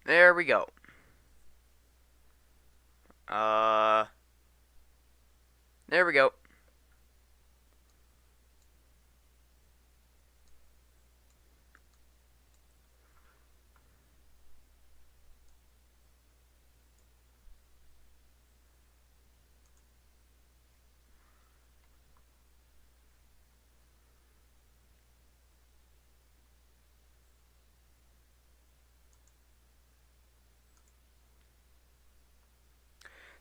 There we go. There we go.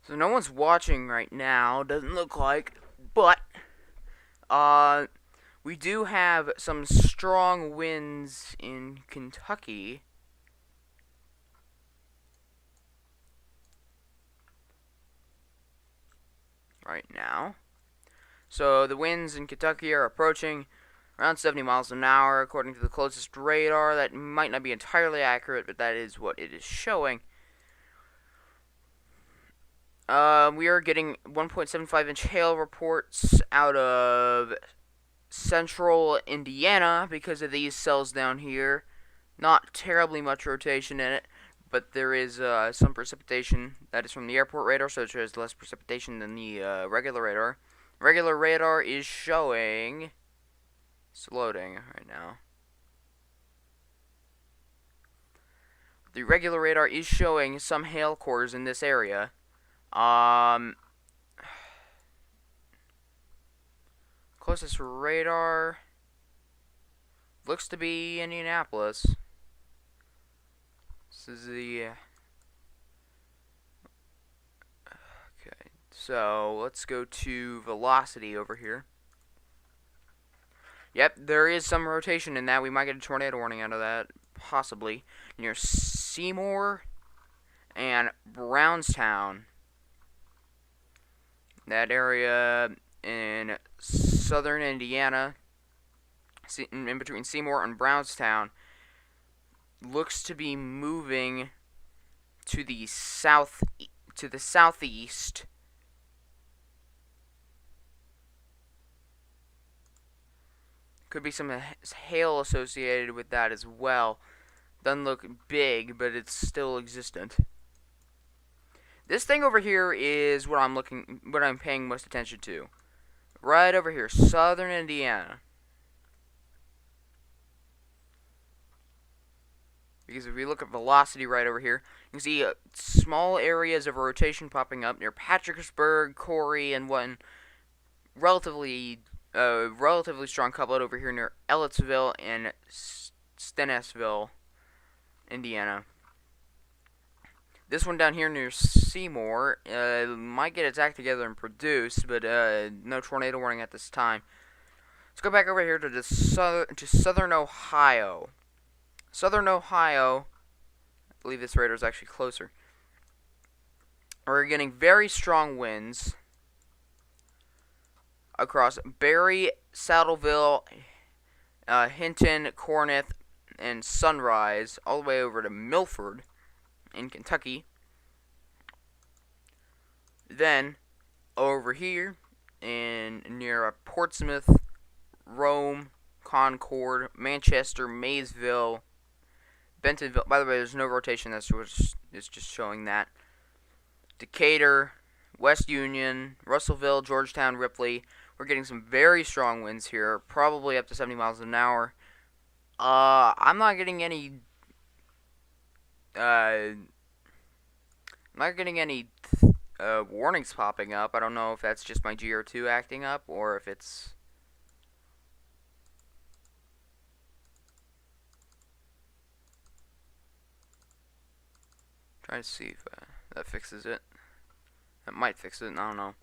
So no one's watching right now, doesn't look like, but uh we do have some strong winds in Kentucky. Right now. So the winds in Kentucky are approaching around 70 miles an hour according to the closest radar. That might not be entirely accurate, but that is what it is showing. We are getting 1.75-inch hail reports out of central Indiana because of these cells down here. Not terribly much rotation in it, but there is some precipitation that is from the airport radar, so it has less precipitation than the regular radar. Regular radar is showing... It's loading right now. The regular radar is showing some hail cores in this area. Closest radar looks to be Indianapolis. This is the... Okay, so let's go to velocity over here. Yep, there is some rotation in that. We might get a tornado warning out of that, possibly. Near Seymour and Brownstown. That area in southern Indiana, in between Seymour and Brownstown, looks to be moving to the southeast. Could be some hail associated with that as well. Doesn't look big, but it's still existent. This thing over here is what I'm paying most attention to. Right over here, southern Indiana. Because if we look at velocity right over here, you can see small areas of rotation popping up near Patricksburg, Corey, and one relatively strong couplet over here near Ellettsville and Stennisville, Indiana. This one down here near Seymour might get its act together and produce, but no tornado warning at this time. Let's go back over here to southern Ohio. Southern Ohio, I believe this radar is actually closer. We're getting very strong winds across Barry, Saddleville, Hinton, Corinth, and Sunrise, all the way over to Milford in Kentucky. Then over here in near Portsmouth, Rome, Concord, Manchester, Maysville, Bentonville. By the way, there's no rotation. That's it's just showing that. Decatur, West Union, Russellville, Georgetown, Ripley. We're getting some very strong winds here, probably up to 70 miles an hour. I'm not getting any. I'm not getting any warnings popping up. I don't know if that's just my GR2 acting up or if it's. Trying to see if that fixes it. That might fix it. I don't know.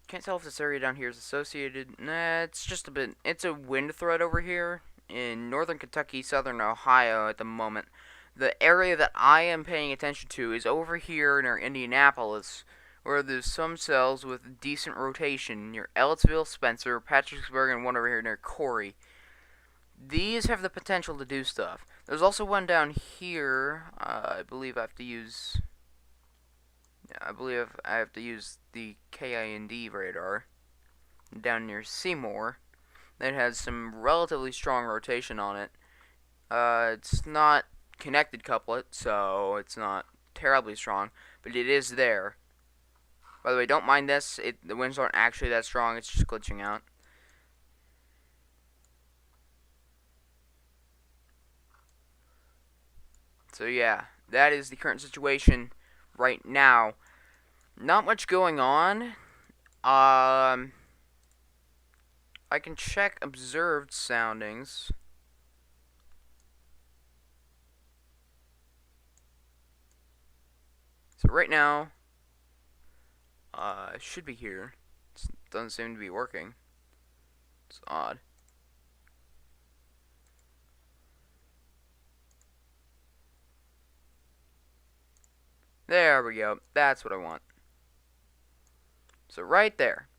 Can't tell if this area down here is associated. Nah, it's just a bit. It's a wind threat over here in northern Kentucky, southern Ohio at the moment. The area that I am paying attention to is over here near Indianapolis, where there's some cells with decent rotation near Ellettsville, Spencer, Patricksburg, and one over here near Corey. These have the potential to do stuff. There's also one down here. I believe I have to use. Yeah, I believe I have to use the KIND radar down near Seymour that has some relatively strong rotation on it. It's not connected couplet, so it's not terribly strong, but it is there. By the way, don't mind this. The winds aren't actually that strong. It's just glitching out. So yeah, that is the current situation right now. Not much going on. I can check observed soundings. So right now, it should be here. It doesn't seem to be working. It's odd. There we go. That's what I want. So right there.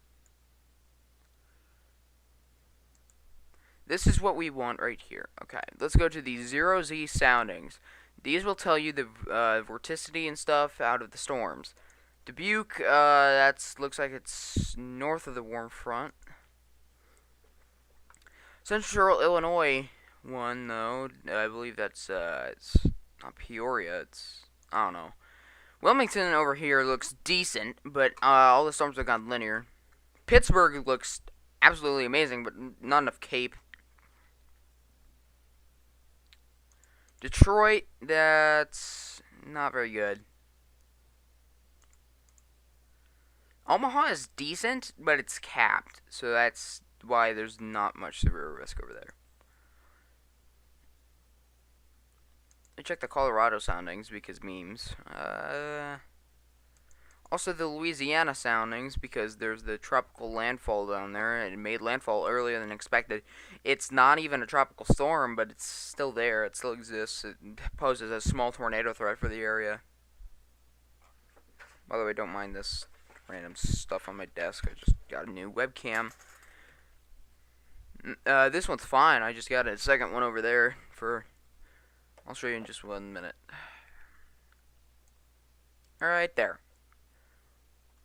This is what we want right here. Okay, let's go to the 0Z soundings. These will tell you the vorticity and stuff out of the storms. Dubuque, that looks like it's north of the warm front. Central Illinois one, though, I believe that's, it's not Peoria, it's, I don't know. Wilmington over here looks decent, but all the storms have gone linear. Pittsburgh looks absolutely amazing, but not enough Cape. Detroit, that's not very good. Omaha is decent, but it's capped, so that's why there's not much severe risk over there. I check the Colorado soundings because memes. Also the Louisiana soundings because there's the tropical landfall down there and it made landfall earlier than expected. It's not even a tropical storm, but it's still there. It still exists. It poses a small tornado threat for the area. By the way, don't mind this random stuff on my desk. I just got a new webcam. This one's fine. I just got a second one over there for... I'll show you in just 1 minute. Alright, there.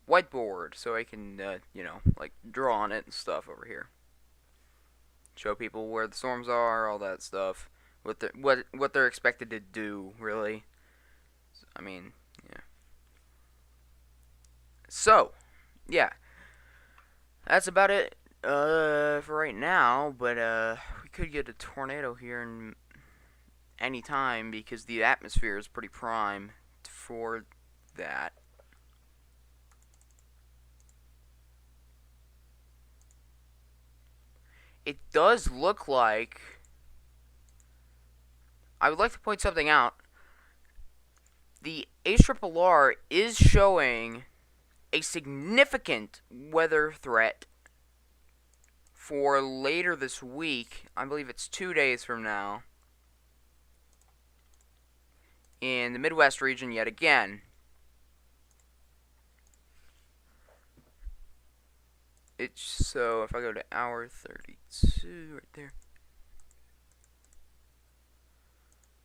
Whiteboard, so I can, you know, like, draw on it and stuff over here. Show people where the storms are, all that stuff. What they're expected to do, really. I mean, yeah. So, yeah. That's about it, for right now, but, we could get a tornado here in any time because the atmosphere is pretty prime for that. It does look like... I would like to point something out. The ARRR is showing a significant weather threat for later this week. I believe it's 2 days from now. In the Midwest region yet again. It's so if I go to hour 32 right there.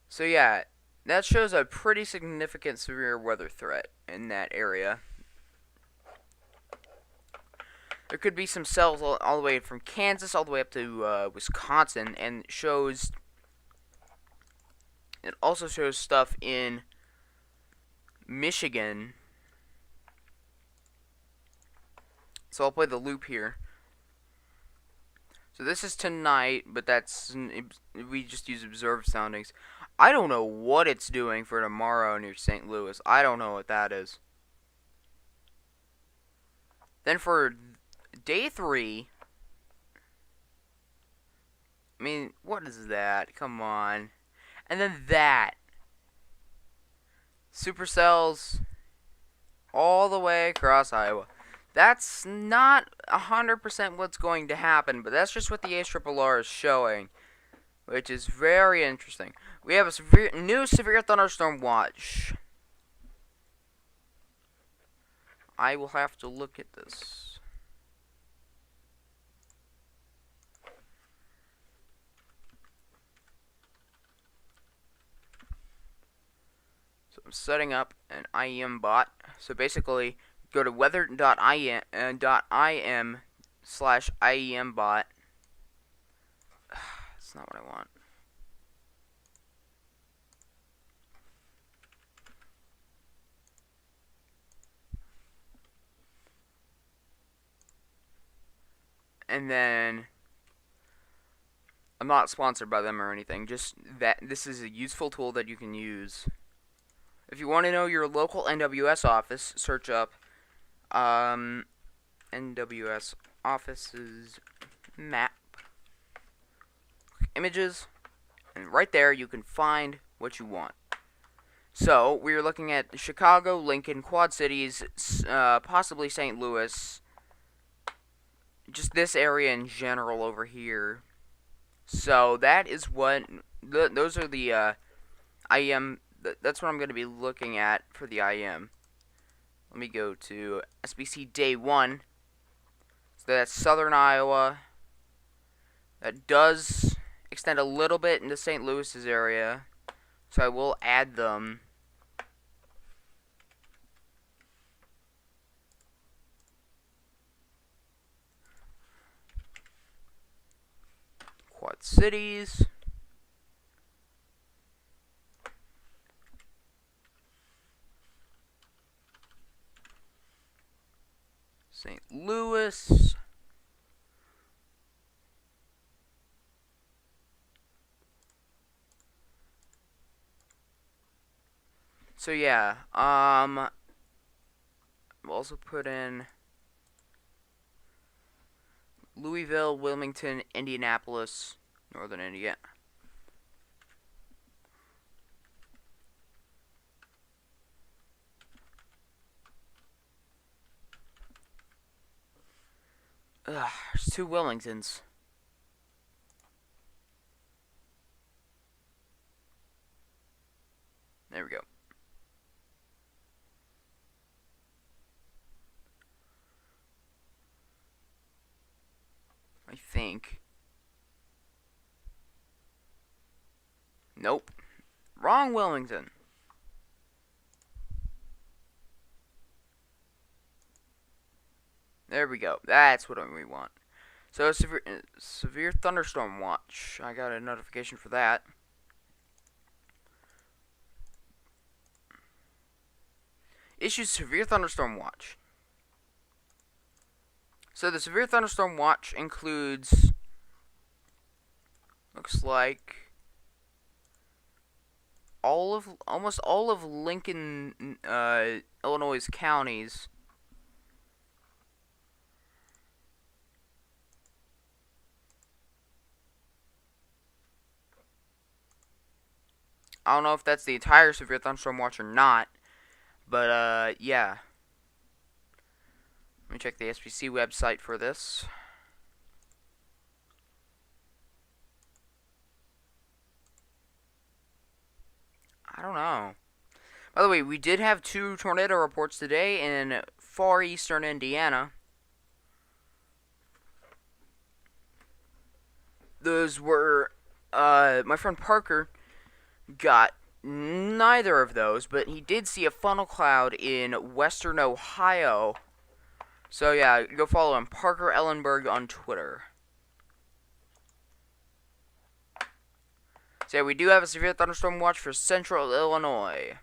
So yeah, that shows a pretty significant severe weather threat in that area. There could be some cells all the way from Kansas all the way up to Wisconsin, and it also shows stuff in Michigan. So I'll play the loop here. So this is tonight, but we just use observed soundings. I don't know what it's doing for tomorrow near St. Louis. I don't know what that is. Then for day 3, I mean, what is that? Come on. And then that. Supercells all the way across Iowa. That's not 100% what's going to happen, but that's just what the ARRR is showing, which is very interesting. We have a new severe thunderstorm watch. I will have to look at this. So I'm setting up an IEM bot. So basically, go to weather.im/IEM bot. That's not what I want. And then I'm not sponsored by them or anything, just that this is a useful tool that you can use. If you want to know your local NWS office, search up NWS offices map images, and right there you can find what you want. So we're looking at Chicago, Lincoln, Quad Cities, possibly St. Louis, just this area in general over here. So that is what those are the IM. That's what I'm going to be looking at for the IM. Let me go to SBC Day 1. So that's Southern Iowa. That does extend a little bit into St. Louis's area, so I will add them. Quad Cities. St. Louis. So yeah, we'll also put in Louisville, Wilmington, Indianapolis, Northern Indiana. There's 2 Wilmingtons. There we go. I think. Nope. Wrong Wilmington. There we go. That's what we want. So severe thunderstorm watch. I got a notification for that. Issues severe thunderstorm watch. So the severe thunderstorm watch includes, looks like, almost all of Lincoln, Illinois' counties. I don't know if that's the entire severe thunderstorm watch or not, but yeah. Let me check the SPC website for this. I don't know. By the way, we did have 2 tornado reports today in far eastern Indiana. Those were, my friend Parker got neither of those, but he did see a funnel cloud in western Ohio. So yeah, go follow him, Parker Ellenberg, on Twitter. So yeah, we do have a severe thunderstorm watch for central Illinois.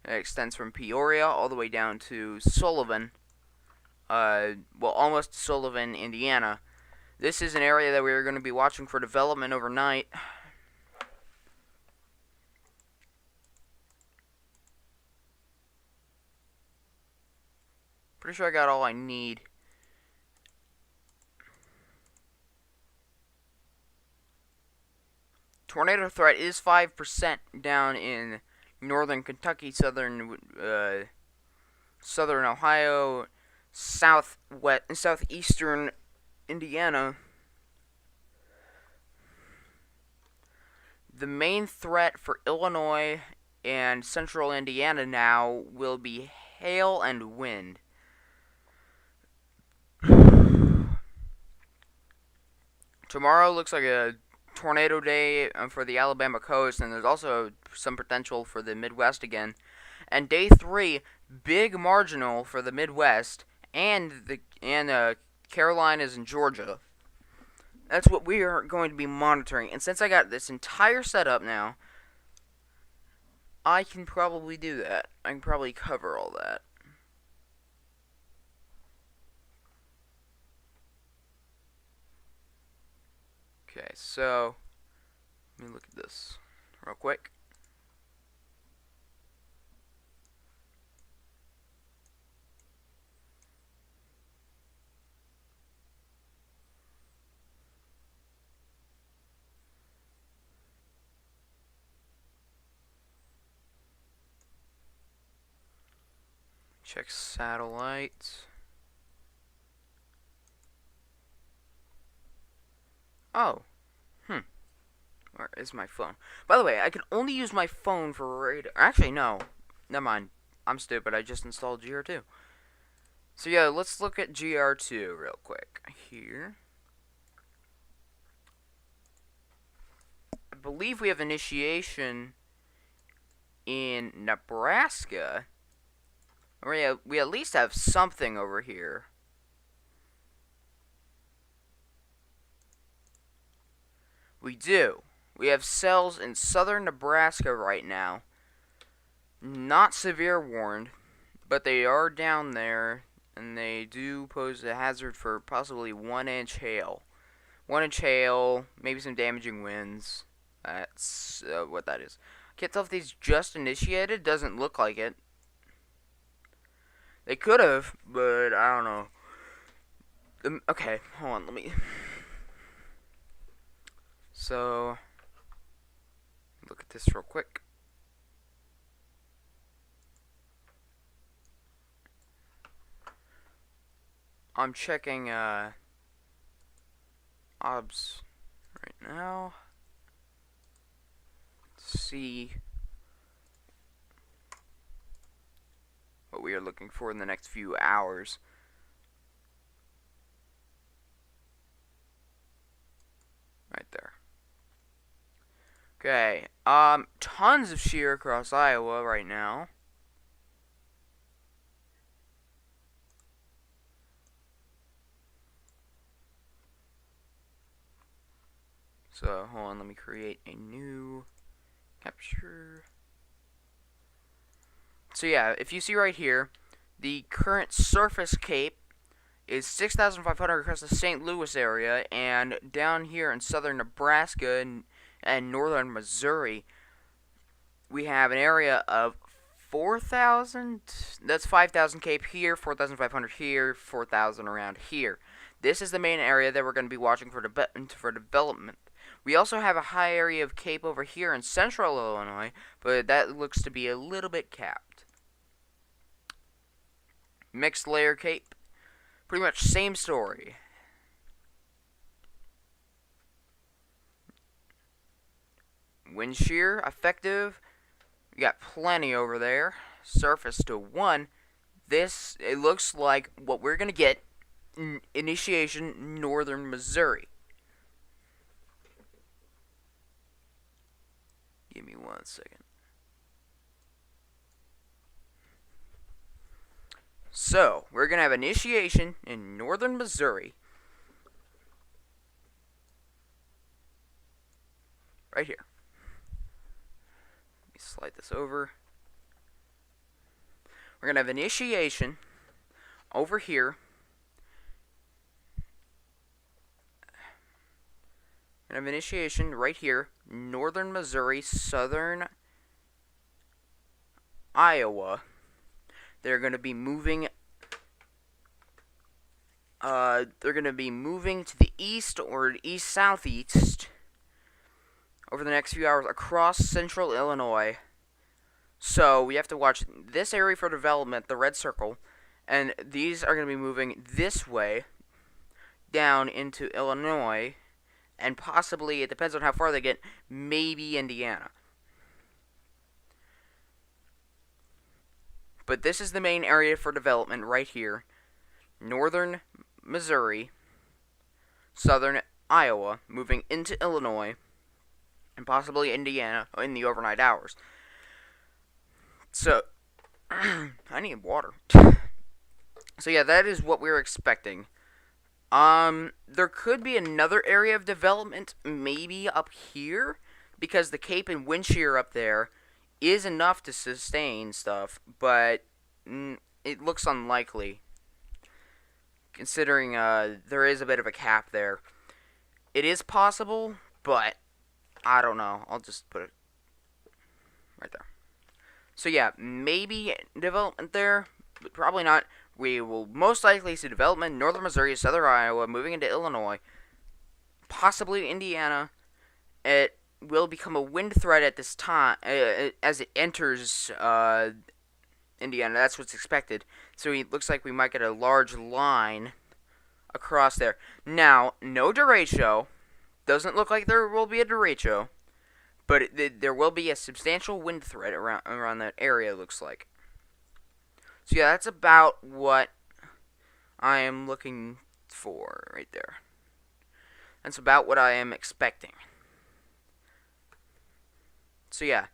It extends from Peoria all the way down to Sullivan. Well, almost Sullivan, Indiana. This is an area that we're going to be watching for development overnight. Pretty sure I got all I need. Tornado threat is 5% down in northern Kentucky, southern Ohio, southeastern Indiana. The main threat for Illinois and central Indiana now will be hail and wind. Tomorrow looks like a tornado day for the Alabama coast, and there's also some potential for the Midwest again. And day 3, big marginal for the Midwest and the Carolinas and Georgia. That's what we are going to be monitoring. And since I got this entire setup now, I can probably do that. I can probably cover all that. so let me look at this real quick. Check satellites. Oh. Where is my phone? By the way, I can only use my phone for radar. Actually, no. Never mind. I'm stupid. I just installed GR2. So yeah, let's look at GR2 real quick. Here. I believe we have initiation in Nebraska. Or yeah, we at least have something over here. We do. We have cells in southern Nebraska right now. Not severe warned, but they are down there, and they do pose a hazard for possibly 1-inch hail. 1-inch hail, maybe some damaging winds. That's what that is. Can't tell if these just initiated. Doesn't look like it. They could have, but I don't know. Okay, hold on. Let me. So, look at this real quick. I'm checking obs right now. Let's see what we are looking for in the next few hours. Right there. Okay, tons of shear across Iowa right now. So, hold on, let me create a new capture. So yeah, if you see right here, the current surface cape is 6,500 across the St. Louis area, and down here in southern Nebraska and northern Missouri, we have an area of 4,000. That's 5,000 cape here, 4,500 here, 4,000 around here. This is the main area that we're going to be watching for development. We also have a high area of cape over here in central Illinois, but that looks to be a little bit capped. Mixed layer cape, pretty much same story. Wind shear, effective. We got plenty over there. Surface to 1. This, it looks like what we're going to get. Initiation, northern Missouri. Give me 1 second. So, we're going to have initiation in northern Missouri. Right here. Let me slide this over. We're going to have initiation over here. We're going to have initiation right here. Northern Missouri, southern Iowa. They're going to be moving. They're going to be moving to the east or east-southeast over the next few hours across central Illinois. So we have to watch this area for development, the red circle, and these are going to be moving this way down into Illinois, and possibly, it depends on how far they get, maybe Indiana. But this is the main area for development right here. Northern Missouri, southern Iowa, moving into Illinois, and possibly Indiana in the overnight hours. So, I need water. So yeah, that is what we're expecting. There could be another area of development, maybe up here, because the cape and wind shear up there is enough to sustain stuff, but it looks unlikely, considering there is a bit of a cap there. It is possible, but I don't know. I'll just put it right there. So yeah, maybe development there, but probably not. We will most likely see development in northern Missouri, southern Iowa, moving into Illinois, possibly Indiana. It will become a wind threat at this time as it enters Indiana. That's what's expected. So it looks like we might get a large line across there. Now, no derecho. Doesn't look like there will be a derecho, but there will be a substantial wind threat around that area, it looks like. So yeah, that's about what I am looking for right there. That's about what I am expecting. So yeah,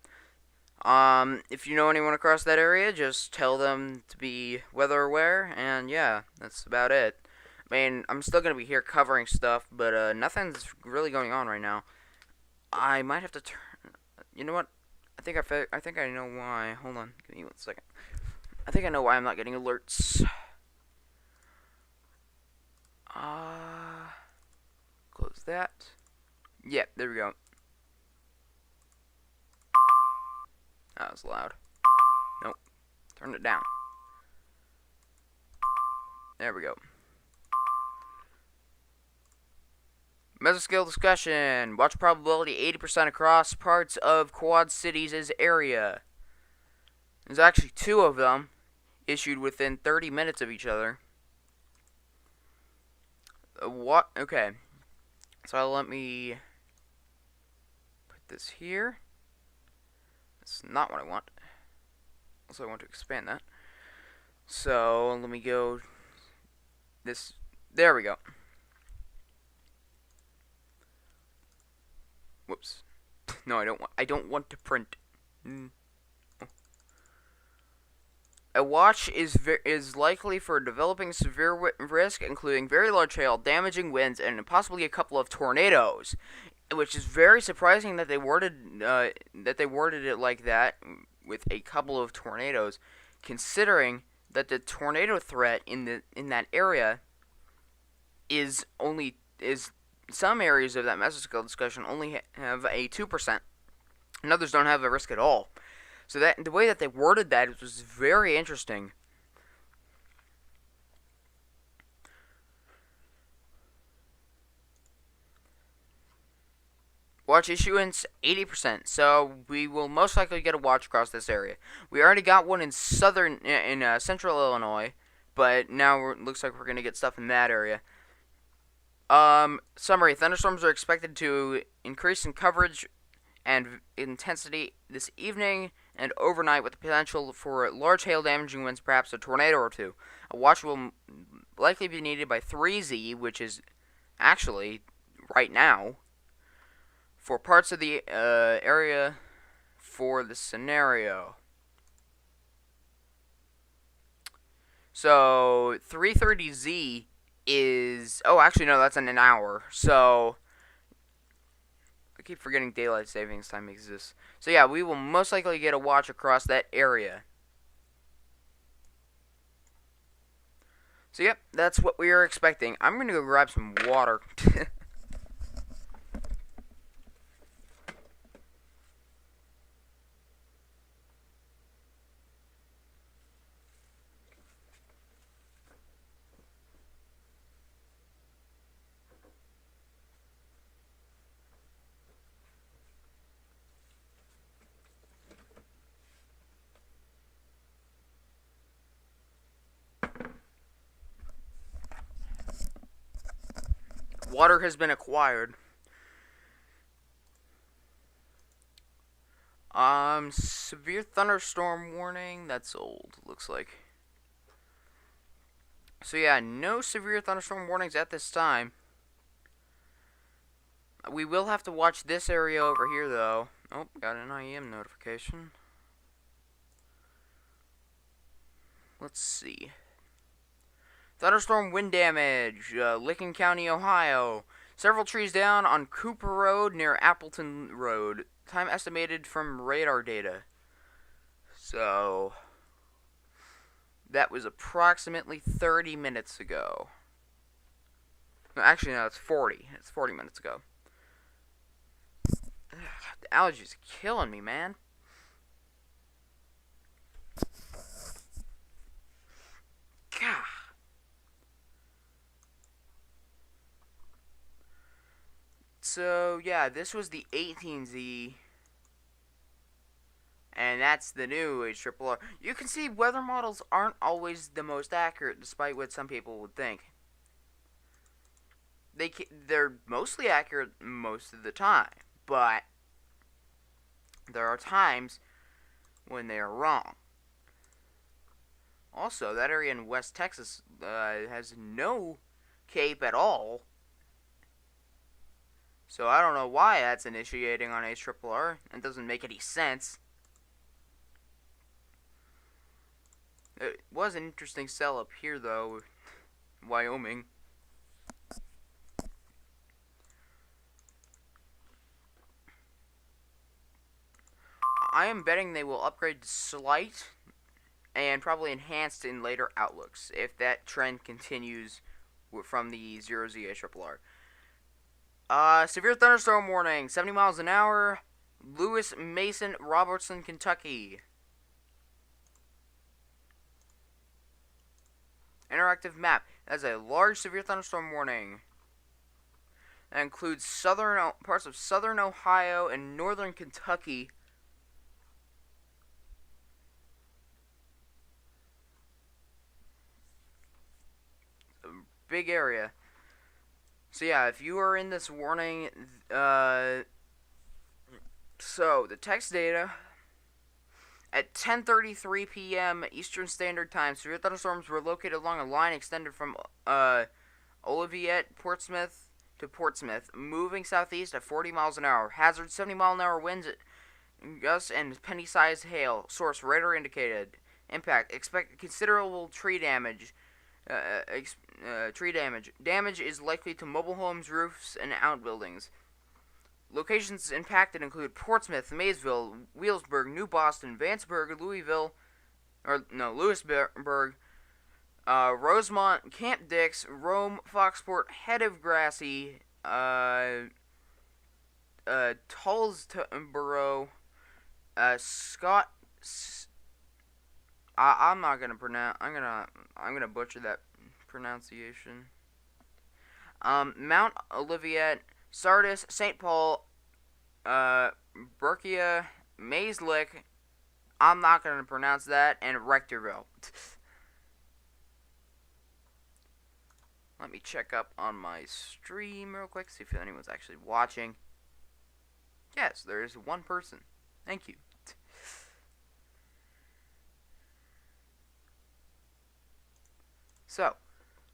if you know anyone across that area, just tell them to be weather aware, and yeah, that's about it. I mean, I'm still gonna be here covering stuff, but nothing's really going on right now. I might have to turn. You know what? I think I know why. Hold on, give me 1 second. I think I know why I'm not getting alerts. Close that. Yep, there we go. That was loud. Nope. Turn it down. There we go. Mesoscale discussion. Watch probability 80% across parts of Quad Cities' area. There's actually 2 of them issued within 30 minutes of each other. What? Okay. So let me put this here. That's not what I want. Also, I want to expand that. So let me go. This. There we go. Whoops. No, I don't want. I don't want to print. A watch is likely for developing severe risk, including very large hail, damaging winds, and possibly a couple of tornadoes. Which is very surprising that they worded it like that, with a couple of tornadoes, considering that the tornado threat in that area is some areas of that mesoscale discussion only have a 2%, and others don't have a risk at all. So that the way that they worded that was very interesting. Watch issuance 80%, so we will most likely get a watch across this area. We already got one in central Illinois, but now it looks like we're gonna get stuff in that area. Summary: thunderstorms are expected to increase in coverage and intensity this evening and overnight, with the potential for large hail damaging winds, perhaps a tornado or 2. A watch will likely be needed by 3Z, which is actually right now, for parts of the area for the scenario. So 3:30Z is, oh, actually no, that's in an hour. So I keep forgetting daylight savings time exists. So yeah, we will most likely get a watch across that area. So yep, that's what we are expecting. I'm gonna go grab some water. Water has been acquired. Severe thunderstorm warning. That's old, looks like. So yeah, no severe thunderstorm warnings at this time. We will have to watch this area over here, though. Oh, got an IEM notification. Let's see. Thunderstorm wind damage, Licking County, Ohio. Several trees down on Cooper Road near Appleton Road. Time estimated from radar data. So that was approximately 30 minutes ago. No, actually, no, it's 40. It's 40 minutes ago. The allergies are killing me, man. God. So, yeah, this was the 18Z. And that's the new HRRR. You can see weather models aren't always the most accurate, despite what some people would think. They're mostly accurate most of the time, but there are times when they are wrong. Also, that area in West Texas has no cape at all. So I don't know why that's initiating on HRRR. It doesn't make any sense. It was an interesting cell up here, though, Wyoming. I am betting they will upgrade to Slight and probably enhanced in later outlooks if that trend continues from the 0Z HRRR. Severe thunderstorm warning, 70 miles an hour, Lewis Mason, Robertson, Kentucky. Interactive map. That's a large severe thunderstorm warning. That includes parts of southern Ohio and northern Kentucky. A big area. So yeah, if you are in this warning, so the text data at 10:33 p.m. Eastern Standard Time, severe thunderstorms were located along a line extended from Olivet, Portsmouth to Portsmouth, moving southeast at 40 miles an hour. Hazard 70 mile an hour winds, gusts, and penny-sized hail. Source radar indicated. Impact. Expect considerable tree damage. Tree damage. Damage is likely to mobile homes, roofs, and outbuildings. Locations impacted include Portsmouth, Maysville, Wheelsburg, New Boston, Vanceburg, Lewisburg, Rosemont, Camp Dix, Rome, Foxport, Head of Grassy, Tollsboro, Scott. I'm not gonna pronounce. I'm gonna butcher that pronunciation. Mount Olivet, Sardis, St. Paul, Berkia, Mayslick. I'm not gonna pronounce that, and Rectorville. Let me check up on my stream real quick, see if anyone's actually watching. Yes, there is one person. Thank you. So,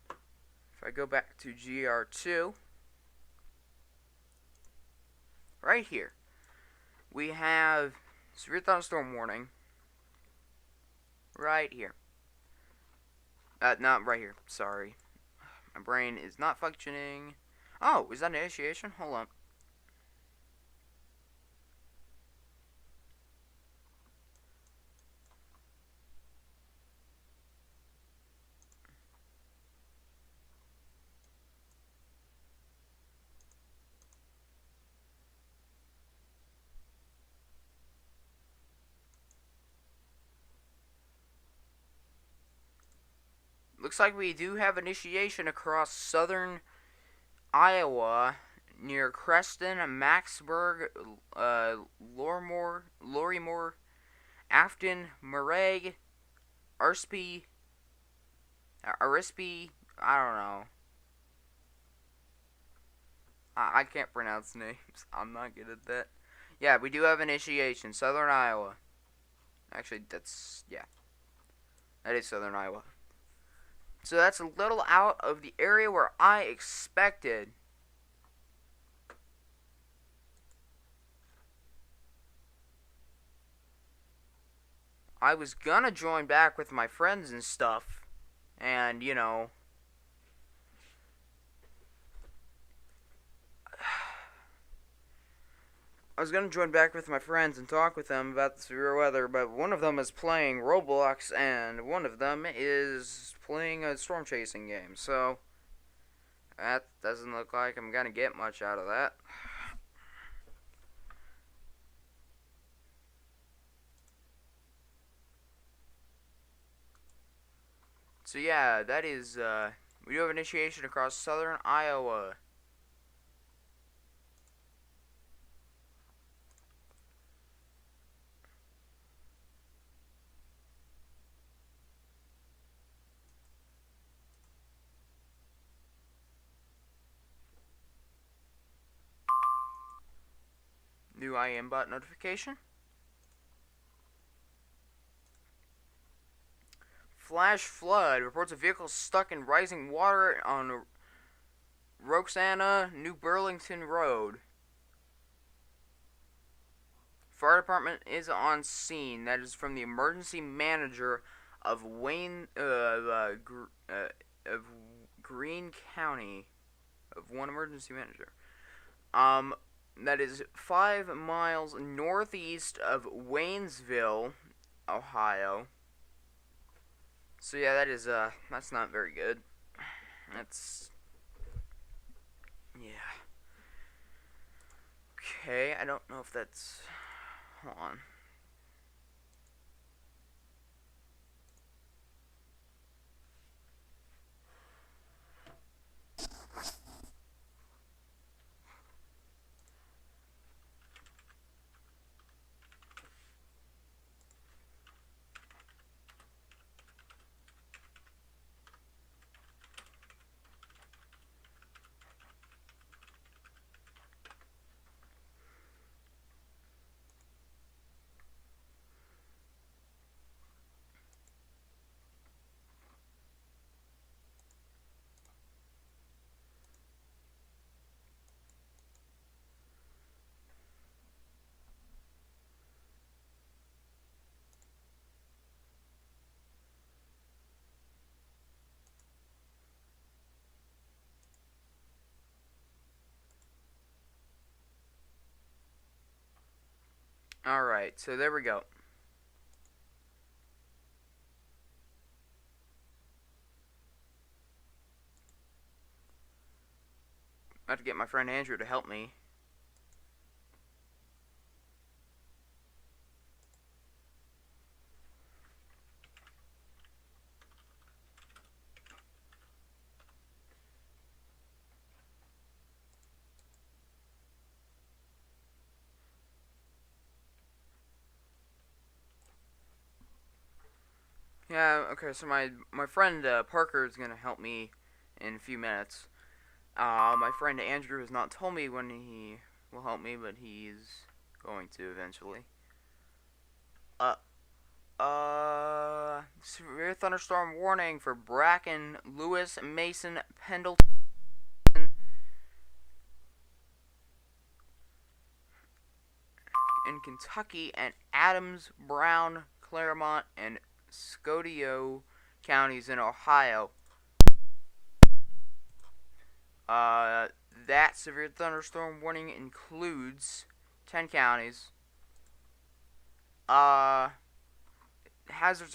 if I go back to GR2, right here, we have severe thunderstorm warning. Right here. Not right here. Sorry. My brain is not functioning. Oh, is that an initiation? Hold on. Looks like we do have initiation across southern Iowa near Creston, Maxburg, Lorrimore, Afton, Murray, Arispe, I don't know. I can't pronounce names. I'm not good at that. Yeah, we do have initiation. Southern Iowa. Actually, yeah. That is southern Iowa. So that's a little out of the area where I expected. I was gonna join back with my friends and stuff. And, you know, I was gonna join back with my friends and talk with them about the severe weather, but one of them is playing Roblox and one of them is playing a storm chasing game, so that doesn't look like I'm gonna get much out of that. So yeah, that is, we do have initiation across southern Iowa. New IM bot notification. Flash flood reports a vehicle stuck in rising water on Roxana, New Burlington Road. Fire department is on scene. That is from the emergency manager of of Greene County, of one emergency manager. Um, that is 5 miles northeast of Waynesville, Ohio. So yeah, that's not very good. That's, yeah. Okay, I don't know if that's, hold on. Alright, so there we go. I have to get my friend Andrew to help me. Yeah, okay, so my friend Parker is gonna help me in a few minutes. My friend Andrew has not told me when he will help me, but he's going to eventually. Uh, Severe thunderstorm warning for Bracken, Lewis, Mason, Pendleton, in Kentucky, and Adams, Brown, Claremont, and Scottsdale counties in Ohio. Uh, that severe thunderstorm warning includes 10 counties. Hazards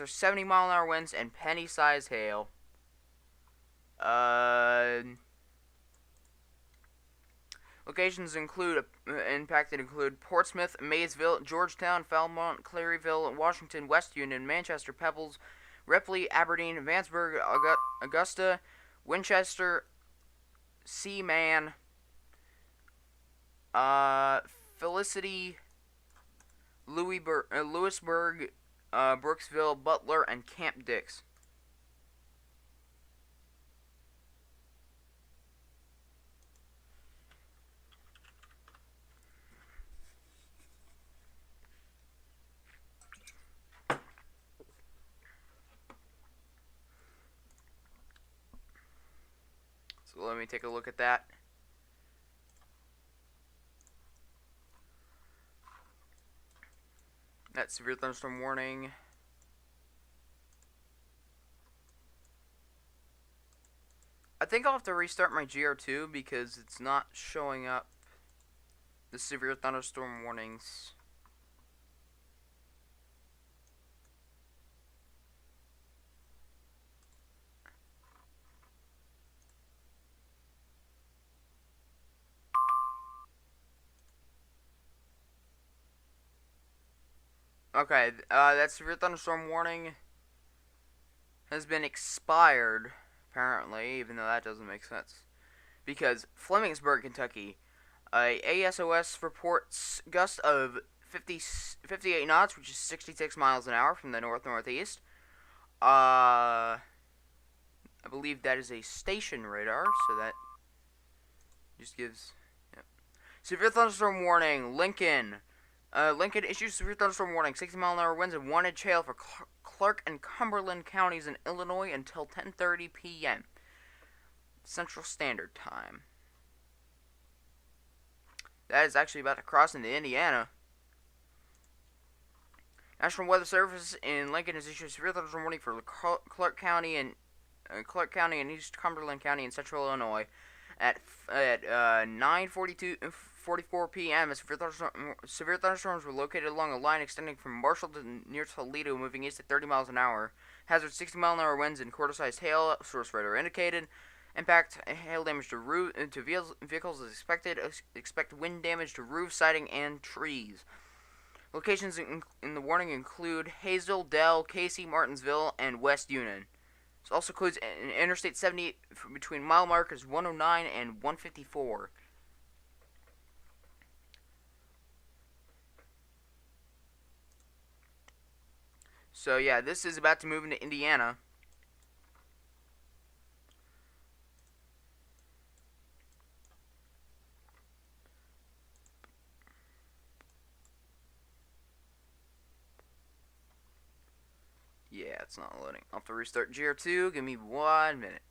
are 70-mile-an-hour winds and penny-sized hail. Locations impacted include Portsmouth, Maysville, Georgetown, Falmouth, Claryville, Washington, West Union, Manchester, Pebbles, Ripley, Aberdeen, Vanceburg, Augusta, Winchester, Seaman, Felicity, Lewisburg, Brooksville, Butler, and Camp Dix. So let me take a look at that. That severe thunderstorm warning. I think I'll have to restart my GR2 because it's not showing up the severe thunderstorm warnings. Okay, that severe thunderstorm warning has been expired, apparently, even though that doesn't make sense. Because Flemingsburg, Kentucky, ASOS reports gusts of 58 knots, which is 66 miles an hour from the north-northeast. I believe that is a station radar, so that just gives... Yeah. Severe thunderstorm warning, Lincoln. Lincoln issues severe thunderstorm warning, 60-mile-an-hour winds and 1-inch hail for Clark and Cumberland counties in Illinois until 10:30 p.m. Central Standard Time. That is actually about to cross into Indiana. National Weather Service in Lincoln has issued a severe thunderstorm warning for Clark County and East Cumberland County in central Illinois at 9:44 p.m. Severe thunderstorms were located along a line extending from Marshall to near Toledo, moving east at 30 miles an hour. Hazard 60-mile-an-hour winds and quarter-sized hail. Source radar indicated. Impact hail damage to vehicles is expected. Expect wind damage to roof, siding, and trees. Locations in the warning include Hazel, Dell, Casey, Martinsville, and West Union. It also includes Interstate 70 between mile markers 109 and 154. So yeah, this is about to move into Indiana. Yeah, it's not loading. I'll have to restart GR2. Give me 1 minute.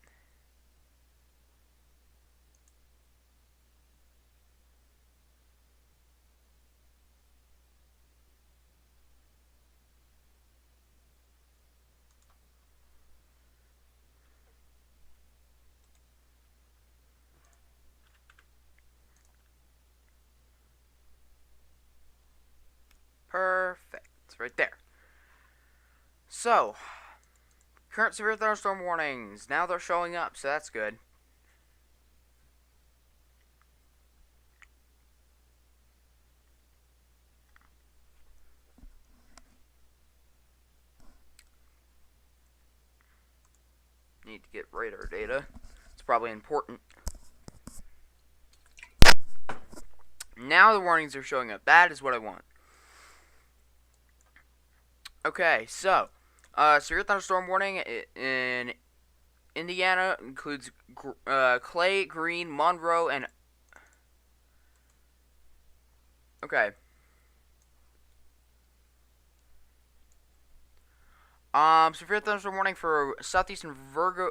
Perfect. It's right there. So, current severe thunderstorm warnings. Now they're showing up, so that's good. Need to get radar data. It's probably important. Now the warnings are showing up. That is what I want. Okay, so severe thunderstorm warning in Indiana includes Clay, Green, Monroe, and okay. Severe thunderstorm warning for southeastern Virgo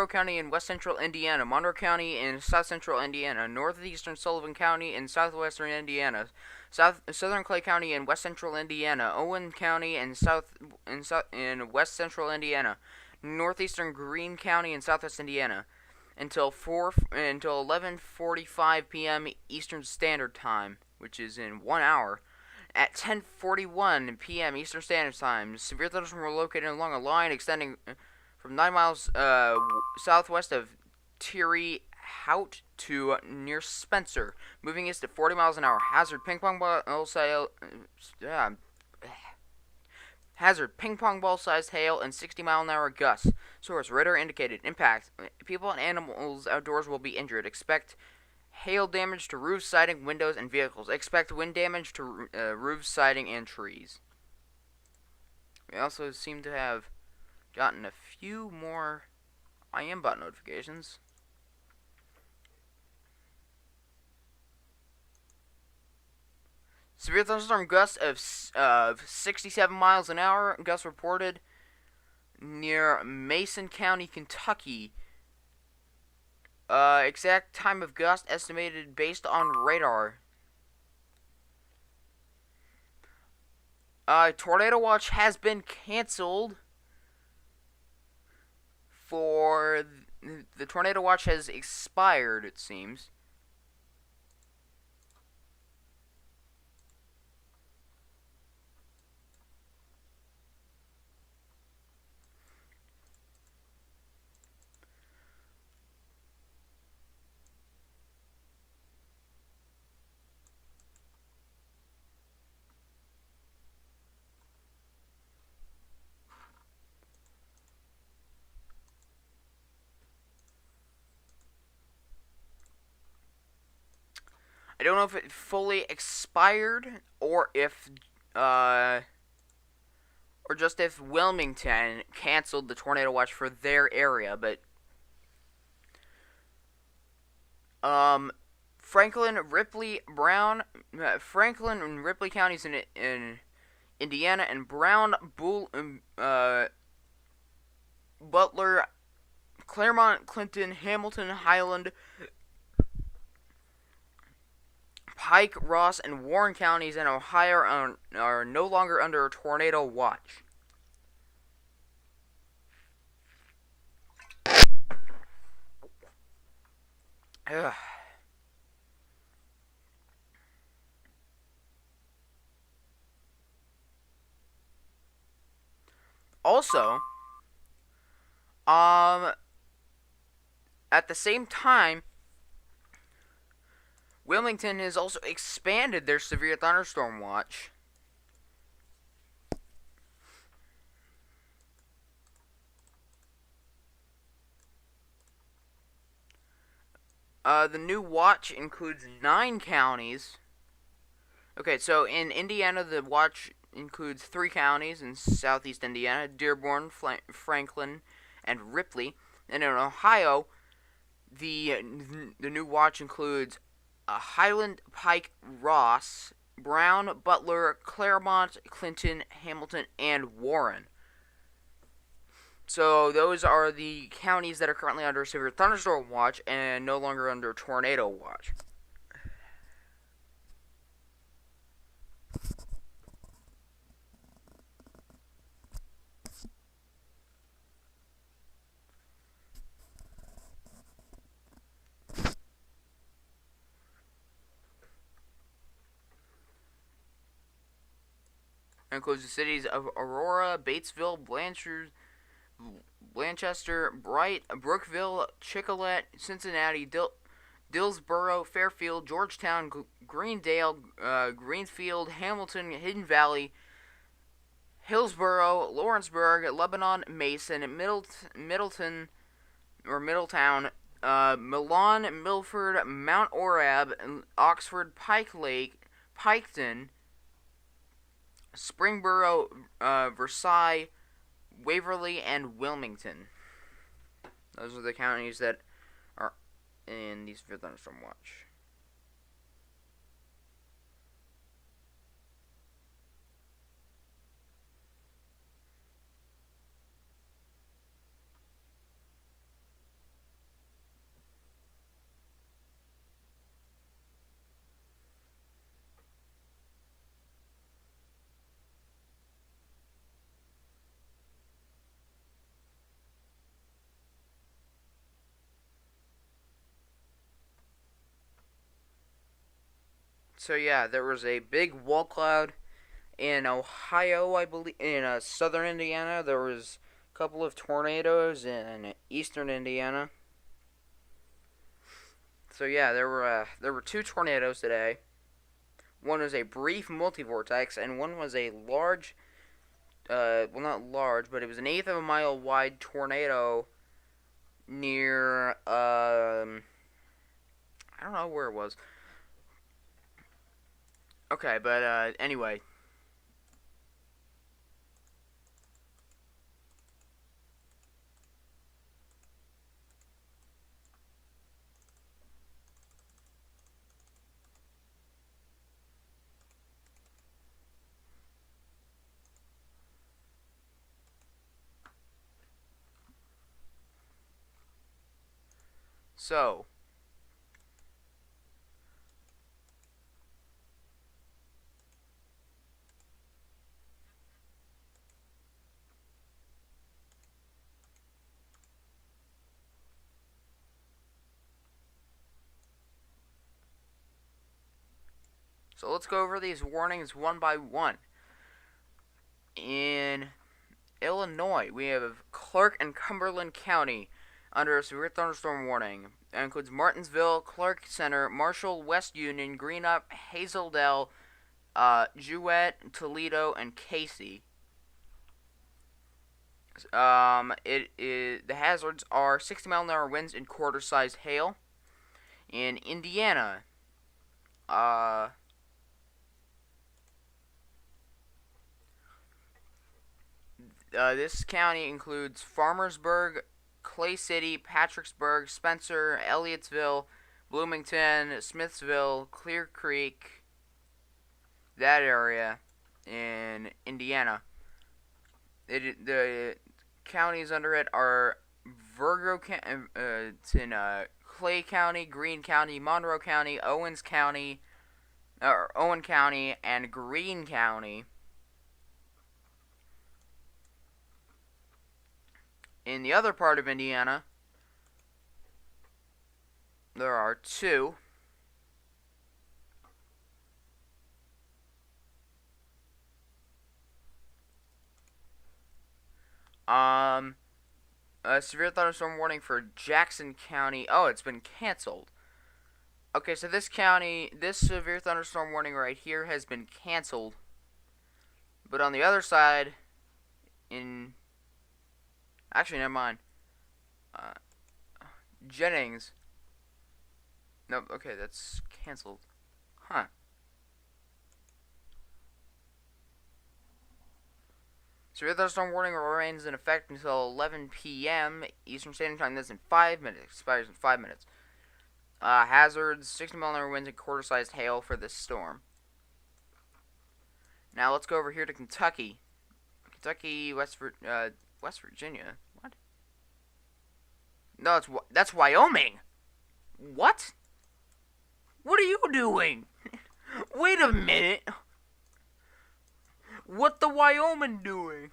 County in west central Indiana, Monroe County in south central Indiana, northeastern Sullivan County in southwestern Indiana, southern Clay County in west central Indiana, Owen County in west central Indiana, northeastern Greene County in southwest Indiana, until 11:45 p.m. Eastern Standard Time, which is in 1 hour. At 10:41 p.m. Eastern Standard Time, severe thunderstorms were located along a line extending from 9 miles southwest of Thierry Hout to near Spencer, moving east at 40 miles an hour. Hazard ping pong ball sized hail and 60-mile-an-hour gusts. Source radar indicated. Impact: people and animals outdoors will be injured. Expect hail damage to roofs, siding, windows, and vehicles. Expect wind damage to roofs, siding, and trees. We also seem to have gotten a few more IMBot notifications. Severe thunderstorm gusts of 67 miles an hour. Gusts reported near Mason County, Kentucky. Exact time of gust estimated based on radar. Tornado watch has been canceled. For the tornado watch has expired, it seems. I don't know if it fully expired or if uh or just if Wilmington canceled the tornado watch for their area, but um Franklin and Ripley counties in Indiana, and Butler, Claremont, Clinton, Hamilton, Highland, Pike, Ross, and Warren counties in Ohio are no longer under a tornado watch. Ugh. Also, um, at the same time, Wilmington has also expanded their severe thunderstorm watch. The new watch includes 9 counties. Okay, so in Indiana, the watch includes 3 counties in southeast Indiana: Dearborn, Franklin, and Ripley. And in Ohio, the new watch includes Highland, Pike, Ross, Brown, Butler, Claremont, Clinton, Hamilton, and Warren. So those are the counties that are currently under severe thunderstorm watch and no longer under tornado watch. It includes the cities of Aurora, Batesville, Blanchester, Bright, Brookville, Chicolette, Cincinnati, Dillsboro, Fairfield, Georgetown, Greendale, Greenfield, Hamilton, Hidden Valley, Hillsboro, Lawrenceburg, Lebanon, Mason, Middletown, Milan, Milford, Mount Orab, Oxford, Pike Lake, Piketon, Springboro, Versailles, Waverly, and Wilmington. Those are the counties that are in the severe thunderstorm watch. So yeah, there was a big wall cloud in Ohio, I believe. In southern Indiana, there was a couple of tornadoes in eastern Indiana. So yeah, there were 2 tornadoes today. One was a brief multivortex, and one was a large, well, not large, but it was an eighth of a mile wide tornado near I don't know where it was. Okay, but anyway. So, let's go over these warnings one by one. In Illinois, we have Clark and Cumberland County under a severe thunderstorm warning. That includes Martinsville, Clark Center, Marshall, West Union, Greenup, Hazeldale, Jewett, Toledo, and Casey. The hazards are 60-mile-an-hour winds and quarter-sized hail. In Indiana, This county includes Farmersburg, Clay City, Patricksburg, Spencer, Elliotsville, Bloomington, Smithsville, Clear Creek, that area in Indiana. The counties under it are it's in Clay County, Greene County, Monroe County, Owen County, and Greene County. In the other part of Indiana, there are two. A severe thunderstorm warning for Jackson County. Oh, it's been canceled. Okay, so this severe thunderstorm warning right here has been canceled. But on the other side, actually, never mind. Jennings. Nope, okay, that's canceled. Huh. Severe thunderstorm warning remains in effect until 11 p.m. Eastern Standard Time. That's in 5 minutes. Expires in 5 minutes. Hazards: 60-mile-an-hour winds and quarter-sized hail for this storm. Now let's go over here to Kentucky. Kentucky, West Virginia. What? No, that's Wyoming. What? What are you doing? Wait a minute. What the Wyoming doing?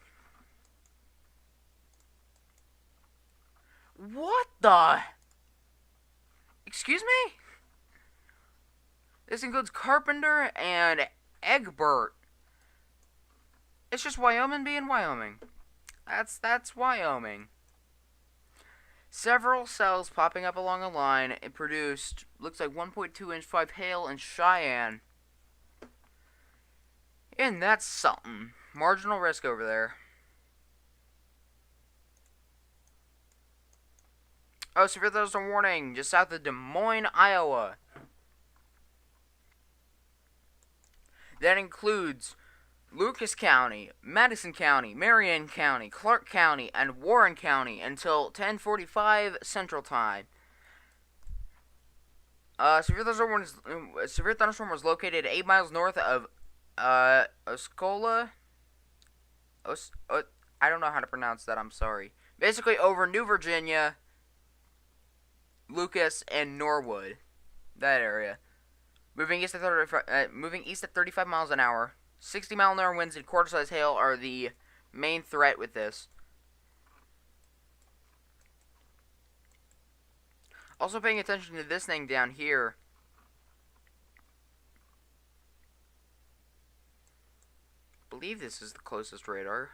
What the? Excuse me? This includes Carpenter and Egbert. It's just Wyoming being Wyoming. That's Wyoming. Several cells popping up along a line. It produced, looks like 1.2-inch 5 hail in Cheyenne. And that's something. Marginal risk over there. Oh, severe thunderstorm warning just south of Des Moines, Iowa. That includes Lucas County, Madison County, Marion County, Clark County, and Warren County until 10:45 Central Time. Severe thunderstorm was located 8 miles north of Oscola. I don't know how to pronounce that. I'm sorry. Basically, over New Virginia, Lucas, and Norwood, that area. Moving east at 35 miles an hour. 60-mile-an-hour winds and quarter-size hail are the main threat with this. Also paying attention to this thing down here. I believe this is the closest radar.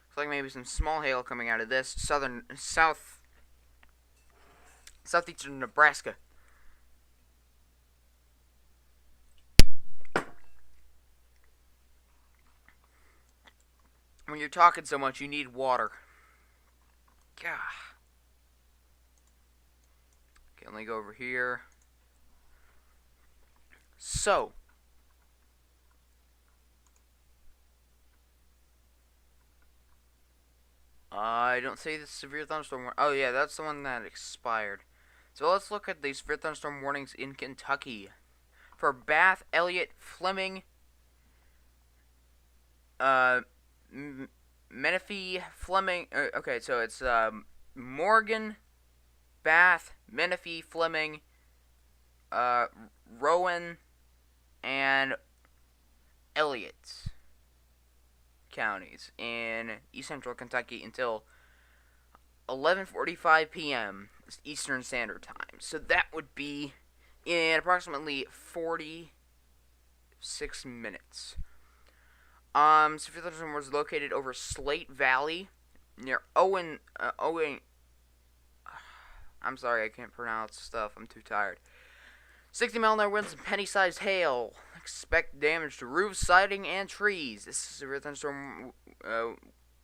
Looks like maybe some small hail coming out of this southeastern Nebraska. When you're talking so much, you need water. Gah. Okay, let me go over here. So, I don't see the severe thunderstorm. Oh yeah, that's the one that expired. So let's look at the severe thunderstorm warnings in Kentucky for Bath, Elliott, Fleming, Menifee, Fleming. Okay, so it's Morgan, Bath, Menifee, Fleming, Rowan, and Elliott counties in East Central Kentucky until 11:45 p.m. Eastern Standard Time. So that would be in approximately 46 minutes. Severe thunderstorm was located over Slate Valley near Owen. I'm sorry, I can't pronounce stuff. I'm too tired. 60-mile-an-hour winds and penny-sized hail. Expect damage to roofs, siding, and trees. This severe thunderstorm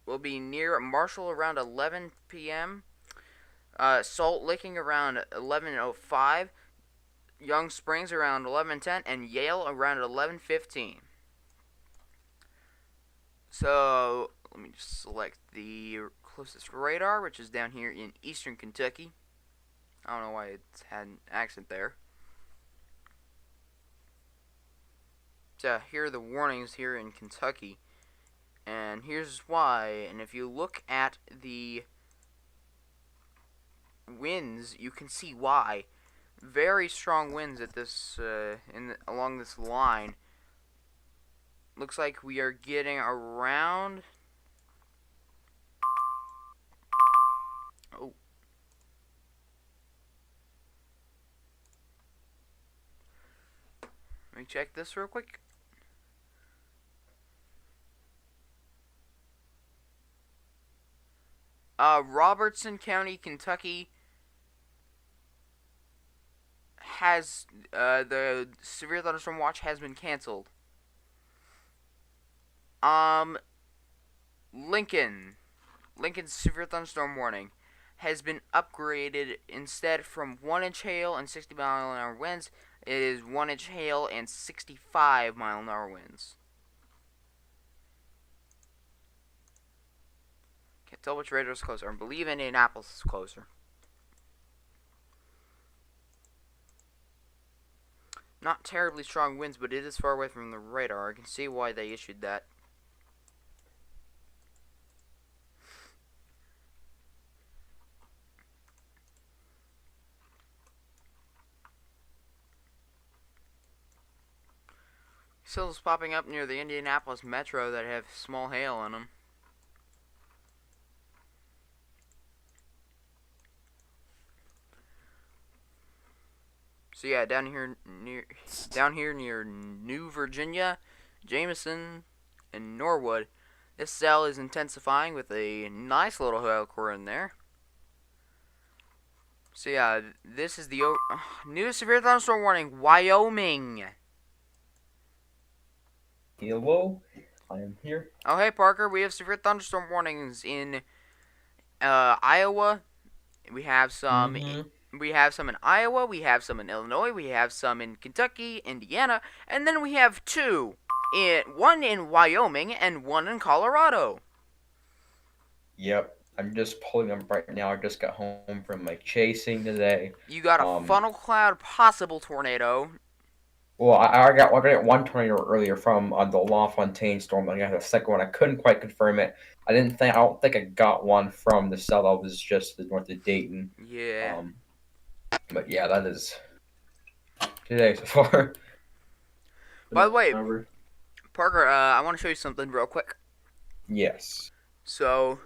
will be near Marshall around 11 p.m. Salt Licking around 11:05. Young Springs around 11:10, and Yale around 11:15. So let me just select the closest radar, which is down here in eastern Kentucky. I don't know why it's had an accent there. So here are the warnings here in Kentucky, and here's why. And if you look at the winds, you can see why. Very strong winds at this along this line. Looks like we are getting around. Oh. Let me check this real quick. Robertson County, Kentucky has the severe thunderstorm watch has been canceled. Lincoln's severe thunderstorm warning has been upgraded. Instead, from 1-inch hail and 60-mile-an-hour winds, it is 1-inch hail and 65-mile-an-hour winds. Can't tell which radar is closer. I believe Indianapolis is closer. Not terribly strong winds, but it is far away from the radar. I can see why they issued that. Cells popping up near the Indianapolis metro that have small hail in them. So yeah, down here near New Virginia, Jameson, and Norwood, this cell is intensifying with a nice little hail core in there. So yeah, this is the new severe thunderstorm warning, Wyoming. Hello, I am here. Oh hey Parker, we have severe thunderstorm warnings in Iowa. We have some. We have some in Iowa, we have some in Illinois, we have some in Kentucky, Indiana, and then we have one in Wyoming and one in Colorado. Yep, I'm just pulling them right now. I just got home from my chasing today. You got a funnel cloud possible tornado. Well, I got one tornado earlier from the LaFontaine storm. I got a second one. I couldn't quite confirm it. I don't think I got one from the cell that was just to the north of Dayton. Yeah. But yeah, that is today so far. By the way, Parker, I want to show you something real quick. Yes. So,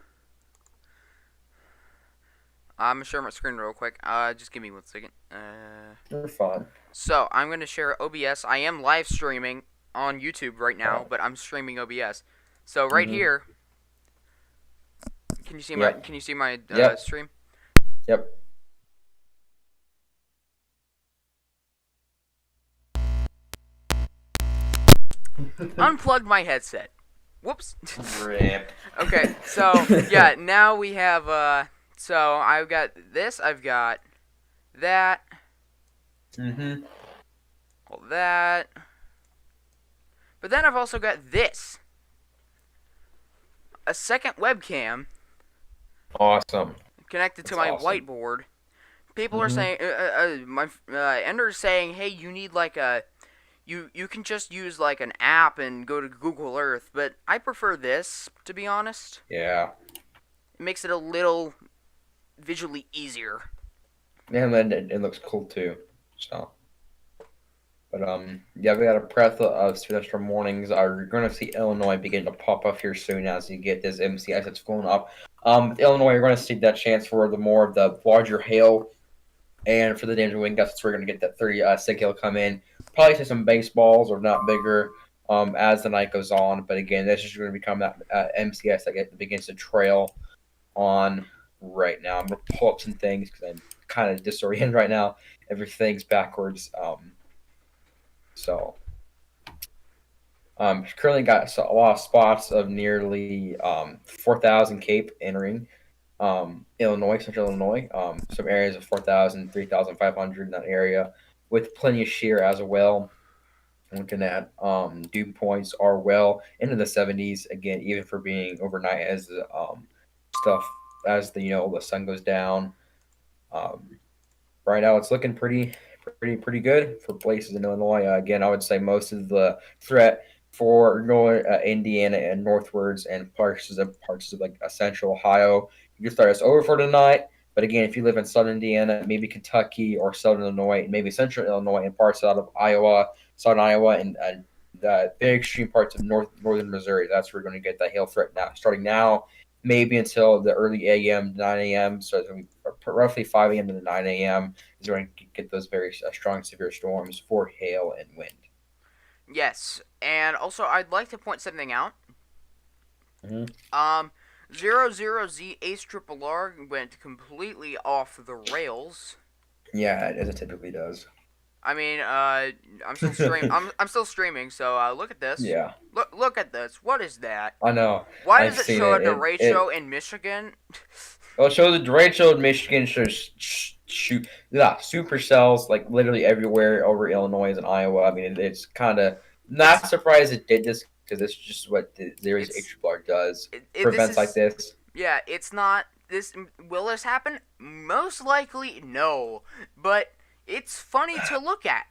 I'm gonna share my screen real quick. Just give me 1 second. You're fine. So, I'm gonna share OBS. I am live streaming on YouTube right now, but I'm streaming OBS. So right here, can you see my stream? Yep. Unplugged my headset. Whoops. Rip. Okay, so yeah, now we have so I've got this, I've got that. All that. But then I've also got this. A second webcam. Awesome. Connected to my whiteboard. People are saying my Ender's saying, "Hey, you need like a you can just use like an app and go to Google Earth," but I prefer this, to be honest. Yeah. It makes it a little visually easier. Yeah, man, it looks cool too. So, but yeah, we got a breath of thunderstorm warnings. You're going to see Illinois begin to pop up here soon as you get this MCS that's going up. Illinois, you're going to see that chance for the more of the larger hail, and for the danger wind gusts, we're going to get that 30 sig hail come in. Probably see some baseballs or not bigger as the night goes on. But again, this is going to become that MCS that begins to trail on right now. I'm going to pull up some things because I'm kind of disoriented right now. Everything's backwards. Currently got a lot of spots of nearly 4,000 Cape entering. Illinois, Central Illinois. Some areas of 4,000, 3,500 in that area, with plenty of shear as well. Looking at dew points are well into the 70s again, even for being overnight as the stuff as the the sun goes down. Um, right now it's looking pretty good for places in Illinois. Again, I would say most of the threat for North Indiana and northwards and parts of like central Ohio. You can start us over for tonight. But again, if you live in southern Indiana, maybe Kentucky or southern Illinois, maybe central Illinois and parts out of Iowa, southern Iowa, and the very extreme parts of northern Missouri, that's where we're going to get that hail threat now. Starting now, maybe until the early a.m., 9 a.m. So it's going to be roughly 5 a.m. to 9 a.m. is going to get those very strong, severe storms for hail and wind. Yes, and also I'd like to point something out. Mm-hmm. Um, 00Z Ace Triple R went completely off the rails. Yeah, as it typically does. I mean, I'm still I'm still streaming. So look at this. Yeah, Look at this. What is that? I know. Why I've does it seen show a it. It derecho in Michigan? well, it shows the Rachel Michigan shows shoot yeah supercells like literally everywhere over Illinois and Iowa. I mean, it's kind of It's not surprised it did this because it's just what the Zero's it's HBR does for this events like is this. yeah. It's not this. Will this happen? Most likely no. But it's funny to look at.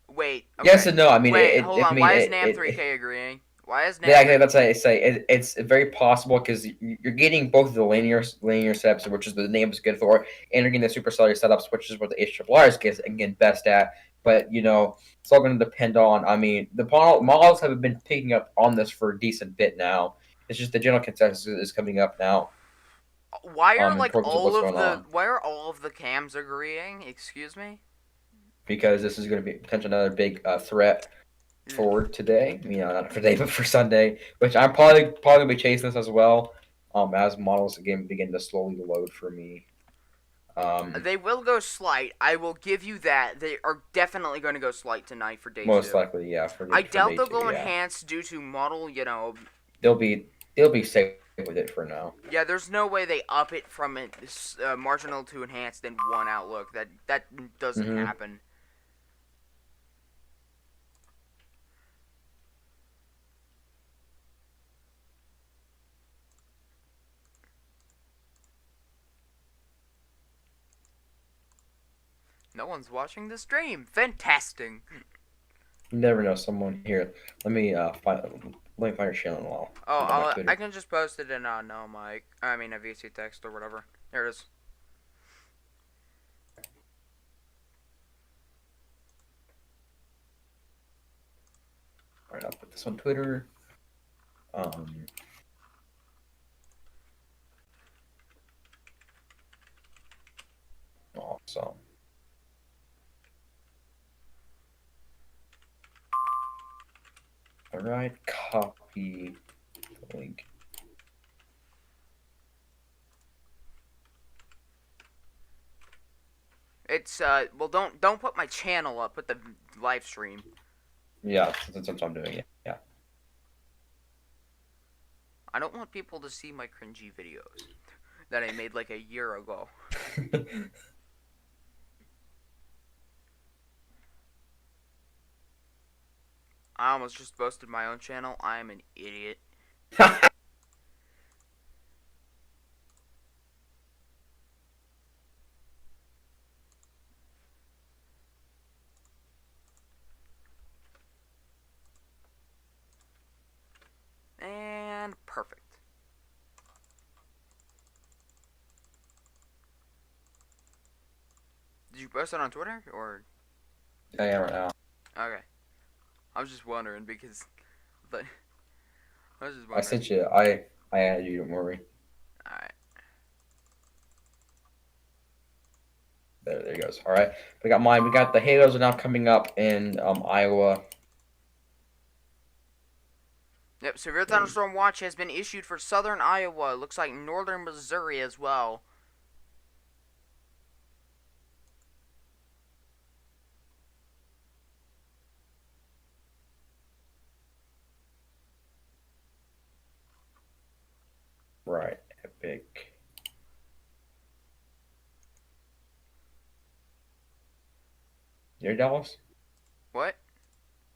Wait. Yes Okay. and no. I mean, Wait. Hold I on. mean, Why is Nam 3K agreeing? Why is Nam yeah, 3? that's what I say. It's very possible because you're getting both of the linear setups, which is the name is good for, and you're getting the supercellular setups, which is what the HRR is again best at. But it's all going to depend on. I mean, the models have been picking up on this for a decent bit now. It's just the general consensus is coming up now. Why are In like terms of what's going on, why are all of the cams agreeing? Excuse me. because this is going to be potentially another big threat for today. Not for today, but for Sunday, which I'm probably gonna be chasing this as well. As models again begin to slowly load for me. They will go slight. I will give you that. They are definitely going to go slight tonight for day Most two. likely, yeah, I for doubt day they'll two, go yeah. enhanced due to model. They'll be safe with it for now. Yeah, there's no way they up it from marginal to enhanced in one outlook. That doesn't Mm-hmm. happen. No one's watching the stream. Fantastic. You never know. Someone here. Let me find your channel while Oh, I'm on my Twitter. I can just post it in no mic. I mean a VC text or whatever. There it is. All right, I'll put this on Twitter. Awesome. All right, copy the link. It's well don't put my channel up. Put the live stream. Yeah, that's what I'm doing. Yeah. I don't want people to see my cringy videos that I made like a year ago. I almost just posted my own channel. I am an idiot. And perfect. Did you post it on Twitter or? I am right now. Okay. I was just wondering because, but I was just I wondering. sent you. I added you. Don't worry. All right. There he goes. All right, we got mine. We got the Halos are now coming up in Iowa. Yep. Severe thunderstorm watch has been issued for southern Iowa. Looks like northern Missouri as well. Right, epic. Near Dallas? What?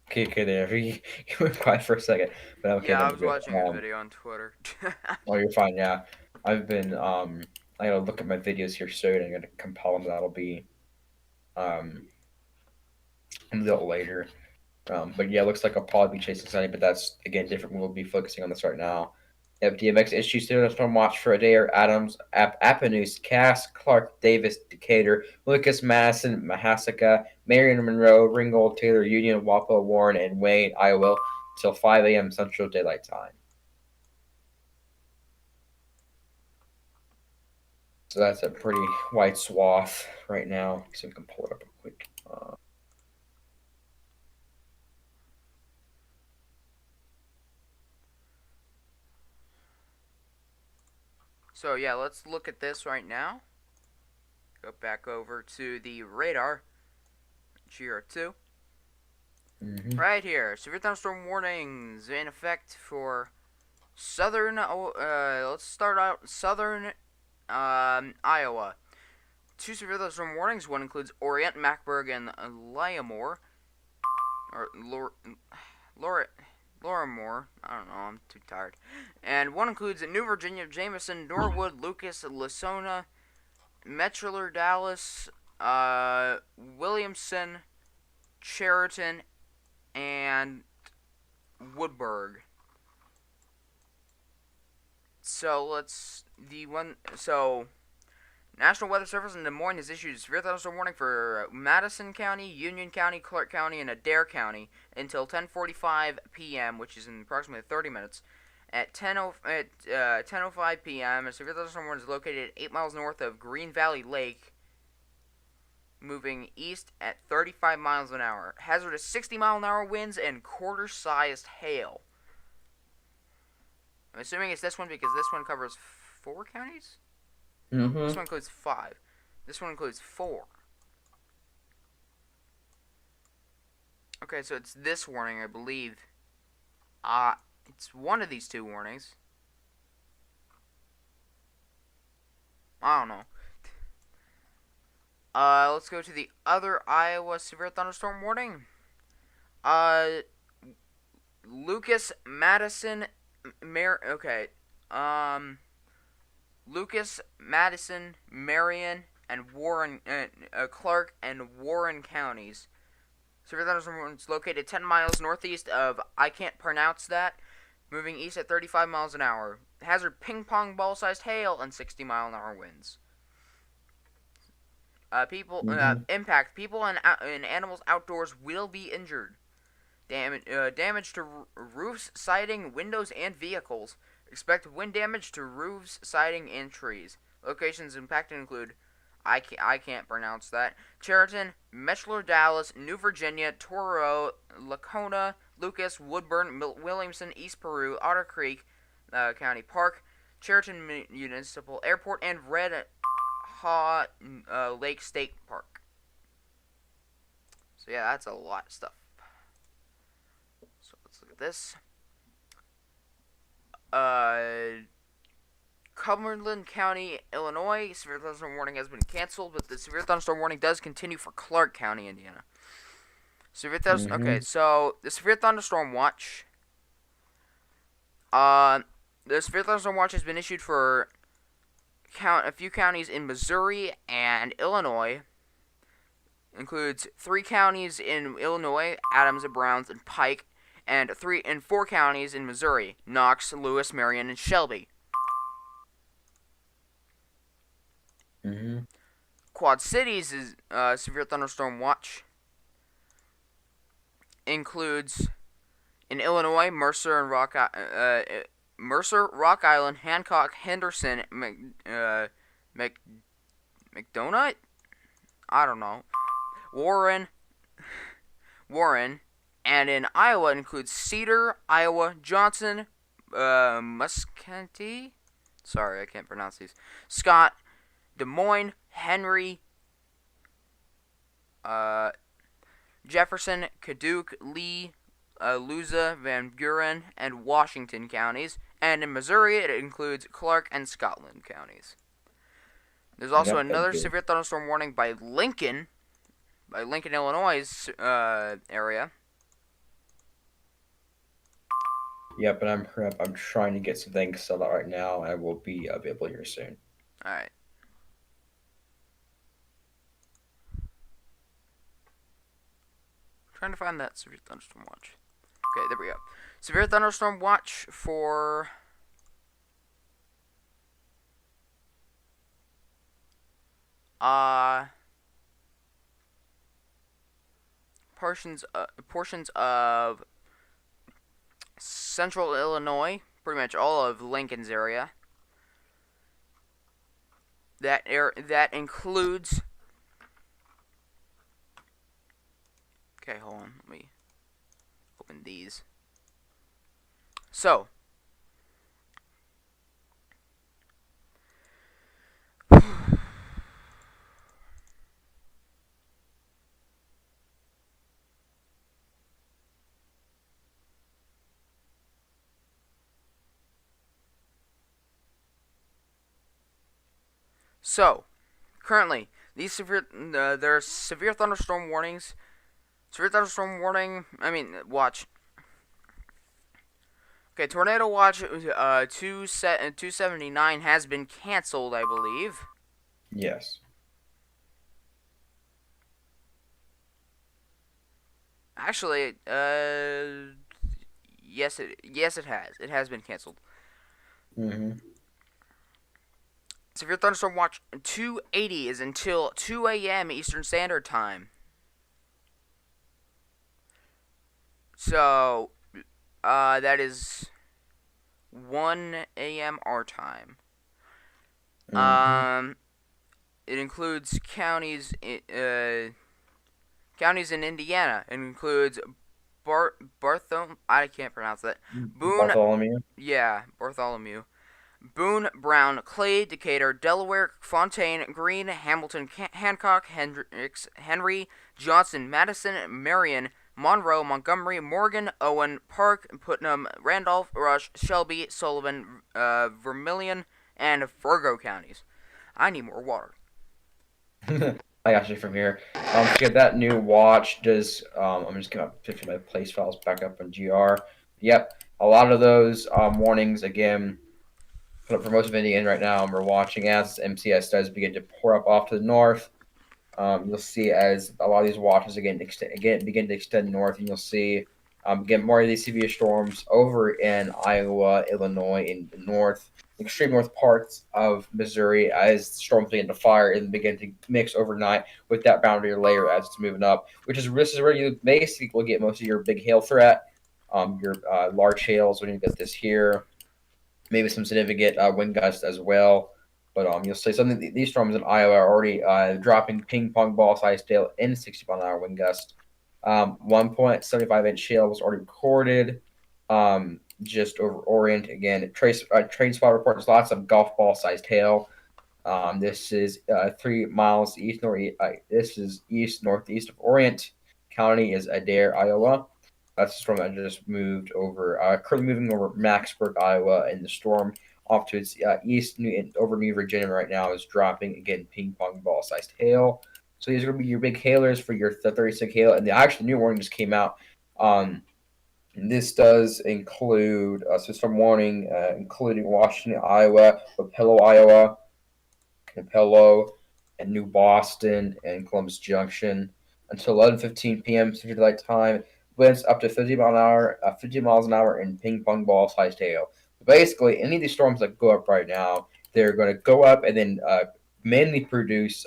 Okay, okay, there. You went quiet for a second, but okay, Yeah, no, I we're was good. watching a video on Twitter. Oh, you're fine. Yeah, I've been. I gotta look at my videos here soon. I'm gonna compile them. That'll be um a little later. But yeah, it looks like I'll probably be chasing Sunny, but that's again different. We'll be focusing on this right now. Yep, DMX issues storm watch for Adair, Adams, Appanus, Cass, Clark, Davis, Decatur, Lucas, Madison, Mahasaka, Marion Monroe, Ringgold, Taylor, Union, Wapo, Warren, and Wayne, Iowa, till 5 a.m. Central Daylight Time. So that's a pretty wide swath right now. So we can pull it up real quick. So yeah, let's look at this right now. Go back over to the radar, GR2. Mm-hmm. Right here, severe thunderstorm warnings in effect for southern. Let's start out southern Iowa. Two severe thunderstorm warnings. One includes Orient, Macburg, and Liamore, or Loramore. I don't know. I'm too tired. And one includes New Virginia, Jameson, Norwood, Lucas, Lasona, Metreler, Dallas, Williamson, Chariton, and Woodburg. So National Weather Service in Des Moines has issued a severe thunderstorm warning for Madison County, Union County, Clark County, and Adair County until 10:45 p.m., which is in approximately 30 minutes. At 10:05 p.m., a severe thunderstorm warning is located 8 miles north of Green Valley Lake, moving east at 35 miles an hour. Hazard is 60-mile-an-hour winds and quarter-sized hail. I'm assuming it's this one because this one covers 4 counties? This Mm-hmm. one includes 5. This one includes 4. Okay, so it's this warning, I believe. It's one of these two warnings. I don't know. Let's go to the other Iowa severe thunderstorm warning. Lucas, Madison, Lucas, Madison, Marion, and Warren, Clark, and Warren counties. Severe thunderstorm is located 10 miles northeast of I can't pronounce that, moving east at 35 miles an hour. Hazard ping pong ball sized hail and 60-mile-an-hour winds. Mm-hmm. Impact. People and animals outdoors will be injured. Damage to roofs, siding, windows, and vehicles. Expect wind damage to roofs, siding, and trees. Locations impacted include I can't pronounce that. Chariton, Metreler, Dallas, New Virginia, Toro, Lacona, Lucas, Woodburn, Williamson, East Peru, Otter Creek County Park, Chariton Municipal Airport, and Red Haw Lake State Park. So yeah, that's a lot of stuff. So let's look at this. Cumberland County, Illinois, severe thunderstorm warning has been canceled, but the severe thunderstorm warning does continue for Clark County, Indiana. Okay, Mm-hmm. so the severe thunderstorm watch. The severe thunderstorm watch has been issued for a few counties in Missouri and Illinois. Includes 3 counties in Illinois: Adams, Browns, and Pike, and 4 counties in Missouri: Knox, Lewis, Marion, and Shelby. Mm-hmm. Quad Cities is severe thunderstorm watch includes in Illinois Mercer, Rock Island, Hancock, Henderson, McDonough. I don't know. Warren, and in Iowa it includes Cedar, Iowa, Johnson, Muscatine. Sorry, I can't pronounce these. Scott, Des Moines, Henry, Jefferson, Caduce, Lee, Luza, Van Buren, and Washington counties. And in Missouri, it includes Clark and Scotland counties. There's also Yep, that's another good. severe thunderstorm warning by Lincoln, by Lincoln, Illinois' area. Yep, and I'm trying to get some things set up right now. I will be available here soon. All right. Trying to find that severe thunderstorm watch. Okay, there we go. Severe thunderstorm watch for uh portions of central Illinois, pretty much all of Lincoln's area. That includes. Okay, hold on. Let me open these. So, so currently these there's severe thunderstorm warnings. Severe thunderstorm warning. I mean, watch. Okay, tornado watch 279 has been canceled, I believe. Yes. Actually, yes it has. It has been canceled. Mm-hmm. Severe thunderstorm watch 280 is until 2 a.m. Eastern Standard Time. So, that is 1 a.m. our time. Mm-hmm. It includes counties in Indiana. It includes Bartholomew. I can't pronounce that. Boone. Bartholomew. Yeah, Bartholomew. Boone, Brown, Clay, Decatur, Delaware, Fontaine, Greene, Hamilton, Hancock, Hendricks, Henry, Johnson, Madison, Marion, Monroe, Montgomery, Morgan, Owen, Park, Putnam, Randolph, Rush, Shelby, Sullivan, Vermilion, and Virgo counties. I need more water. I got you from here. To get that new watch, does I'm just gonna put my place files back up in GR. Yep, a lot of those warnings again. Put up for most of Indiana right now, and we're watching as MCS does begin to pour up off to the north. You'll see as a lot of these watches begin to extend north, and you'll see get more of these severe storms over in Iowa, Illinois, in the north, extreme north parts of Missouri as storms begin to fire and begin to mix overnight with that boundary layer as it's moving up, which is this is where you basically will get most of your big hail threat, your large hails when you get this here, maybe some significant wind gusts as well. But you'll see some of these storms in Iowa are already dropping ping pong ball sized hail in 60-mile-an-hour wind gust. 1.75-inch hail was already recorded just over Orient. Again, train spot reports lots of golf ball sized hail. This is 3 miles east northeast. This is east northeast of Orient. County is Adair, Iowa. That's the storm that just moved over, currently moving over Maxburg, Iowa, and the storm off to its east over New Virginia right now is dropping again ping pong ball sized hail. So these are going to be your big hailers for your 36 hail. And the actual new warning just came out. This does include a system warning, including Washington, Iowa, Papello, Iowa, Capello, and New Boston and Columbus Junction until 11:15 p.m. Central Daylight Time. Winds up to 50 miles an hour in ping pong ball sized hail. Basically, any of these storms that go up right now, they're going to go up and then mainly produce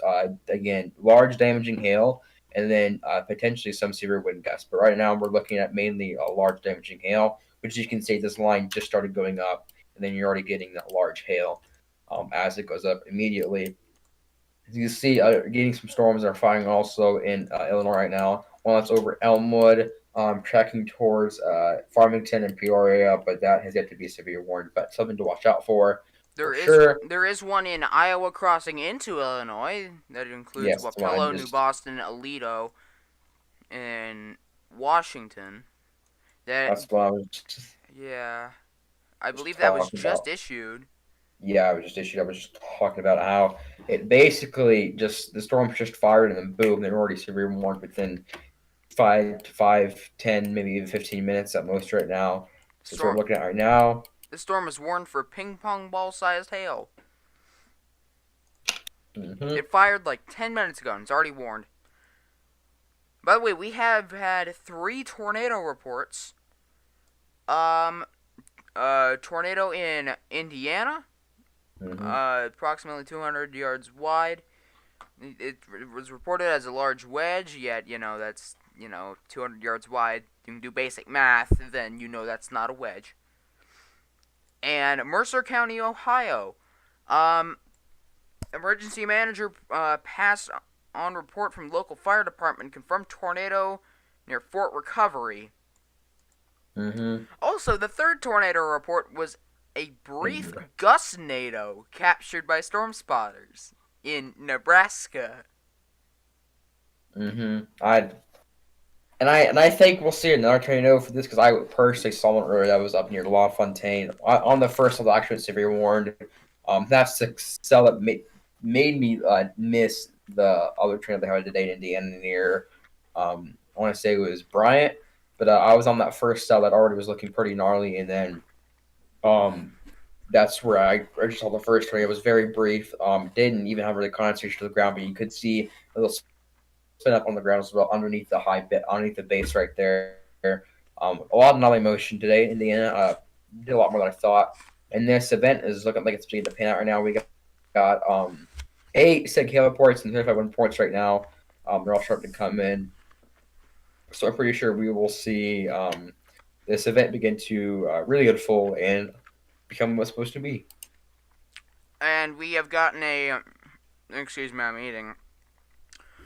again large damaging hail and then potentially some severe wind gusts. But right now, we're looking at mainly large damaging hail, which you can see this line just started going up, and then you're already getting that large hail as it goes up immediately. As you see, getting some storms that are firing also in Illinois right now. One that's over Elmwood, tracking towards Farmington and Peoria, but that has yet to be severe warned. But something to watch out for sure. There is one in Iowa crossing into Illinois that includes Yes, the line Wapello, New just Boston, Aledo, and Washington. That that's what I was yeah, I just believe that was talking just about. issued. Yeah, I was just issued. I was just talking about how it basically just the storm just fired and then boom, they're already severe warned within 5, 10, maybe even 15 minutes at most right now. Since we're Storm. looking at right now. The storm is warned for ping pong ball sized hail. Hmm. It fired like 10 minutes ago and it's already warned. By the way, we have had 3 tornado reports. Um, tornado in Indiana, Hmm. approximately 200 yards wide. It was reported as a large wedge, yet, that's, 200 yards wide. You can do basic math, then you know that's not a wedge. And Mercer County, Ohio. Um, Emergency manager passed on report from local fire department confirmed tornado near Fort Recovery. Hmm. Also, the third tornado report was a brief gustnado captured by storm spotters in Nebraska. I and I think we'll see another tornado for this because I personally saw one earlier that was up near LaFontaine. On the first of the actual severe warned. That's the cell that made me miss the other tornado they had today in Indiana near. I want to say it was Bryant, but I was on that first cell that already was looking pretty gnarly, and then um, that's where I just saw the first tornado. It was very brief. Didn't even have really concentration to the ground, but you could see a little spin up on the ground as well underneath the high bit underneath the base right there. A lot of nollie motion today. Indiana did a lot more than I thought. And this event is looking like it's beginning to pan out right now. We got 8 reports and 35 wind reports right now. They're all starting to come in. So I'm pretty sure we will see this event begin to really unfold and become what's supposed to be. And we have gotten a. Excuse me, I'm eating.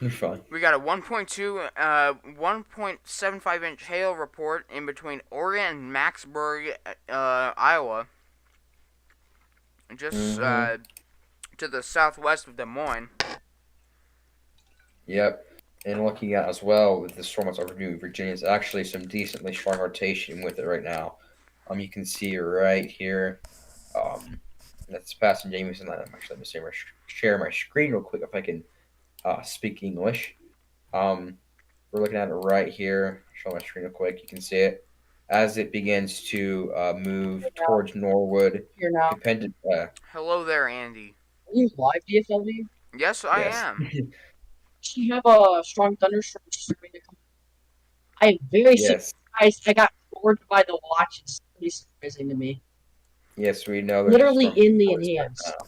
You're fine. We got a 1.75 inch hail report in between Oregon and Maxburg, Iowa, just Mm-hmm. to the southwest of Des Moines. Yep. And looking at as well with the storm that's over New Virginia, it's actually some decently strong rotation with it right now. You can see right here. That's passing Jameson. I'm actually going to share my screen real quick if I can speak English. Um, we're looking at it right here. Show my screen real quick. You can see it as it begins to move Here now. towards Norwood. Here now. Dependent. Hello there, Andy. Are you live, DFLD? Yes, I Yes. am. She have a strong thunderstorm starting to come. I am very Yes. surprised. I got bored by the watch. It's pretty surprising to me. Yes. We know there's a Literally storm in the force right enhance. now.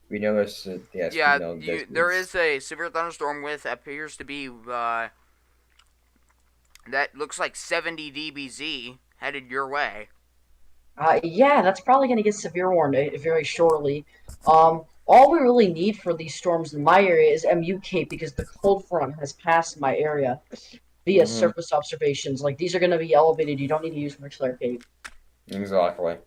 We know there's. Yes. We Yeah, know this there is. is a severe thunderstorm with appears to be that looks like 70 dBz headed your way. Yeah, that's probably going to get severe warned very shortly. All we really need for these storms in my area is MUK because the cold front has passed my area via Mm-hmm. surface observations. Like these are going to be elevated. You don't need to use much Cape. Exactly.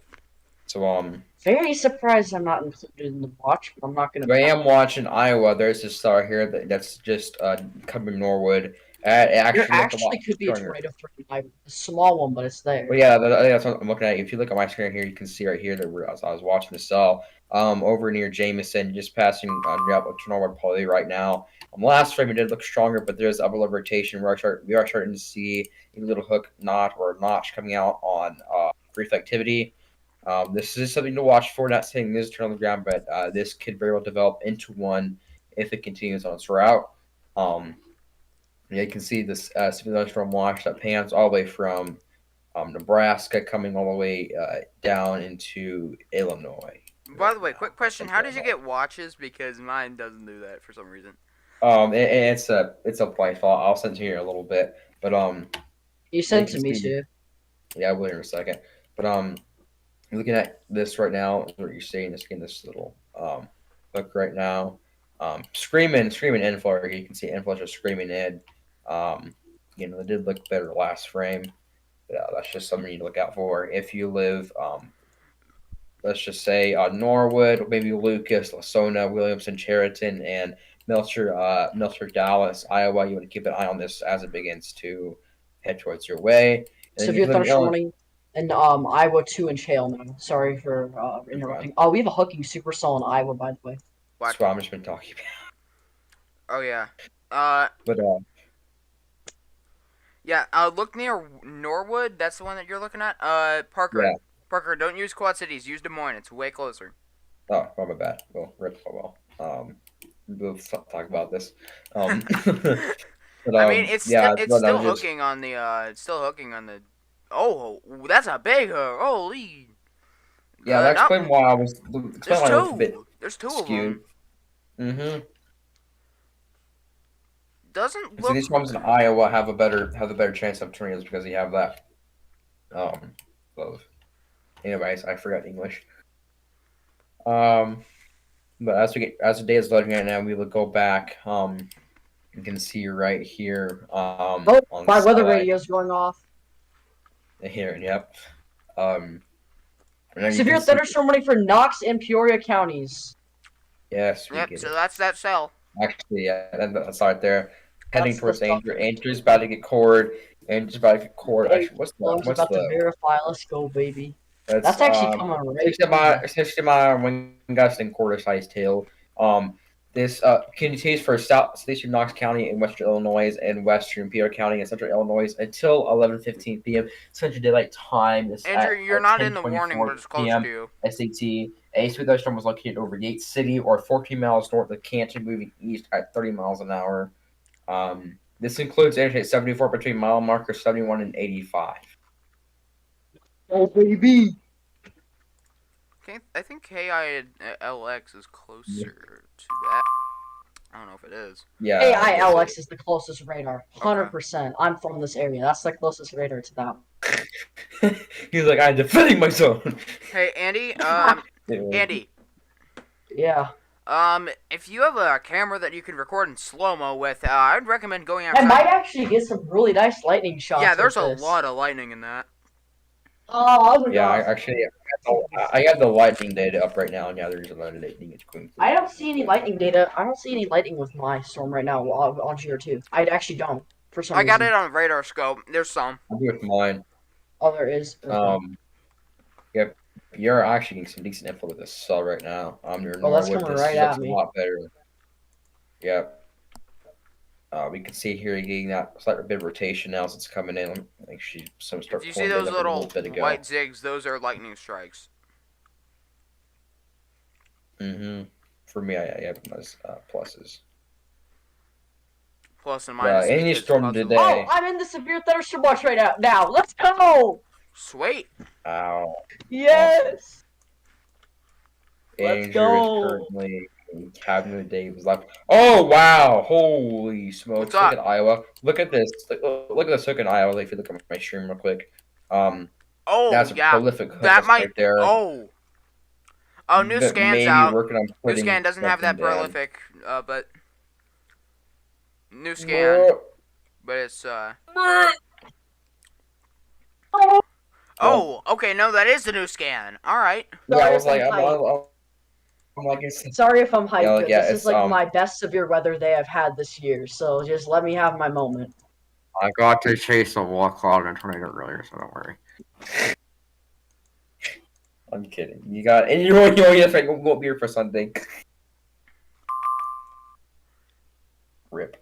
So Very surprised I'm not included in the watch, but I'm not going I to. am watching Iowa. There's a star here that's just coming Norwood. It There actually looked a lot actually could be a stronger. tornado threatening my a small one, but it's But there. yeah, I think that's what I'm looking at. If you look at my screen here, you can see right here that I was watching the cell over near Jameson, just passing to Norwood Poly right now. Last frame it did look stronger, but there's upper level rotation. We are starting to see a little hook knot or notch coming out on brief activity. This is something to watch for. Not saying this is turn on the ground, but this could very well develop into one if it continues on its route. Um, yeah, you can see this thunderstorm watch that pans all the way from Nebraska, coming all the way down into Illinois. By Right the way, now, quick question: how central did you Illinois. get watches? Because mine doesn't do that for some reason. It's a play file. I'll send it to you in a little bit, but You you sent can to me see. too. Yeah, I will in a second. But looking at this right now, what you're seeing is getting this little hook right now. Screaming inflow. You can see inflow just screaming in. Um, they did look better last frame. But, that's just something you need to look out for if you live. Let's just say Norwood, maybe Lucas, Lasona, Williamson, Cheriton, and Melcher, Dallas, Iowa. You want to keep an eye on this as it begins to head towards your way. And then if Severe you live in thunderstorm Illinois, warning. and Iowa 2-inch hail now. Sorry for interrupting. Oh, we have a hooking supercell in Iowa, by the way. That's what I've just been talking about. Oh yeah. But Yeah. Look near Norwood. That's the one that you're looking at. Parker. yeah. Parker, don't use Quad Cities. Use Des Moines. It's way closer. Oh, my bad. Well, rip. Oh well. We'll talk about this. But I mean, it's yeah. it's No, still just hooking on the it's still hooking on the. Oh, that's a big hook. Holy. yeah. That Not. explained why I was a bit There's two of skewed. them. Mm-hmm. Doesn't So look. these ones in Iowa have a better chance of tornadoes because you have that. Of. Anyways, I forgot English. But as the day is loading right now, we will go back. You can see right here. Oh, On my the weather sky. radio's going off. Here, yep. And then you Severe can see. thunderstorm warning for Knox and Peoria counties. Yes, we Yep. get So it. that's that cell. Actually, yeah, that's right there. Heading That's the towards stuff. Andrew. Andrew's about to get cored. Andrew's about to get cored. Hey, Actually, what's Flame's about to verify. Let's go, baby. That's actually coming right. 60 mile wind gust and quarter size tail. This continues for southeastern Knox County in western Illinois and western Peoria County in central Illinois until 11:15 p.m. Central Daylight Time. This Andrew, you're at not in the warning, 10:24 but it's close p.m. to you. SAT. A smooth thunderstorm was located over Yates City or 14 miles north of Canton, moving east at 30 miles an hour. This includes Interstate 74 between mile markers 71 and 85. Oh, baby. Okay, I think KILX is closer to that. I don't know if it is. Yeah. AILX is the closest radar. 100%. I'm from this area. That's the closest radar to that. He's like, I'm defending my zone. Hey, Andy. Andy. Yeah. If you have a camera that you can record in slow-mo with, I'd recommend going I outside. might actually get some really nice lightning shots. Yeah, there's with a this. lot of lightning in that. Oh, my Yeah, God. I have the lightning data up right now, and yeah, there's a lot of lightning. It's going through. I don't see any lightning data. I don't see any lightning with my storm right now on GR2. I actually don't, for some reason. I got it on radar scope. There's some. I'll do it with mine. Oh, there is. Okay. Yep. You're actually getting some decent info with this cell right now. Your Oh, that's Norwood, coming this right looks at me. a lot better. Yep. We can see here you're getting that slight bit of rotation now as it's coming in. Like some start If you see pulling those it up a little bit ago. white zigs, those are lightning strikes. For me, I have them as pluses. Plus and minus. Any storm today. Oh, I'm in the severe thunderstorm watch right now. Let's go. Sweet. Ow. Yes. Let's Andrew go. is currently in Cabinet Dave's left. Oh wow! Holy smokes! What's Look up? at Iowa. Look at this. Look at this hook in Iowa. If you look at my stream real quick. Oh, That's a yeah. prolific hook That might. right there. Oh, new That scan's maybe out. working on New putting scan doesn't have that something down. prolific, but new scan, but it's Oh, okay. No, that is the new scan. All right. Yeah, I Sorry was if like, I'm hyped. I'm like, it's, Sorry if I'm hyped. Yeah, but yeah, this is it's, like my best severe weather day I've had this year. So just let me have my moment. I got to chase a wall cloud and tornado earlier, so don't worry. I'm kidding. You got, and you won't be here for Sunday. Rip.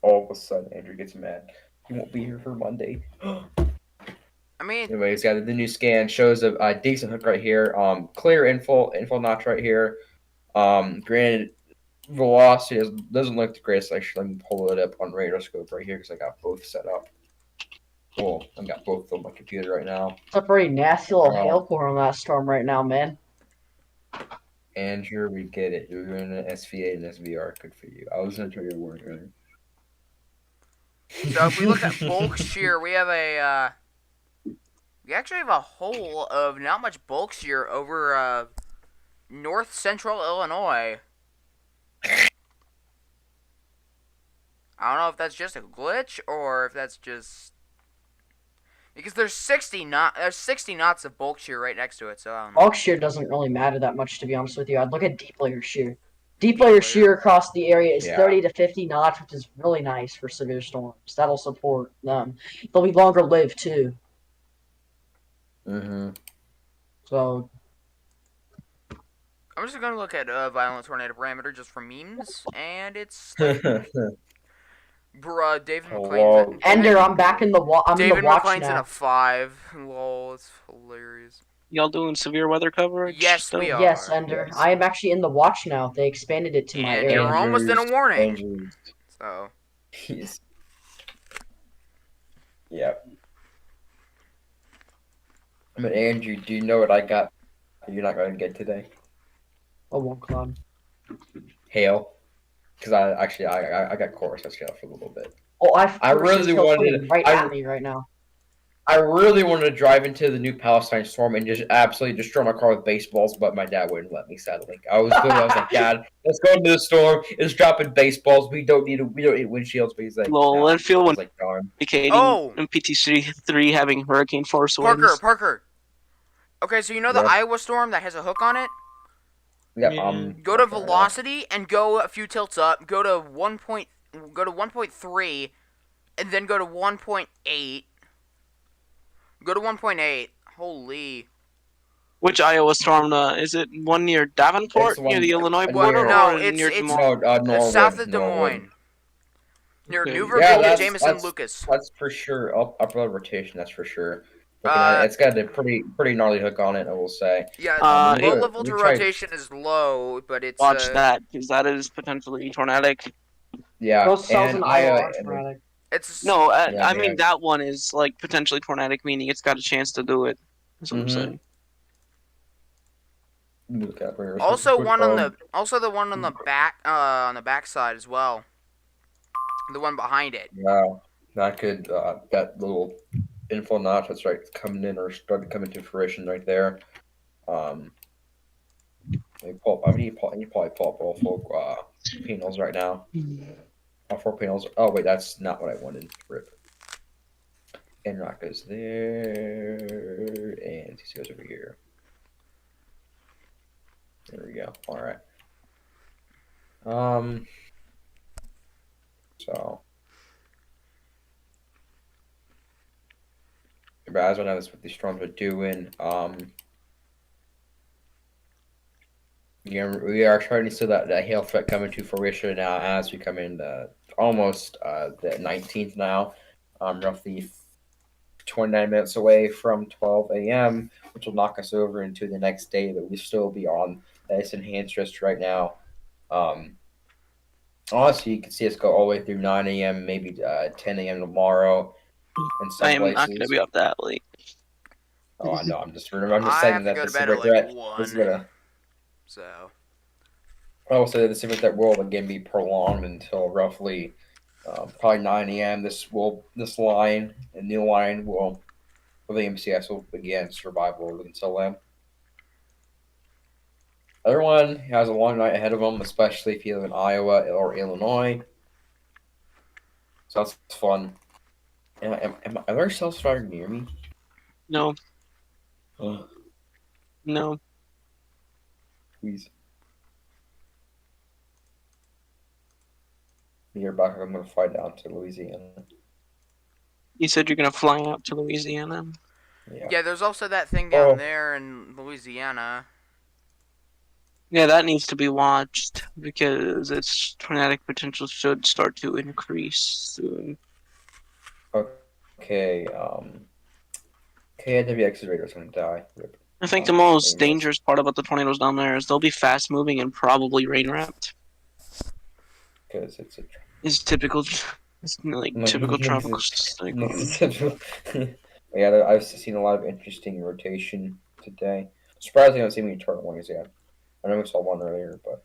All of a sudden, Andrew gets mad. He won't be here for Monday. I mean, Anyways, yeah, the new scan shows a decent hook right here. Clear info notch right here. Granted, velocity doesn't look the greatest. Actually, let me pull it up on radar scope right here because I got both set up. Well, I got both on my computer right now. It's a pretty nasty little hail core on that storm right now, man. Andrew, we get it. You're in an SVA and SVR. Good for you. I was going to tell you a word earlier. so if we look at bulk shear, we have we actually have a hole of not much bulk shear over north central Illinois. I don't know if that's just a glitch or if that's just because there's 60 knots of bulk shear right next to it. So I don't know. Bulk shear doesn't really matter that much, to be honest with you. I'd look at deep layer shear. Deep layer shear across the area is 30 to 50 knots, which is really nice for severe storms. That'll support them. They'll be longer lived too. Mm-hmm. So I'm just gonna look at violent tornado parameter just for memes, and it's like, bruh, Hello. Ender, I'm back in the I'm in the David watch McLean's in a now. 5. Lol, it's hilarious. Y'all doing severe weather coverage Yes, we still? Yes, are. Ender. Yes. I am actually in the watch now. They expanded it to my And area. you're almost in a warning. Andrews. So, He's. Yep. But Andrew, do you know what I got? You're not going to get today. A one cloud. Hail. Because I got chorus hail for a little bit. Oh, I really wanted. right at me right now. I really wanted to drive into the new Palestine storm and just absolutely destroy my car with baseballs, but my dad wouldn't let me. Sadly, I was like, Dad, let's go into the storm. It's dropping baseballs. We don't need windshields. But he's like, Lol, no. that feel I when was like, darn. oh, in PTC3 having hurricane force Parker, winds. Parker. Okay, so you know the Yep. Iowa storm that has a hook on it? Yep. Yeah. Go to velocity and go a few tilts up. Go to 1.3, and then go to 1.8. Go to 1.8. Holy. Which Iowa storm? Is it one near Davenport, It's near one the Illinois near- border, No, or it's near Des Moines? No, Norwood. south of Des Norwood. Moines. Near Okay. New Yeah, Virginia, Jameson, Lucas. that's for sure. Upper rotation, that's for sure. Looking at it, it's got a pretty gnarly hook on it, I will say. Yeah, It- low level to rotation is low, but it's Watch that, because that is potentially tornadic. Yeah, Those cells and in Iowa. Iowa are sporadic. it's No, Yeah, I mean that one is like potentially tornadic, meaning it's got a chance to do it. That's what I'm saying. Look at where it's also quick, one on the back side as well. The one behind it. Yeah, that could that little info notch that's right coming in or starting to come into fruition right there. I need to probably pull up all four panels right now. All four panels. Oh wait, that's not what I wanted. Rip. And rock goes there, and he goes over here. There we go. All right. So, but as I know, that's what these storms are doing. Yeah, we are starting to see that hail threat coming to fruition now as we come in almost the 19th now. Roughly 29 minutes away from 12 a.m., which will knock us over into the next day, but we still be on this enhanced risk right now. Honestly, you can see us go all the way through 9 a.m., maybe 10 a.m. tomorrow in some I am places. not going to be up that late. Oh, I know. I'm just I saying have to that go to this bed super at like threat 1. is gonna. So. I will say the super threat will again be prolonged until roughly probably 9 a.m. This line, a new line will, for the MCS will begin survival until then. Everyone has a long night ahead of them, especially if you live in Iowa or Illinois. So that's fun. Are there cells firing near me? No, Oh, no. please. You're back. I'm gonna fly down to Louisiana. You said you're going to fly out to Louisiana? Yeah, there's also that thing down there in Louisiana. Yeah, that needs to be watched because its tornadic potential should start to increase soon. Okay. KWX's radar's gonna die. Rip. I think the most dangerous part about the tornadoes down there is they'll be fast moving and probably rain wrapped. Because it's a. It's typical. It's like typical tropical cycle. Yeah, I've seen a lot of interesting rotation today. Surprisingly, I haven't seen any turtle ones yet. I know we saw one earlier, but.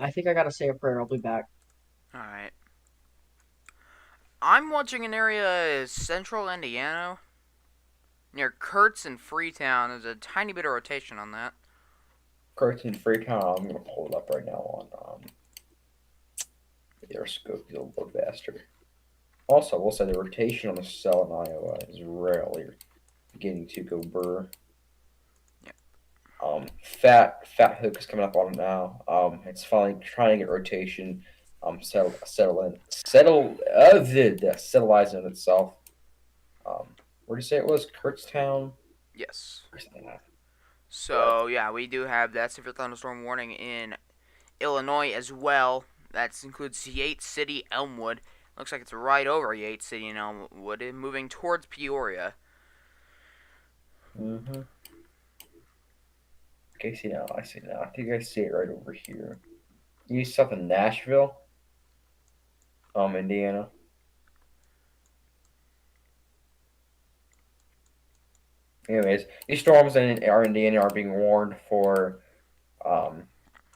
I think I gotta say a prayer. I'll be back. Alright. I'm watching an area central Indiana. Near Kurtz and Freetown, there's a tiny bit of rotation on that. Curtin Freetown. I'm gonna pull it up right now on their scope. It'll load faster. Also, we'll say the rotation on the cell in Iowa is rarely beginning to go burr. Yep. Fat Hook is coming up on it now. It's finally trying to get rotation. Settlizing in itself. Where did you say it was? Kurtztown. Yes. Or something like that. So yeah, we do have that severe thunderstorm warning in Illinois as well. That includes Yates City, Elmwood. Looks like it's right over Yates City and Elmwood, moving towards Peoria. Mm-hmm. Okay, see now. I see now. I think I see it right over here. You south of Nashville, Indiana. Anyways, these storms in Indiana are being warned for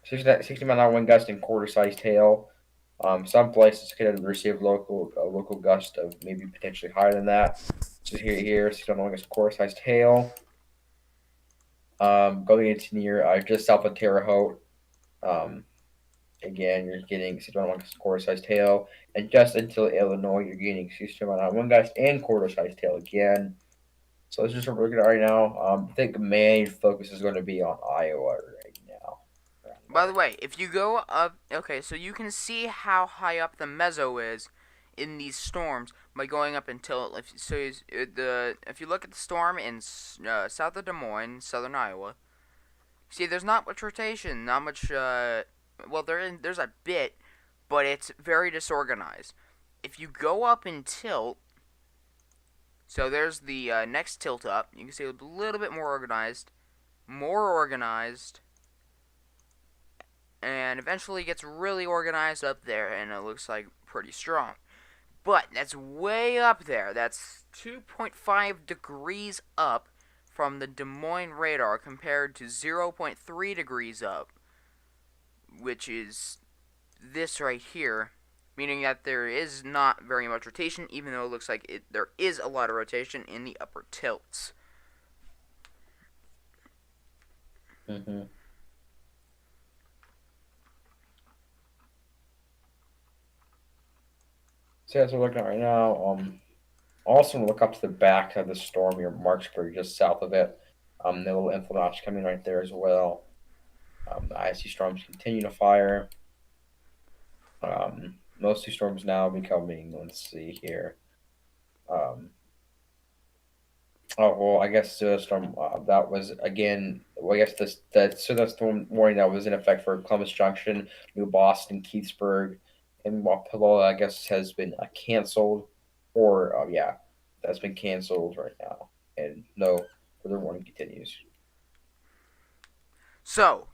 60 mile an hour wind gust and quarter sized hail. Some places could receive local gust of maybe potentially higher than that. So here, 60 mile an hour wind gust, quarter sized hail. Going into near just south of Terre Haute. Again, you're getting 60 mile an hour wind gust, quarter sized hail, and just until Illinois, you're getting 60 mile an hour wind gust and quarter sized hail again. So let's just look at it right now. I think the main focus is going to be on Iowa right now. By the way, if you go up, okay, so you can see how high up the meso is in these storms by going up until if you look at the storm in south of Des Moines, southern Iowa, see there's not much rotation, not much. Well, there's a bit, but it's very disorganized. If you go up in tilt, so there's the next tilt up. You can see a little bit more organized, and eventually gets really organized up there, and it looks like pretty strong. But that's way up there. That's 2.5 degrees up from the Des Moines radar compared to 0.3 degrees up, which is this right here, meaning that there is not very much rotation, even though it looks like there is a lot of rotation in the upper tilts. Mm-hmm. So as we're looking at right now, also look up to the back of the storm here, Marksburg, just south of it. The little influence coming right there as well. The icy storms continue to fire. Most of these storms now becoming, let's see here. I guess storm that was again. Well, I guess that storm warning that was in effect for Columbus Junction, New Boston, Keithsburg, and Wapello, I guess, has been canceled, or yeah, that's been canceled right now, and no further warning continues. So,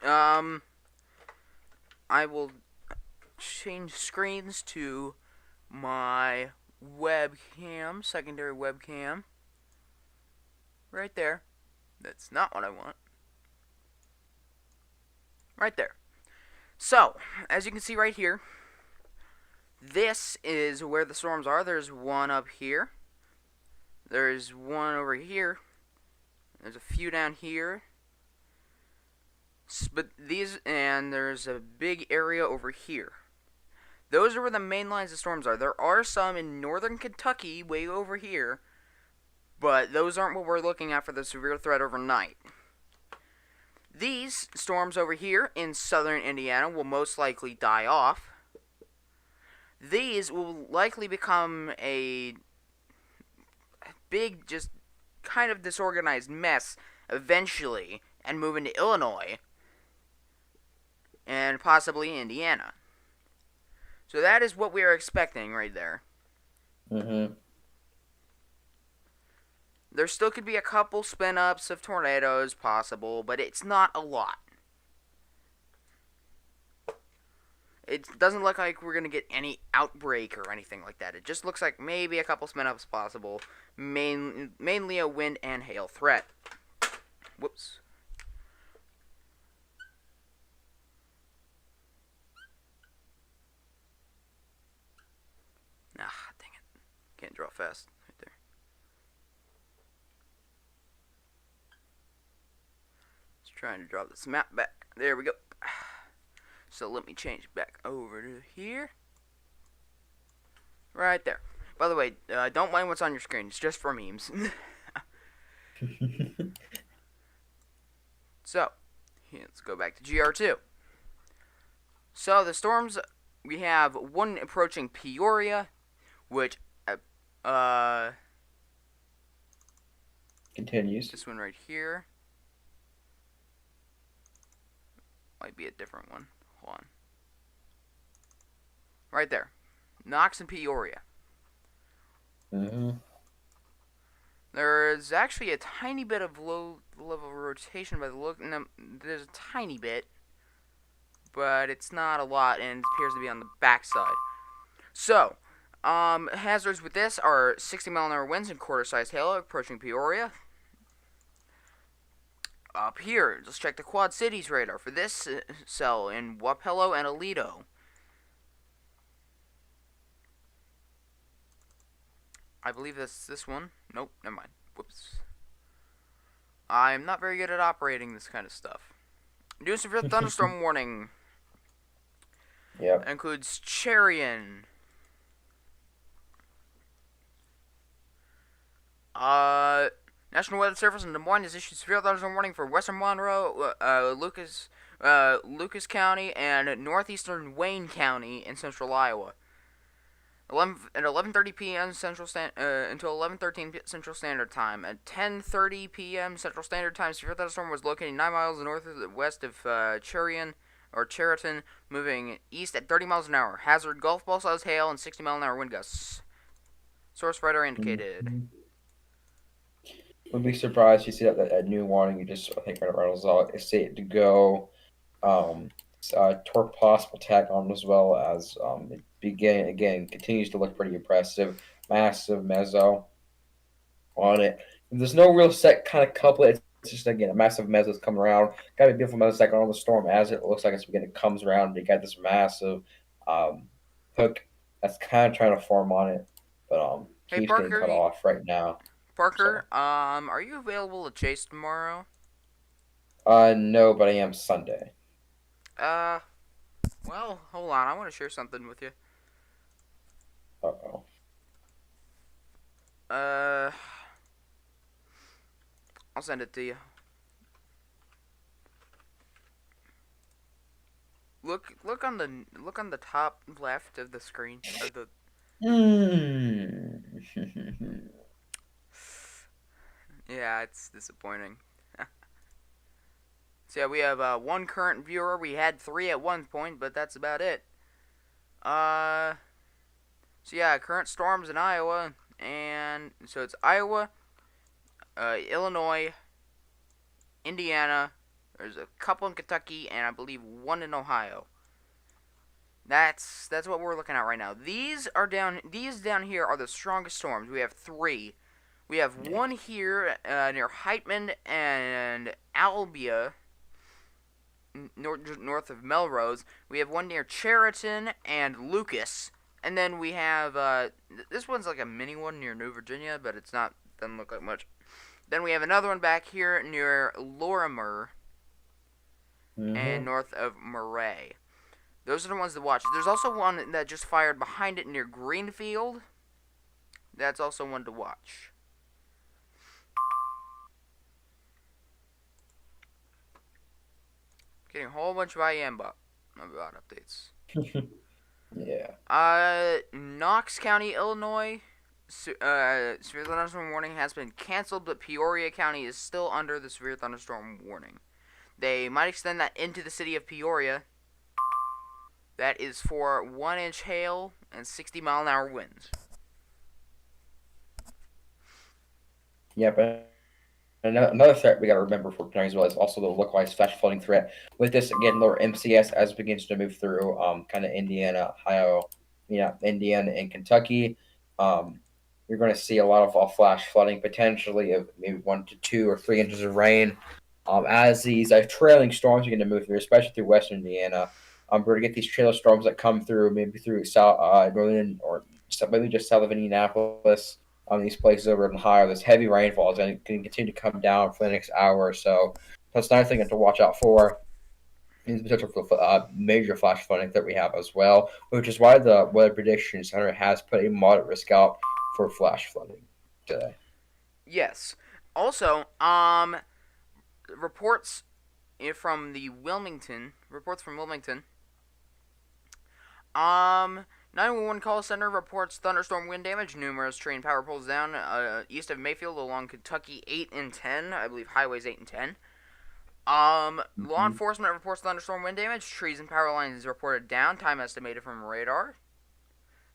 I will change screens to my webcam, secondary webcam. Right there. That's not what I want. Right there. So, as you can see right here, this is where the storms are. There's one up here. There's one over here. There's a few down here. But there's a big area over here. Those are where the main lines of storms are. There are some in northern Kentucky, way over here, but those aren't what we're looking at for the severe threat overnight. These storms over here in southern Indiana will most likely die off. These will likely become a big, just kind of disorganized mess eventually and move into Illinois and possibly Indiana. So that is what we are expecting right there. Mm-hmm. There still could be a couple spin-ups of tornadoes possible, but it's not a lot. It doesn't look like we're going to get any outbreak or anything like that. It just looks like maybe a couple spin-ups possible, mainly a wind and hail threat. Whoops. Ah, dang it. Can't draw fast right there. Trying to draw this map back. There we go. So let me change back over to here. Right there. By the way, don't mind what's on your screen. It's just for memes. So, let's go back to GR2. So the storms, we have one approaching Peoria, which, Continues. this one right here. Might be a different one. Hold on. Right there. Knox and Peoria. Mm-hmm. There's actually a tiny bit of low level rotation by the look. No, there's a tiny bit, but it's not a lot, and it appears to be on the backside. So, hazards with this are 60-mile-an-hour winds and quarter-sized hail approaching Peoria. Up here, let's check the Quad Cities radar for this cell in Wapello and Aledo. I believe that's this one. Nope, never mind. Whoops. I'm not very good at operating this kind of stuff. New severe thunderstorm warning. Yep. That includes Cherian. National Weather Service in Des Moines has issued severe thunderstorm warning for western Monroe, Lucas County, and northeastern Wayne County in central Iowa. At 11:30 p.m. Central until 11:13 Central Standard Time. At 10:30 p.m. Central Standard Time, severe thunderstorm was located 9 miles west of Cheriton, moving east at 30 miles an hour. Hazard: golf ball size hail and 60-mile-an-hour wind gusts. Source radar indicated. Mm-hmm. Would be surprised if you see that new warning you just I think right around out is set to go. Torque possible tack on as well as it again continues to look pretty impressive. Massive mezzo on it. There's no real set kind of couplet. It's just again a massive mezzo that's coming around. Got a beautiful mezzo second on the storm as it looks like it's beginning to comes around. You got this massive hook that's kind of trying to form on it, but Hey, keeps Parker, getting cut off right now. Parker, are you available to chase tomorrow? No, but I am Sunday. Well, hold on. I want to share something with you. Uh-oh. I'll send it to you. Look on the top left of the screen of the. Yeah, it's disappointing. So yeah, we have one current viewer. We had 3 at one point, but that's about it. So yeah, current storms in Iowa, and so it's Iowa, Illinois, Indiana. There's a couple in Kentucky, and I believe one in Ohio. That's what we're looking at right now. These down here are the strongest storms. We have 3. We have one here near Heitman and Albia, north of Melrose. We have one near Cheriton and Lucas, and then we have this one's like a mini one near New Virginia, but it's not. Doesn't look like much. Then we have another one back here near Lorimer and north of Murray. Those are the ones to watch. There's also one that just fired behind it near Greenfield. That's also one to watch. Getting a whole bunch of IM about updates. Yeah. Knox County, Illinois. Severe thunderstorm warning has been canceled, but Peoria County is still under the severe thunderstorm warning. They might extend that into the city of Peoria. That is for 1-inch hail and 60-mile-an-hour winds. Yeah, but another threat we got to remember for tonight as well is also the localized flash flooding threat. With this, again, lower MCS as it begins to move through kind of Indiana, Ohio, Indiana, and Kentucky. You're going to see a lot of flash flooding, potentially of maybe 1 to 2 or 3 inches of rain. As these trailing storms are going to move through, especially through western Indiana. We're going to get these trailer storms that come through, maybe through northern or maybe just south of Indianapolis. These places over in Ohio, this heavy rainfall is going to continue to come down for the next hour or so. That's another thing to watch out for. Is potential for major flash flooding that we have as well, which is why the Weather Prediction Center has put a moderate risk out for flash flooding today. Yes. Also, reports reports from Wilmington. 911 call center reports thunderstorm wind damage, numerous tree and power poles down east of Mayfield along Kentucky 8 and 10, I believe highways 8 and 10. Law enforcement reports thunderstorm wind damage, trees and power lines reported down, time estimated from radar.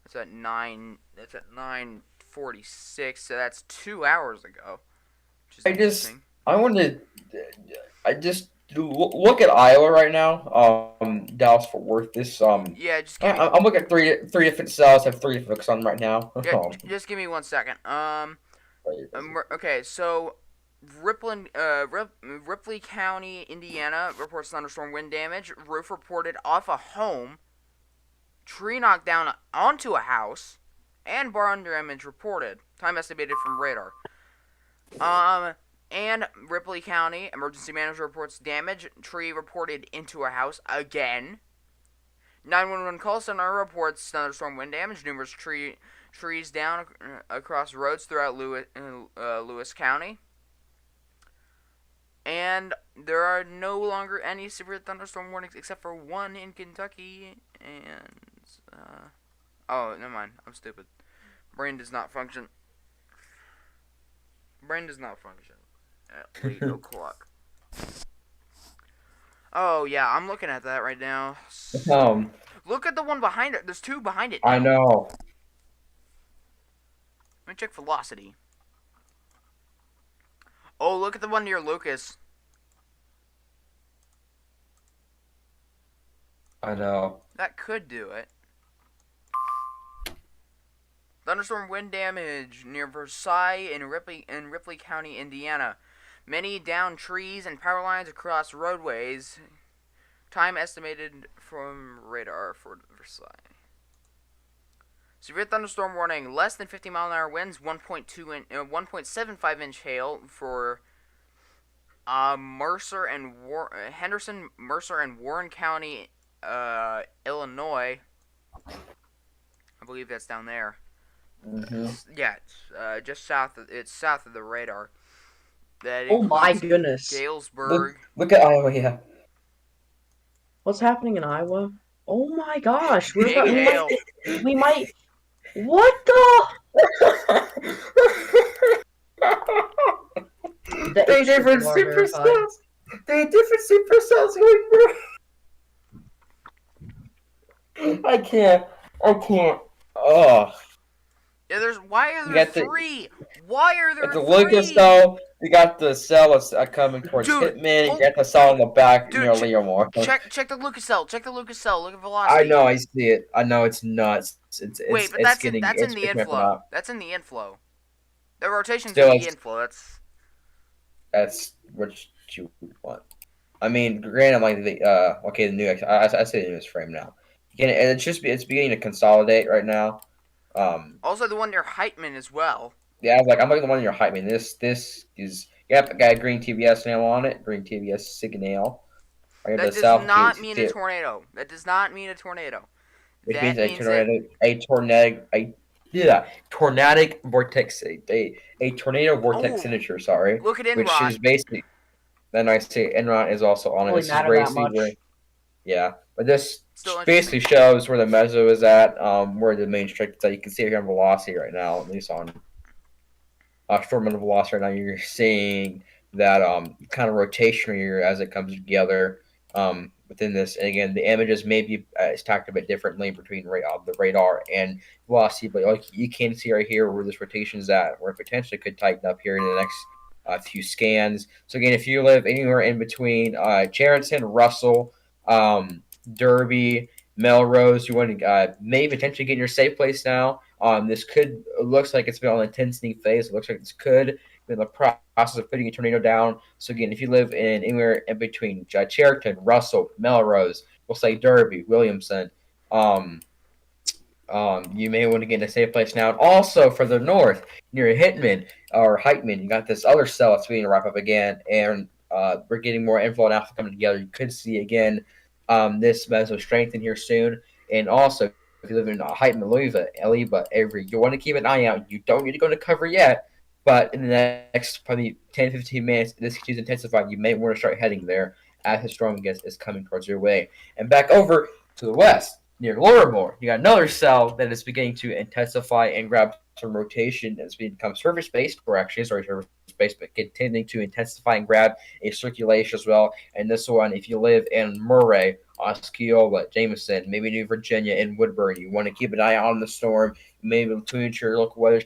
That's at 9:46, so that's 2 hours ago. Which is interesting. I just look at Iowa right now. Dallas Fort Worth. Yeah, just give me. I'm looking at three different cells. I have three to focus on right now. Yeah, just give me 1 second. Okay, so Ripley County, Indiana reports thunderstorm wind damage. Roof reported off a home. Tree knocked down onto a house, and barn damage reported. Time estimated from radar. And Ripley County emergency manager reports damage. Tree reported into a house again. 911 call center reports thunderstorm wind damage. Numerous trees down across roads throughout Lewis County. And there are no longer any severe thunderstorm warnings except for one in Kentucky. And oh, never mind. I'm stupid. Brain does not function. At 8 o'clock. Oh yeah, I'm looking at that right now. Look at the one behind it. There's two behind it now. I know. Let me check velocity. Oh, look at the one near Lucas. I know. That could do it. Thunderstorm wind damage near Versailles in Ripley County, Indiana. Many downed trees and power lines across roadways. Time estimated from radar for Versailles. Severe thunderstorm warning. Less than 50 mile an hour winds. 1.75 inch hail for Henderson, Mercer, and Warren County, Illinois. I believe that's down there. Yeah, it's just south. It's south of the radar. Oh my goodness! Galesburg. Look at Iowa. Yeah. What's happening in Iowa? Oh my gosh! Big hail. We might. What the? They different supercells. They different supercells going through. I can't. Oh. Yeah, why are there three? Why are there the three? Lucas cell. You got the cell that's coming towards Hitman. You got the cell in the back near Leomore. Check the Lucas cell. Check the Lucas cell. Look at velocity. I know. I see it. I know it's nuts. Wait, but that's in the inflow. That's in the inflow. The rotation's Still, in the inflow. That's what you want. I mean, granted, like the new. I say the newest frame now. Again, and it's beginning to consolidate right now. Also, the one near Heitman as well. Yeah, I'm looking at the one near Heitman. This is got green TBS nail on it. Green TBS signal. That does not mean a tornado. That does not mean a tornado. It means tornadic vortex, a tornado vortex signature. Sorry, look at Enron. Which is basically. Then I say Enron is also on it. This is basically yeah, but this basically shows where the meso is at, where the main strike is at. You can see it here on velocity right now, at least on storm and velocity right now. You're seeing that kind of rotation here as it comes together within this. And again, the images may be stacked a bit differently between the radar and velocity, but like you can see right here where this rotation is at, where it potentially could tighten up here in the next few scans. So again, if you live anywhere in between Jarenson, Russell, Derby, Melrose, you want to may potentially get in your safe place now. This looks like it's been on the intensity phase. It looks like this could be in the process of putting a tornado down. So again, if you live anywhere in between Chariton, Russell, Melrose, we'll say Derby, Williamson, you may want to get in a safe place now. And also further north, near Heitman, you got this other cell that's being to wrap up again, and we're getting more inflow and alpha coming together. You could see again this meso strengthen here soon. And also, if you live in Height Louisville, Ellie, but every you want to keep an eye out. You don't need to go to cover yet, but in the next probably 10, 15 minutes, this continues to intensify. You may want to start heading there as the storm is coming towards your way. And back over to the west, near Lorimore, you got another cell that is beginning to intensify and grab some rotation that's become surface based, or actually, sorry, surface based, but continuing to intensify and grab a circulation as well. And this one, if you live in Murray, Osceola, Jameson, maybe New Virginia, and Woodbury, you want to keep an eye on the storm. Maybe tune into your local weather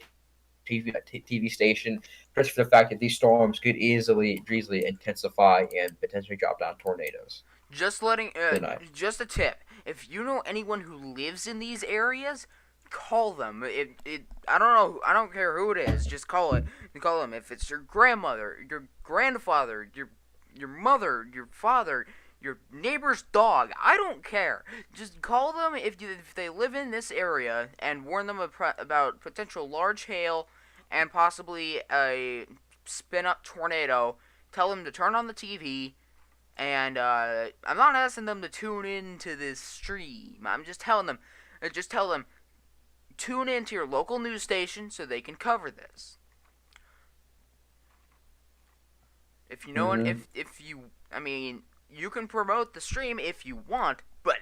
TV station, just for the fact that these storms could easily intensify and potentially drop down tornadoes. Just letting, Tonight. just a tip. If you know anyone who lives in these areas, call them. I don't know. I don't care who it is. Just call it. Call them. If it's your grandmother, your grandfather, your mother, your father, your neighbor's dog. I don't care. Just call them if they live in this area and warn them about potential large hail and possibly a spin up tornado. Tell them to turn on the TV. And I'm not asking them to tune in to this stream. I'm just telling them, tune in to your local news station so they can cover this. If you know, if you, I mean, you can promote the stream if you want, but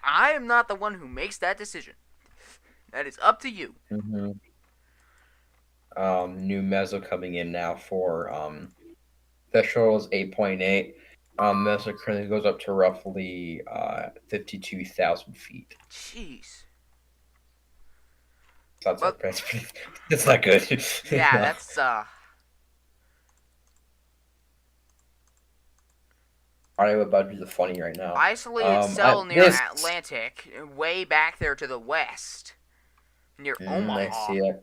I am not the one who makes that decision. That is up to you. Mm-hmm. New meso coming in now for threshold is 8.8. Meso currently goes up to roughly 52,000 feet. Jeez. That's But- it's not good. Yeah, No. that's I'm about to do the funny right now. isolated cell near this- Atlantic, way back there to the west, near I Omaha. see it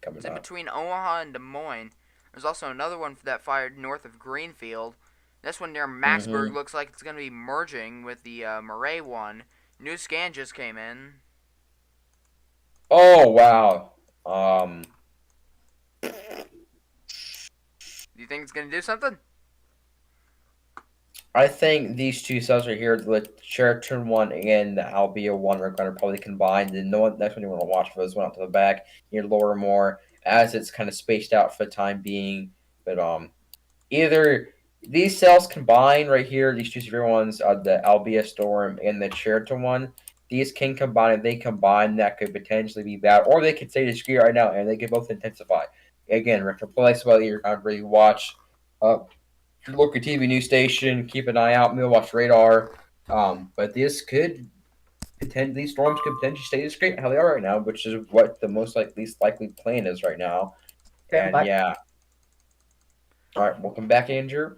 coming It's in up. between Omaha and Des Moines. There's also another one that fired north of Greenfield. This one near Maxburg looks like it's going to be merging with the Murray one. New scan just came in. Oh wow. Do you think it's going to do something? I think these two cells are here. The Sheraton one and the Albia one are going to probably combine. The next one you want to watch for those one out to the back near Lorimore, as it's kind of spaced out for the time being. But either these cells combine right here, these two severe ones, the Albia storm and the Sheraton one. These can combine. If they combine, that could potentially be bad, or they could stay discrete right now, and they could both intensify. Again, Richter, place whether you're going to really watch your local TV news station, keep an eye out, watch radar. But these storms could potentially stay discrete how they are right now, which is what the least likely plan is right now. Okay, And bye. yeah. All right, welcome back, Andrew.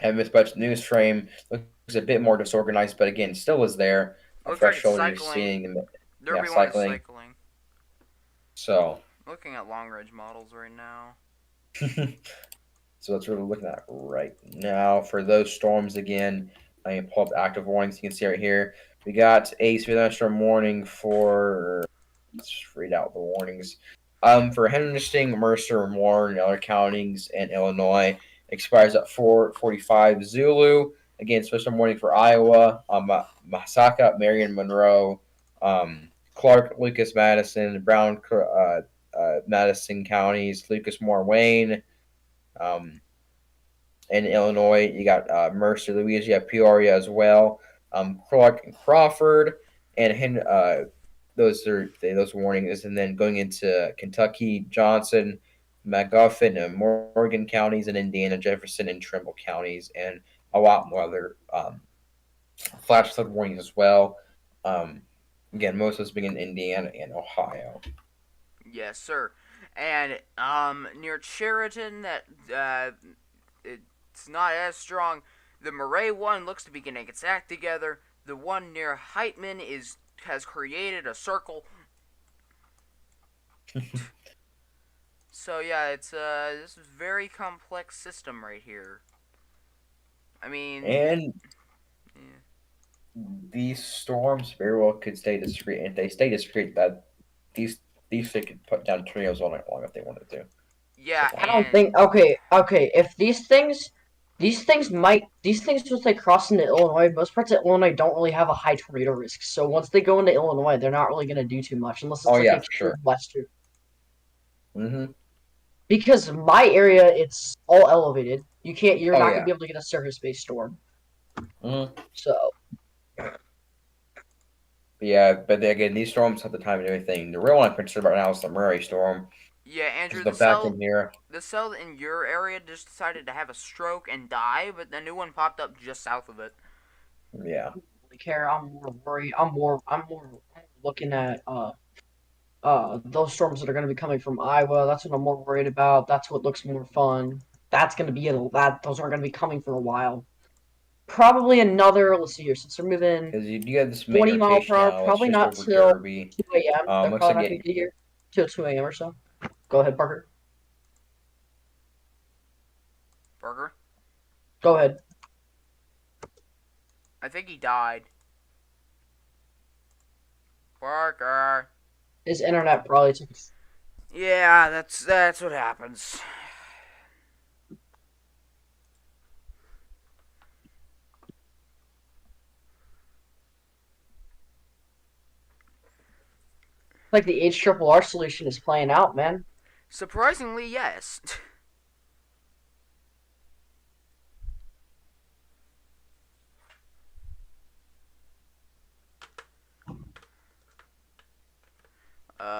And this bunch news frame looks a bit more disorganized, but again, still is there. Looks like it's Threshold you're cycling. seeing. Derby yeah, one is cycling. cycling. So. Looking at long range models right now. So that's what we're looking at right now. For those storms, again, I can pull up active warnings. You can see right here. We got a severe thunderstorm warning for. Let's read out the warnings. For Henderson, Mercer, Warren, and other counties in Illinois expires at 4:45 Zulu. Again, special warning for Iowa, Massachusetts, Marion, Monroe, Clark, Lucas, Madison, Brown, Madison counties, Lucas, Moore, Wayne. In Illinois, you got Mercer, Louisiana, Peoria as well. Clark and Crawford, and those warnings. And then going into Kentucky, Johnson, McGuffin, and Morgan counties, and Indiana, Jefferson, and Trimble counties, and a lot more other flash flood warnings as well. Again, most of those being in Indiana and Ohio. Yes, sir. And near Sheraton, that it's not as strong. The Murray one looks to be getting its act together. The one near Heitman has created a circle. So yeah, it's this is very complex system right here. I mean, And yeah. these storms very well could stay discreet. And if they stay discreet, that these could put down tornadoes all night long if they wanted to. Yeah, I don't and think. Okay, okay. If these things once they cross into Illinois, most parts of Illinois don't really have a high tornado risk. So once they go into Illinois, they're not really gonna do too much unless Oh it's like yeah, a for huge sure. western. Mm-hmm. Because my area, it's all elevated. You're Oh not gonna yeah. be able to get a surface-based storm. Mm-hmm. So But yeah, but then again, these storms have the time and everything. The real one I'm concerned about now is the Murray storm. yeah, Andrew, Because the fact in here, the cell in your area just decided to have a stroke and die, but the new one popped up just south of it. yeah. I don't really care. I'm more worried. I'm more looking at those storms that are going to be coming from Iowa. That's what I'm more worried about. That's what looks more fun. That's going to be those aren't going to be coming for a while. Probably another. Let's see here. Since they're moving Because you have this main 20 mile per rotation hour, now. It's probably just not over till Derby. 2 a.m. They're Looks probably like not going to get it. here till 2 a.m. or so. Go ahead, Parker. Burger? Go ahead. I think he died. Parker. His internet probably took. Yeah, that's what happens. Like the HRRR solution is playing out, man. Surprisingly, yes.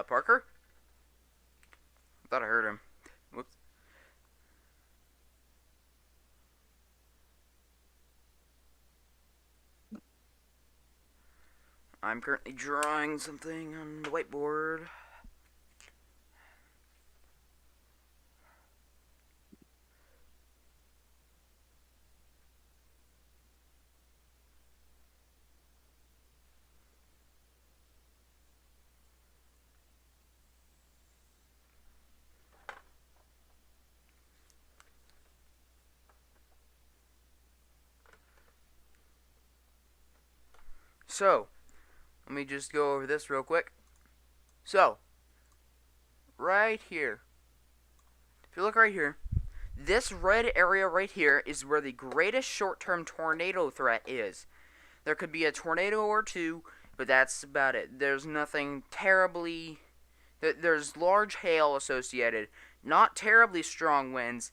Parker? I thought I heard him. Whoops. I'm currently drawing something on the whiteboard. So, let me just go over this real quick. So, right here. If you look right here, this red area right here is where the greatest short-term tornado threat is. There could be a tornado or two, but that's about it. There's nothing terribly... There's large hail associated, not terribly strong winds,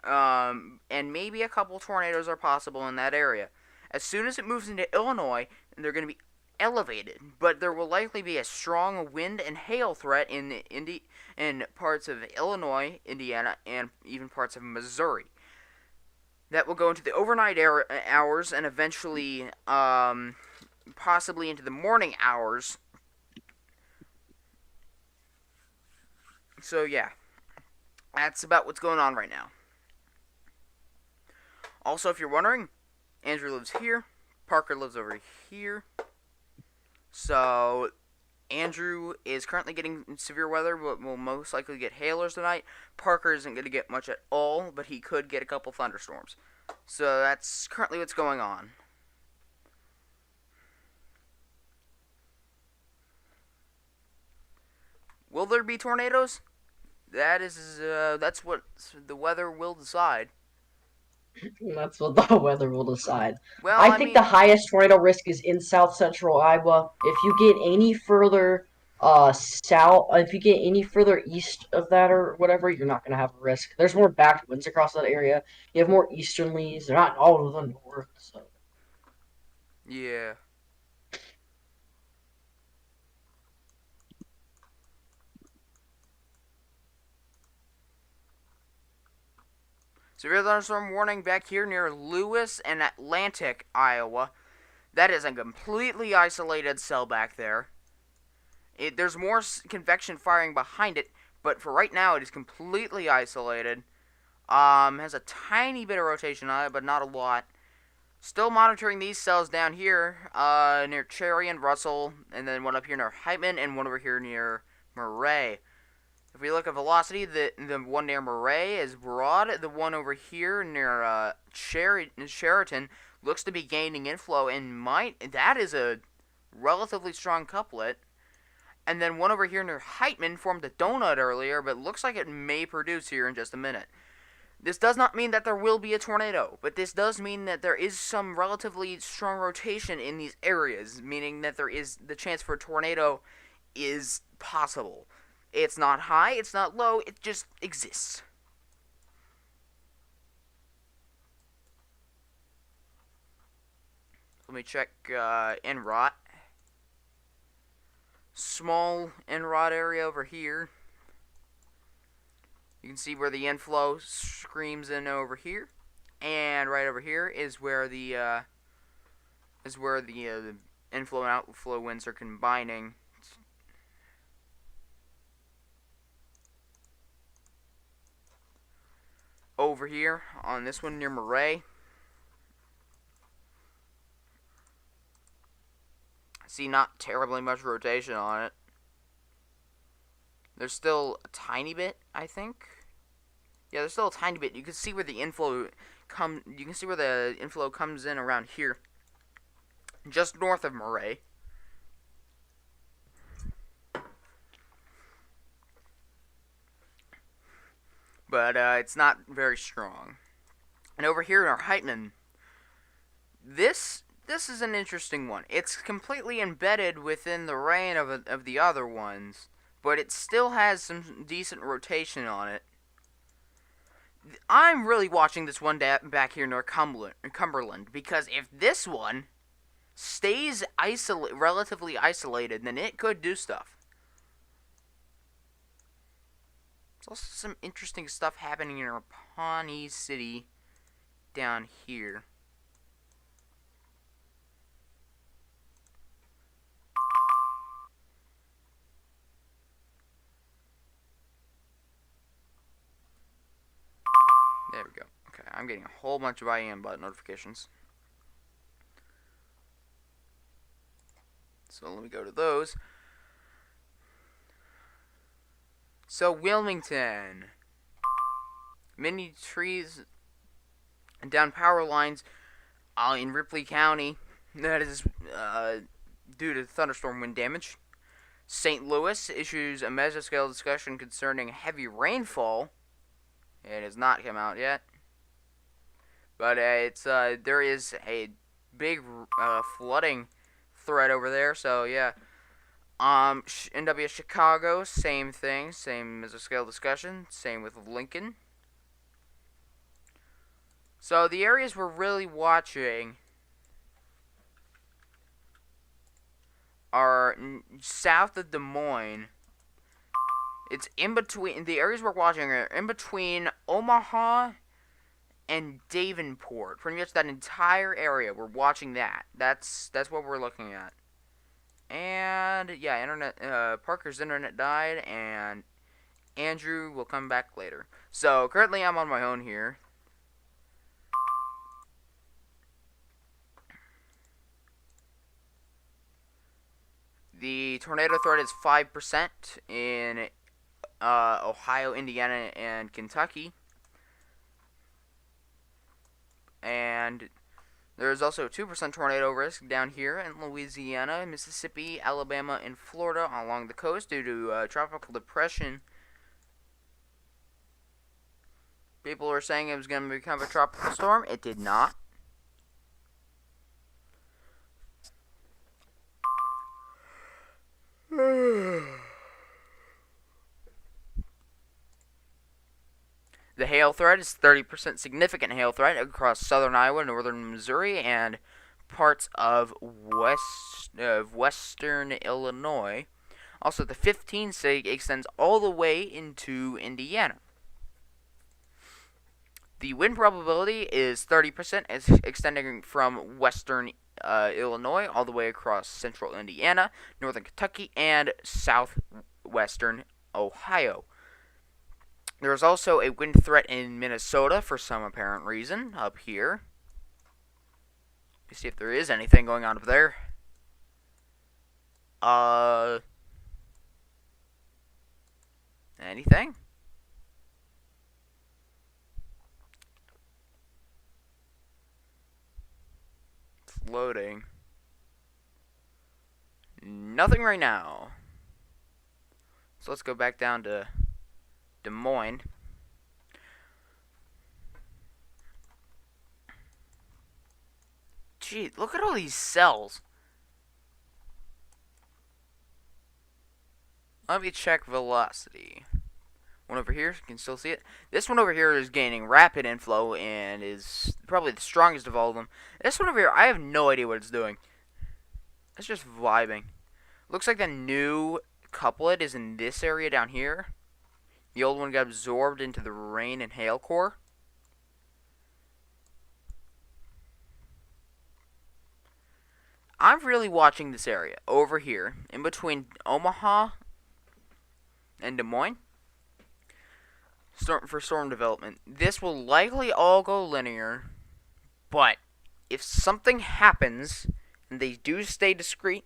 and maybe a couple tornadoes are possible in that area. As soon as it moves into Illinois, they're going to be elevated, but there will likely be a strong wind and hail threat in parts of Illinois, Indiana, and even parts of Missouri. That will go into the overnight hours and eventually, possibly into the morning hours. So yeah, that's about what's going on right now. Also, if you're wondering, Andrew lives here, Parker lives over here. So, Andrew is currently getting severe weather, but will most likely get hailers tonight. Parker isn't going to get much at all, but he could get a couple thunderstorms. So, that's currently what's going on. Will there be tornadoes? That's what the weather will decide. That's what the weather will decide. Well, I I think the mean, highest tornado risk is in south central Iowa. If you get any further south, if you get any further east of that or whatever, you're not gonna have a risk. There's more back winds across that area. You have more easterlies. They're not all to the north. So yeah. Severe thunderstorm warning back here near Lewis and Atlantic, Iowa. That is a completely isolated cell back there. There's more convection firing behind it, but for right now it is completely isolated. Has a tiny bit of rotation on it, but not a lot. Still monitoring these cells down here, near Cherry and Russell, and then one up here near Heitman, and one over here near Murray. If we look at velocity, the one near Murray is broad. The one over here near Sheraton looks to be gaining inflow and that is a relatively strong couplet. And then one over here near Heitman formed a donut earlier, but looks like it may produce here in just a minute. This does not mean that there will be a tornado, but this does mean that there is some relatively strong rotation in these areas, meaning that there is the chance for a tornado is possible. It's not high, it's not low, it just exists. Let me check NROT. Small NROT area over here. You can see where the inflow screams in over here, and right over here is where the inflow and outflow winds are combining. Over here on this one near Murray, see not terribly much rotation on it. There's still a tiny bit, I think. Yeah, there's still a tiny bit. You can see where the inflow comes in around here, just north of Murray. But it's not very strong. And over here in our Heitman, this is an interesting one. It's completely embedded within the reign of the other ones, but it still has some decent rotation on it. I'm really watching this one back here near Cumberland, because if this one stays relatively isolated, then it could do stuff. There's also some interesting stuff happening in our Pawnee City down here. There we go. Okay, I'm getting a whole bunch of IAM bot notifications. So let me go to those. So Wilmington. Many trees and down power lines in Ripley County. That is due to thunderstorm wind damage. St. Louis issues a mesoscale discussion concerning heavy rainfall. It has not come out yet, but there is a big flooding threat over there. So yeah, NW Chicago, same thing, same as a scale discussion. Same with Lincoln. So the areas we're really watching are south of Des Moines. It's in between. The areas we're watching are in between Omaha and Davenport. Pretty much that entire area. We're watching that. That's what we're looking at. And yeah, Parker's internet died, and Andrew will come back later. So currently I'm on my own here. The tornado threat is 5% in Ohio, Indiana, and Kentucky. And there's also 2% tornado risk down here in Louisiana, Mississippi, Alabama, and Florida along the coast due to tropical depression. People are saying it was going to become a tropical storm. It did not. The hail threat is 30% significant hail threat across southern Iowa, northern Missouri, and parts of western Illinois. Also, the 15 sig extends all the way into Indiana. The wind probability is 30%, extending from western Illinois all the way across central Indiana, northern Kentucky, and southwestern Ohio. There is also a wind threat in Minnesota for some apparent reason up here. Let's see if there is anything going on up there. Anything? It's loading. Nothing right now. So let's go back down to Des Moines. Gee, look at all these cells. Let me check velocity. One over here, you can still see it. This one over here is gaining rapid inflow and is probably the strongest of all of them. This one over here, I have no idea what it's doing. It's just vibing. Looks like the new couplet is in this area down here. The old one got absorbed into the rain and hail core. I'm really watching this area over here in between Omaha and Des Moines for storm development. This will likely all go linear, but if something happens and they do stay discrete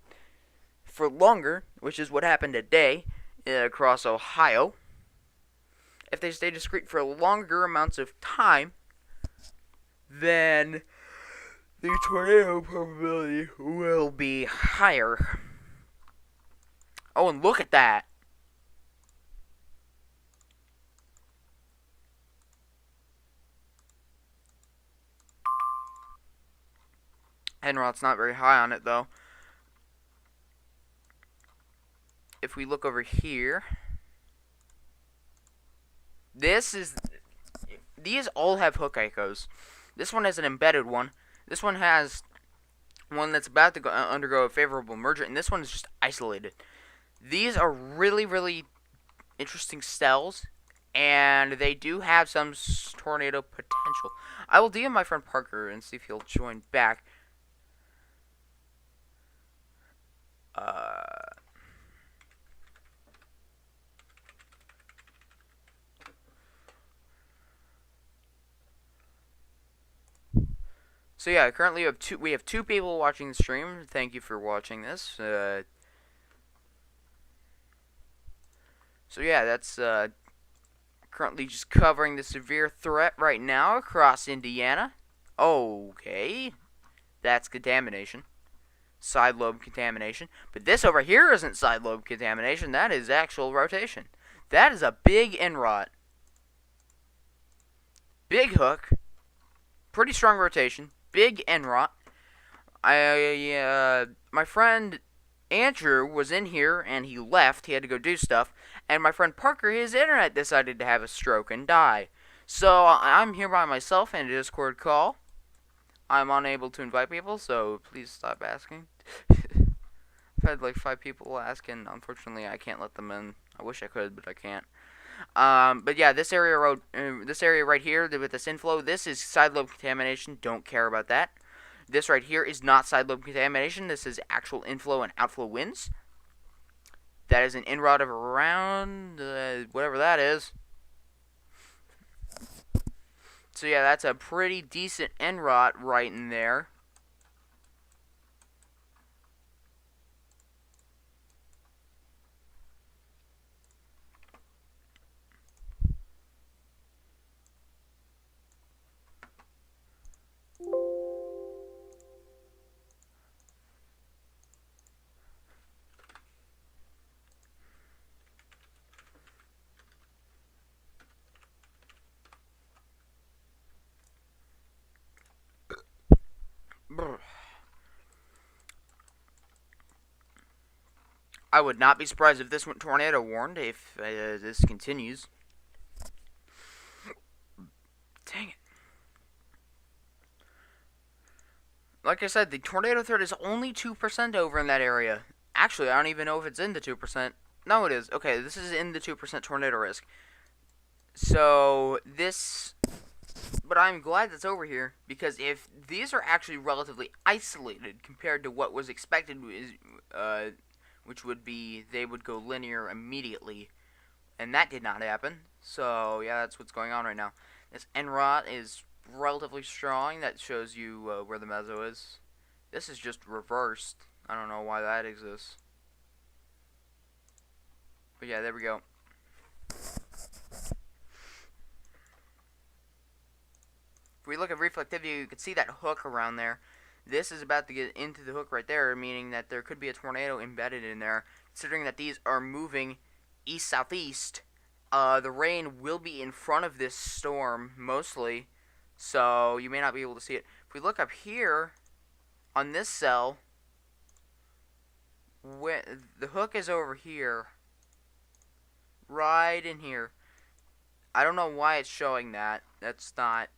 for longer, which is what happened today across Ohio, if they stay discrete for longer amounts of time, then the tornado probability will be higher. Oh, and look at that. Enrot's not very high on it, though. If we look over here, these all have hook echoes. This one has an embedded one. This one has one that's about to undergo a favorable merger, and this one is just isolated. These are really, really interesting cells, and they do have some tornado potential. I will DM my friend Parker and see if he'll join back. So yeah, currently we have two people watching the stream. Thank you for watching this. So yeah, that's currently just covering the severe threat right now across Indiana. Okay, that's contamination. Side lobe contamination. But this over here isn't side lobe contamination. That is actual rotation. That is a big inrot. Big hook. Pretty strong rotation. Big inrot. My friend Andrew was in here and he left. He had to go do stuff. And my friend Parker, his internet decided to have a stroke and die. So I'm here by myself in a Discord call. I'm unable to invite people, so please stop asking. I've had like 5 people ask, and unfortunately I can't let them in. I wish I could, but I can't. But yeah, this area right here with this inflow, this is side lobe contamination. Don't care about that. This right here is not side lobe contamination. This is actual inflow and outflow winds. That is an inrot of around whatever that is. So yeah, that's a pretty decent inrot right in there. I would not be surprised if this went tornado warned if this continues. Dang it. Like I said, the tornado threat is only 2% over in that area. Actually, I don't even know if it's in the 2%. No, it is. Okay, this is in the 2% tornado risk. So, but I'm glad that's over here, because if these are actually relatively isolated compared to what was expected, which would be they would go linear immediately, and that did not happen. So yeah, that's what's going on right now. This NROT is relatively strong. That shows you where the meso is. This is just reversed. I don't know why that exists. But yeah, there we go. If we look at reflectivity, you can see that hook around there. This is about to get into the hook right there, meaning that there could be a tornado embedded in there, considering that these are moving east southeast. The rain will be in front of this storm mostly, so you may not be able to see it. If we look up here on this cell, when the hook is over here, right in here. I don't know why it's showing that. That's not.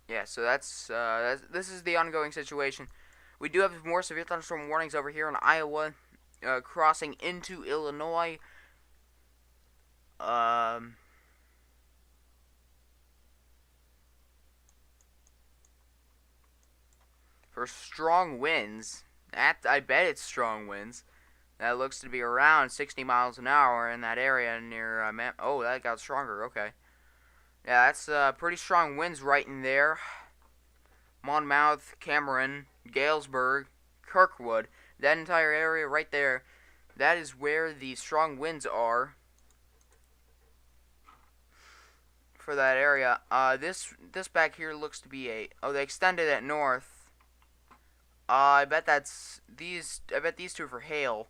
Yeah, so this is the ongoing situation. We do have more severe thunderstorm warnings over here in Iowa, crossing into Illinois. For strong winds, I bet it's strong winds. That looks to be around 60 miles an hour in that area near. Oh, that got stronger. Okay. Yeah, that's pretty strong winds right in there. Monmouth, Cameron, Galesburg, Kirkwood, that entire area right there, that is where the strong winds are for that area. This back here looks to be they extended it north. I bet these two are for hail.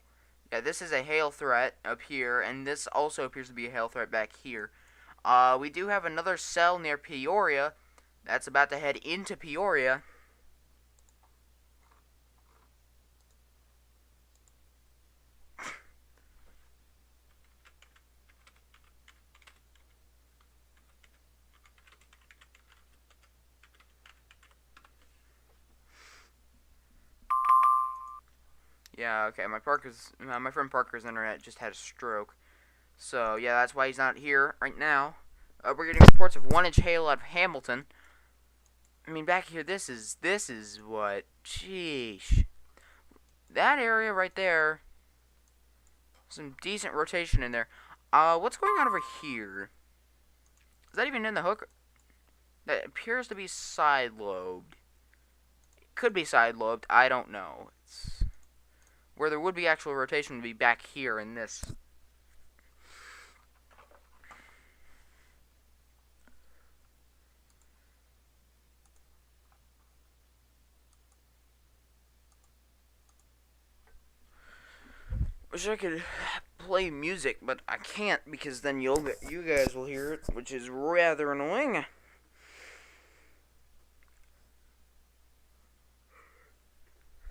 Yeah, this is a hail threat up here, and this also appears to be a hail threat back here. We do have another cell near Peoria that's about to head into Peoria. Yeah, okay, my friend Parker's internet just had a stroke. So, yeah, that's why he's not here right now. We're getting reports of 1-inch hail out of Hamilton. I mean, back here, this is what? Sheesh. That area right there, some decent rotation in there. What's going on over here? Is that even in the hook? That appears to be side-lobed. It could be side-lobed, I don't know. Where there would be actual rotation would be back here in this. Wish I could play music, but I can't because then you guys will hear it, which is rather annoying.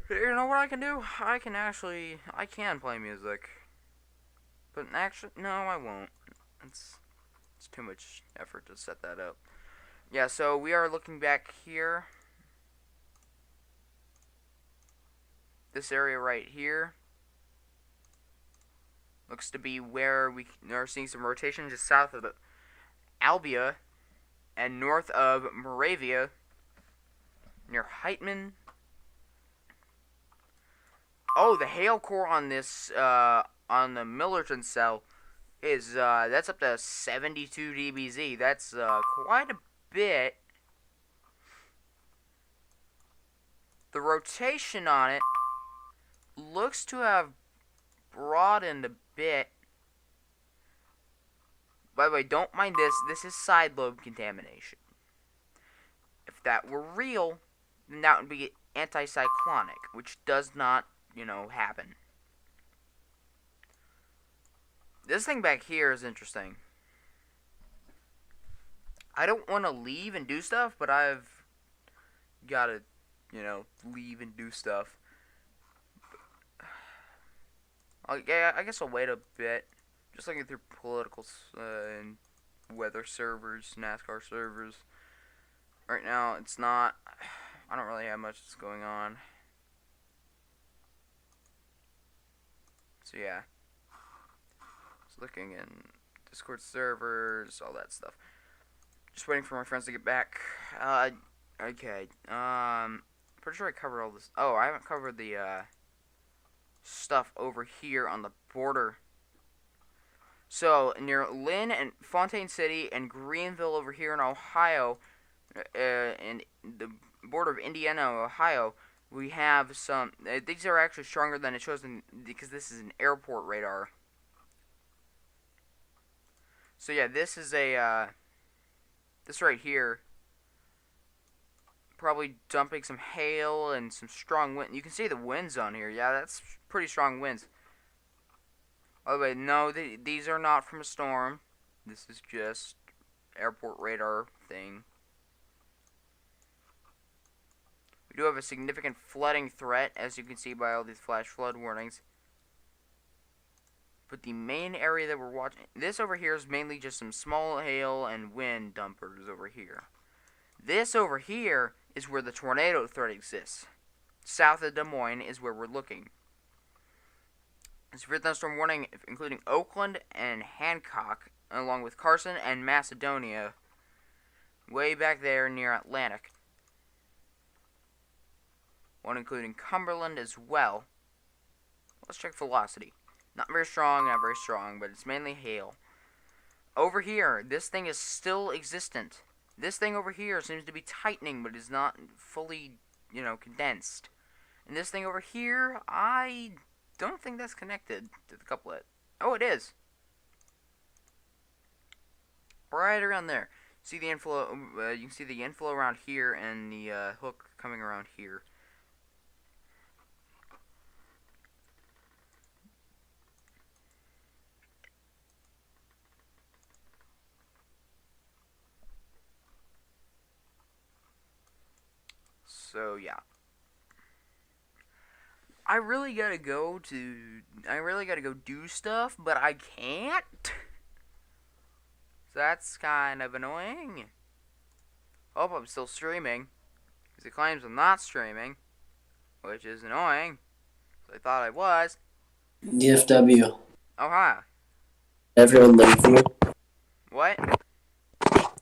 You know what I can do? I can play music. But actually, no, I won't. It's too much effort to set that up. Yeah, so we are looking back here. This area right here looks to be where we are seeing some rotation just south of the Albia and north of Moravia near Heitman. Oh, the hail core on this on the Millerton cell is that's up to 72 dBz. That's quite a bit. The rotation on it looks to have broadened a bit. By the way, don't mind this. This is side lobe contamination. If that were real, then that would be anticyclonic, which does not, happen. This thing back here is interesting. I don't want to leave and do stuff, but I've got to, leave and do stuff. Yeah, I guess I'll wait a bit. Just looking through political and weather servers, NASCAR servers. Right now, it's not. I don't really have much that's going on. So yeah. Just looking in Discord servers, all that stuff. Just waiting for my friends to get back. Okay. Pretty sure I covered all this. Oh, I haven't covered the stuff over here on the border. So near Lynn and Fontaine City and Greenville over here in Ohio, and the border of Indiana and Ohio, we have some. These are actually stronger than it shows because this is an airport radar. So yeah, this is a this right here. Probably dumping some hail and some strong wind. You can see the winds on here. Yeah, that's pretty strong winds. Oh wait, no, these are not from a storm. This is just airport radar thing. We do have a significant flooding threat, as you can see by all these flash flood warnings. But the main area that we're watching, this over here is mainly just some small hail and wind dumpers over here. This over here is where the tornado threat exists. South of Des Moines is where we're looking. Severe thunderstorm warning, including Oakland and Hancock, along with Carson and Macedonia, way back there near Atlantic. One including Cumberland as well. Let's check velocity. Not very strong, but it's mainly hail. Over here, this thing is still existent. This thing over here seems to be tightening, but is not fully, condensed. And this thing over here, I don't think that's connected to the couplet. Oh, it is. Right around there. See the inflow? You can see the inflow around here and the hook coming around here. So yeah. I really gotta go do stuff, but I can't. So that's kind of annoying. Hope I'm still streaming, because it claims I'm not streaming, which is annoying. So I thought I was. DFW. Oh hi. Everyone leave you? What?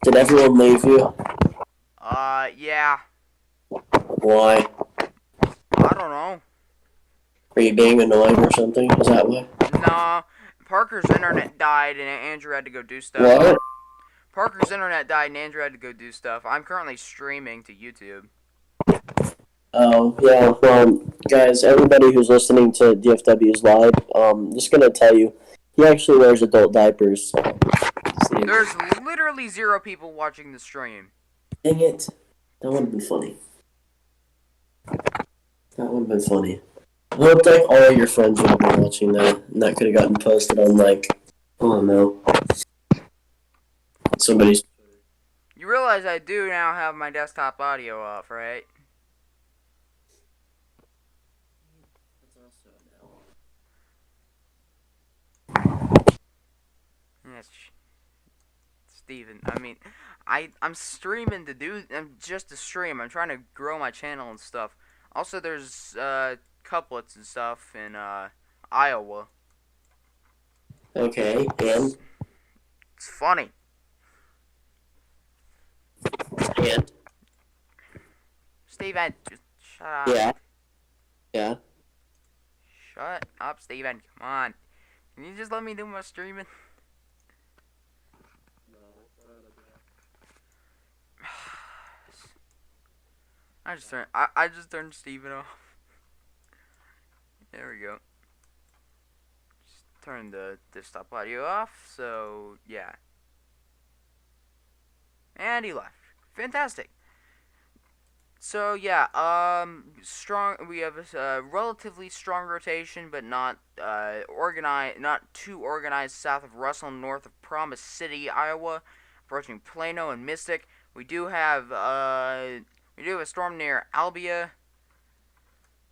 Did everyone leave you? Yeah. Why? I don't know. Are you being annoying or something? Is that why? Nah. Parker's internet died and Andrew had to go do stuff. What? Parker's internet died and Andrew had to go do stuff. I'm currently streaming to YouTube. Oh, yeah, guys, everybody who's listening to DFW's live, just gonna tell you, he actually wears adult diapers. See? There's literally 0 people watching the stream. Dang it. That would have been funny. That would have been funny. I hope, like, all your friends would have been watching that, and that could have gotten posted on, like, oh no. Somebody's... You realize I do now have my desktop audio off, right? Yes, Steven. I mean, I'm streaming just to stream. I'm trying to grow my channel and stuff. Also, there's couplets and stuff in Iowa. Okay, and? It's funny. And? Steven, just shut up. Yeah. Yeah. Shut up, Steven. Come on. Can you just let me do my streaming? I just turned Steven off. There we go. Just turn the desktop audio off, so yeah. And he left. Fantastic. So yeah, strong. We have a relatively strong rotation, but not organized, not too organized. South of Russell, north of Promise City, Iowa, approaching Plano and Mystic. We do have a storm near Albia.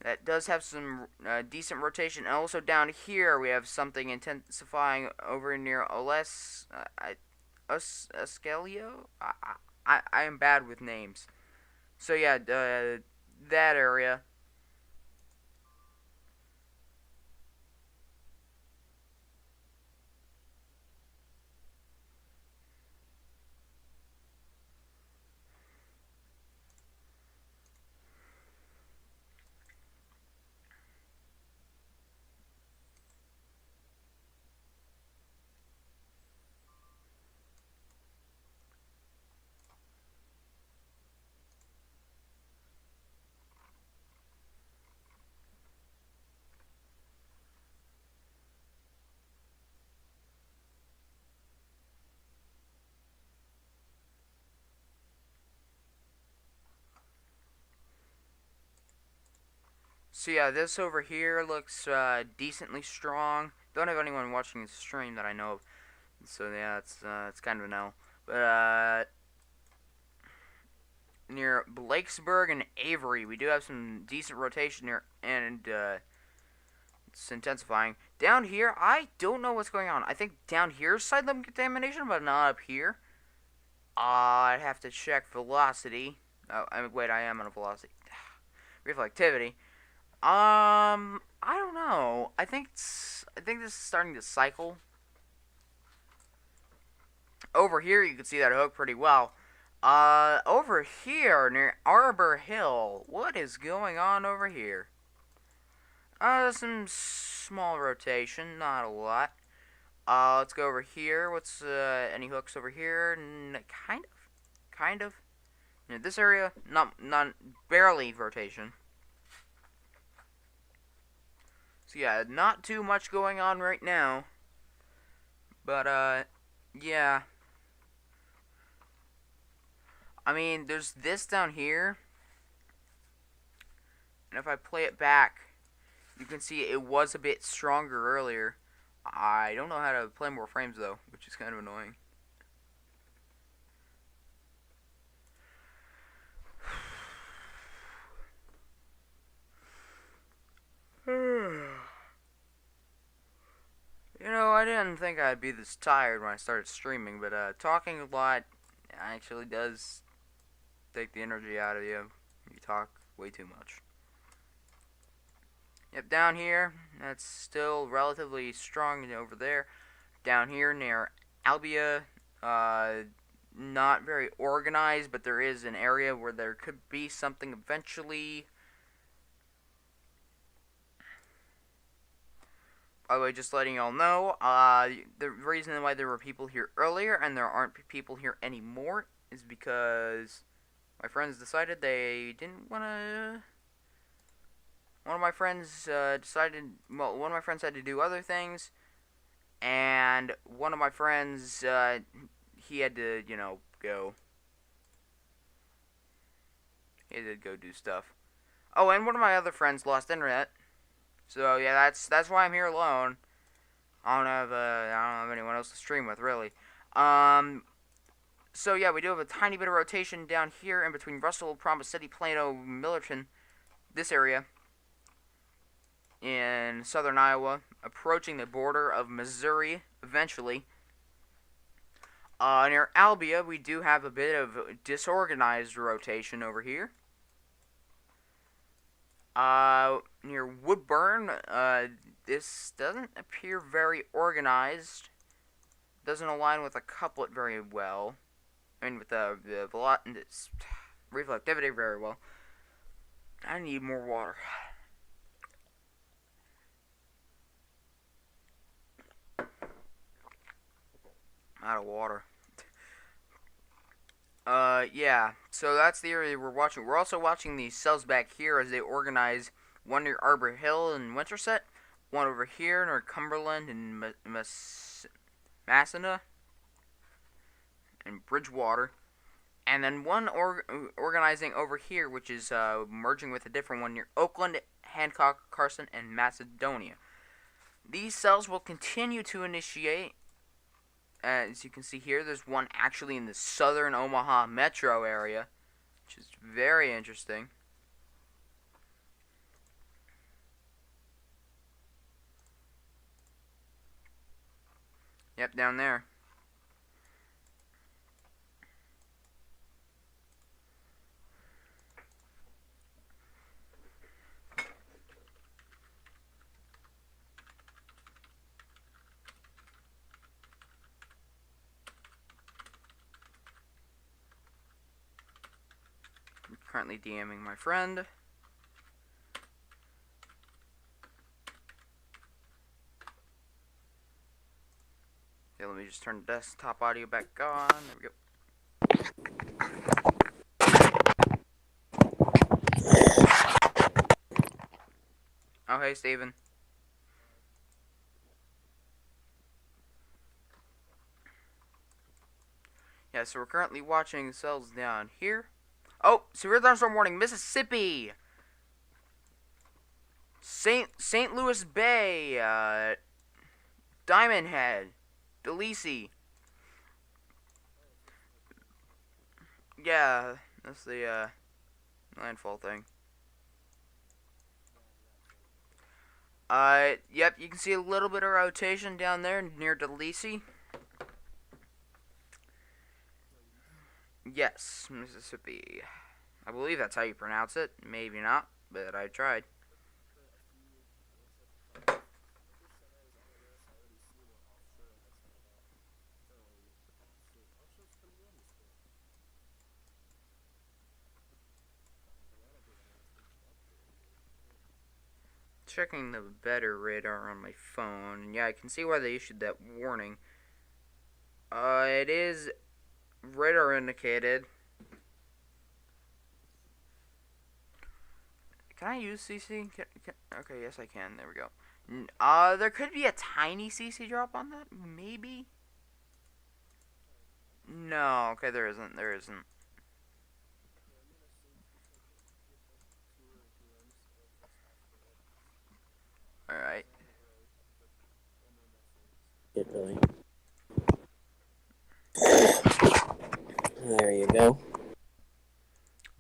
That does have some decent rotation. And also down here, we have something intensifying over near Oskelio. I am bad with names. So yeah, that area. So yeah, this over here looks decently strong. Don't have anyone watching the stream that I know of, so yeah, it's kind of an L. But near Blakesburg and Avery, we do have some decent rotation here, and it's intensifying. Down here, I don't know what's going on. I think down here is side limb contamination, but not up here. I'd have to check velocity. Oh, wait, I am on a velocity. Reflectivity. I don't know. I think this is starting to cycle. Over here, you can see that hook pretty well. Over here near Arbor Hill, what is going on over here? Some small rotation, not a lot. Let's go over here. What's any hooks over here? Kind of. Near this area, not barely rotation. So yeah, not too much going on right now. But yeah. I mean, there's this down here. And if I play it back, you can see it was a bit stronger earlier. I don't know how to play more frames though, which is kind of annoying. You know, I didn't think I'd be this tired when I started streaming, but talking a lot actually does take the energy out of you. You talk way too much. Yep, down here, that's still relatively strong over there. Down here near Albia, not very organized, but there is an area where there could be something eventually. By the way, just letting y'all know, the reason why there were people here earlier and there aren't people here anymore is because my friends decided they didn't want to. One of my friends one of my friends had to do other things, and one of my friends, he had to, go. He had to go do stuff. Oh, and one of my other friends lost internet. So yeah, that's why I'm here alone. I don't have anyone else to stream with really. So yeah, we do have a tiny bit of rotation down here in between Russell, Promise City, Plano, Millerton, this area in southern Iowa, approaching the border of Missouri eventually. Near Albia, we do have a bit of disorganized rotation over here. Near Woodburn, this doesn't appear very organized. Doesn't align with a couplet very well. I mean, with the reflectivity very well. I need more water. I'm out of water. Yeah, so that's the area we're watching. We're also watching these cells back here as they organize, one near Arbor Hill in Winterset, one over here near Cumberland and Massena and Bridgewater, and then one organizing over here, which is merging with a different one near Oakland, Hancock, Carson, and Macedonia. These cells will continue to initiate. As you can see here, there's one actually in the southern Omaha metro area, which is very interesting. Yep, down there. I'm currently DMing my friend. Okay, let me just turn the desktop audio back on. There we go. Oh, hey, Steven. Yeah, so we're currently watching cells down here. Oh, severe thunderstorm warning, Mississippi! St. Louis Bay, Diamond Head, Delisi. Yeah, that's the landfall thing. Yep, you can see a little bit of rotation down there near Delisi. Yes, Mississippi. I believe that's how you pronounce it. Maybe not, but I tried. Checking the better radar on my phone, and yeah, I can see why they issued that warning. It is radar indicated. Can I use CC? Okay, yes I can. There we go. There could be a tiny CC drop on that, maybe. No, okay, there isn't. There isn't. All right. It really. There you go.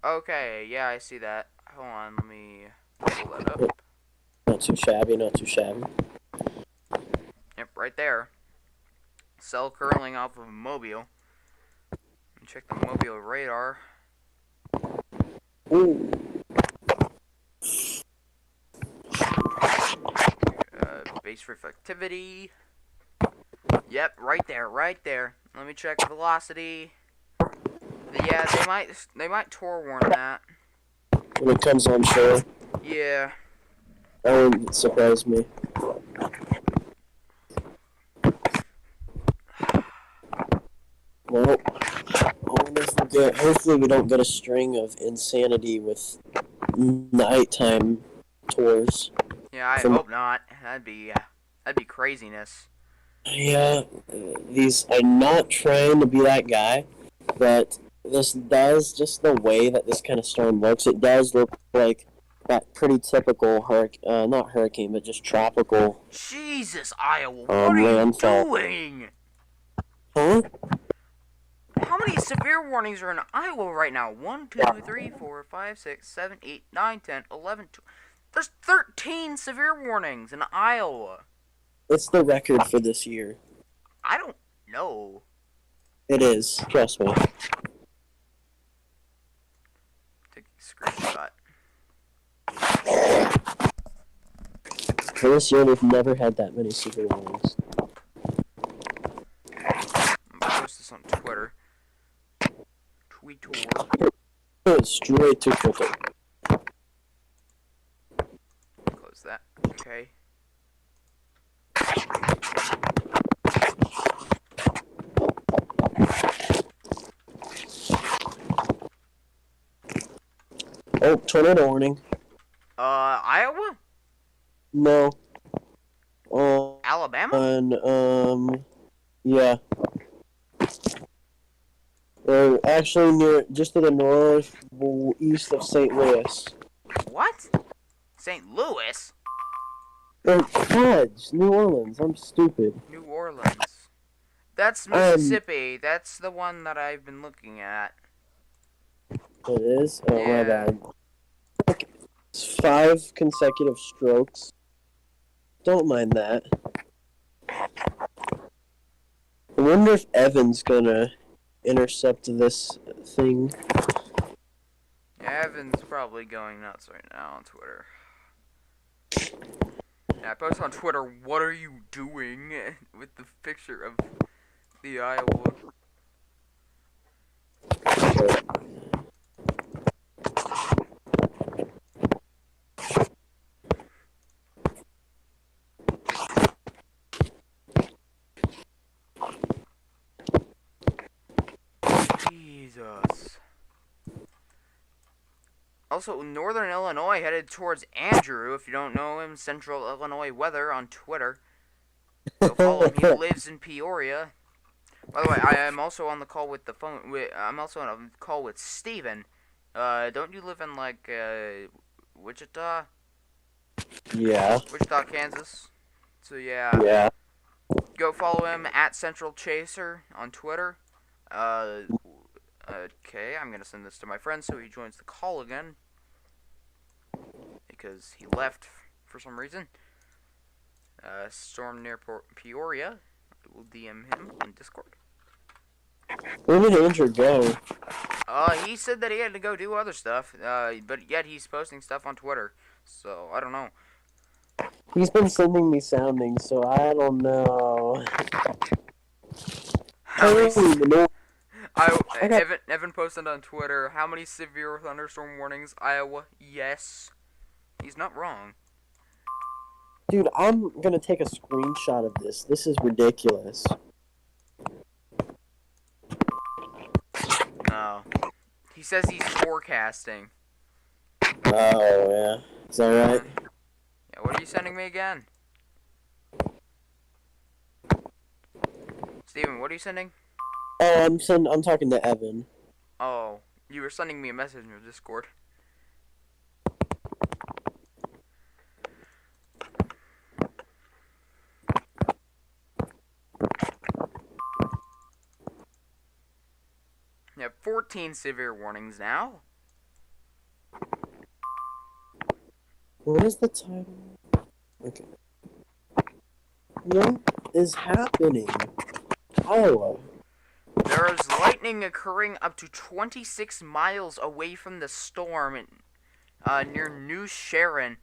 Okay, yeah, I see that. Hold on, let me pull that up. Not too shabby, not too shabby. Yep, right there. Cell curling off of Mobile. Check the Mobile radar. Ooh. Base reflectivity. Yep, right there, right there. Let me check velocity. Yeah, they might Tor warn that. When it comes on shore, Yeah. that wouldn't surprise me. Well, hopefully we don't get a string of insanity with nighttime tours. Yeah, I hope not. That'd be craziness. Yeah, I'm not trying to be that guy, but this does, just the way that this kind of storm looks, it does look like that pretty typical not hurricane, but just tropical. Jesus, Iowa, what are landfall. you doing? Huh? How many severe warnings are in Iowa right now? 1, 2, 3, 4, 5, 6, 7, 8, 9, 10, 11, 12. There's 13 severe warnings in Iowa. It's the record for this year. I don't know. It is, trust me. Take a screenshot. For this year, we've never had that many severe warnings. I'm gonna post this on Twitter. Tweetor. Straight to Twitter. Close that. Okay. Oh, tornado warning. Iowa? No. Alabama? Yeah. Or actually just to the northeast of St. Louis. What? St. Louis? Or Fudge, New Orleans. I'm stupid. New Orleans. That's Mississippi. That's the one that I've been looking at. It is? Oh, Yeah. my bad. It's 5 consecutive strokes. Don't mind that. I wonder if Evan's gonna intercept this thing. Yeah, Evan's probably going nuts right now on Twitter. Yeah, I posted on Twitter, what are you doing? With the picture of the Iowa. Jesus. Also, Northern Illinois headed towards Andrew, if you don't know him, Central Illinois Weather on Twitter. Go follow him, he lives in Peoria. By the way, I am also on the call with I'm also on a call with Steven. Don't you live in, like, Wichita? Yeah. Wichita, Kansas. So yeah, Yeah. go follow him at Central Chaser on Twitter. Okay, I'm gonna send this to my friend so he joins the call again because he left for some reason. Storm near Peoria. I will DM him on Discord. Where did Andrew go? He said that he had to go do other stuff. But yet he's posting stuff on Twitter. So I don't know. He's been sending me soundings, so I don't know. How I many? don't even know. Evan posted on Twitter. How many severe thunderstorm warnings? Iowa. Yes. He's not wrong. Dude, I'm gonna take a screenshot of this. This is ridiculous. Oh. He says he's forecasting. Oh, yeah. Is that right? Yeah, what are you sending me again? Steven, what are you sending? Oh, I'm talking to Evan. Oh, you were sending me a message in your Discord. You have 14 severe warnings now. What is the title? Okay. What is happening? Iowa. There is lightning occurring up to 26 miles away from the storm near New Sharon.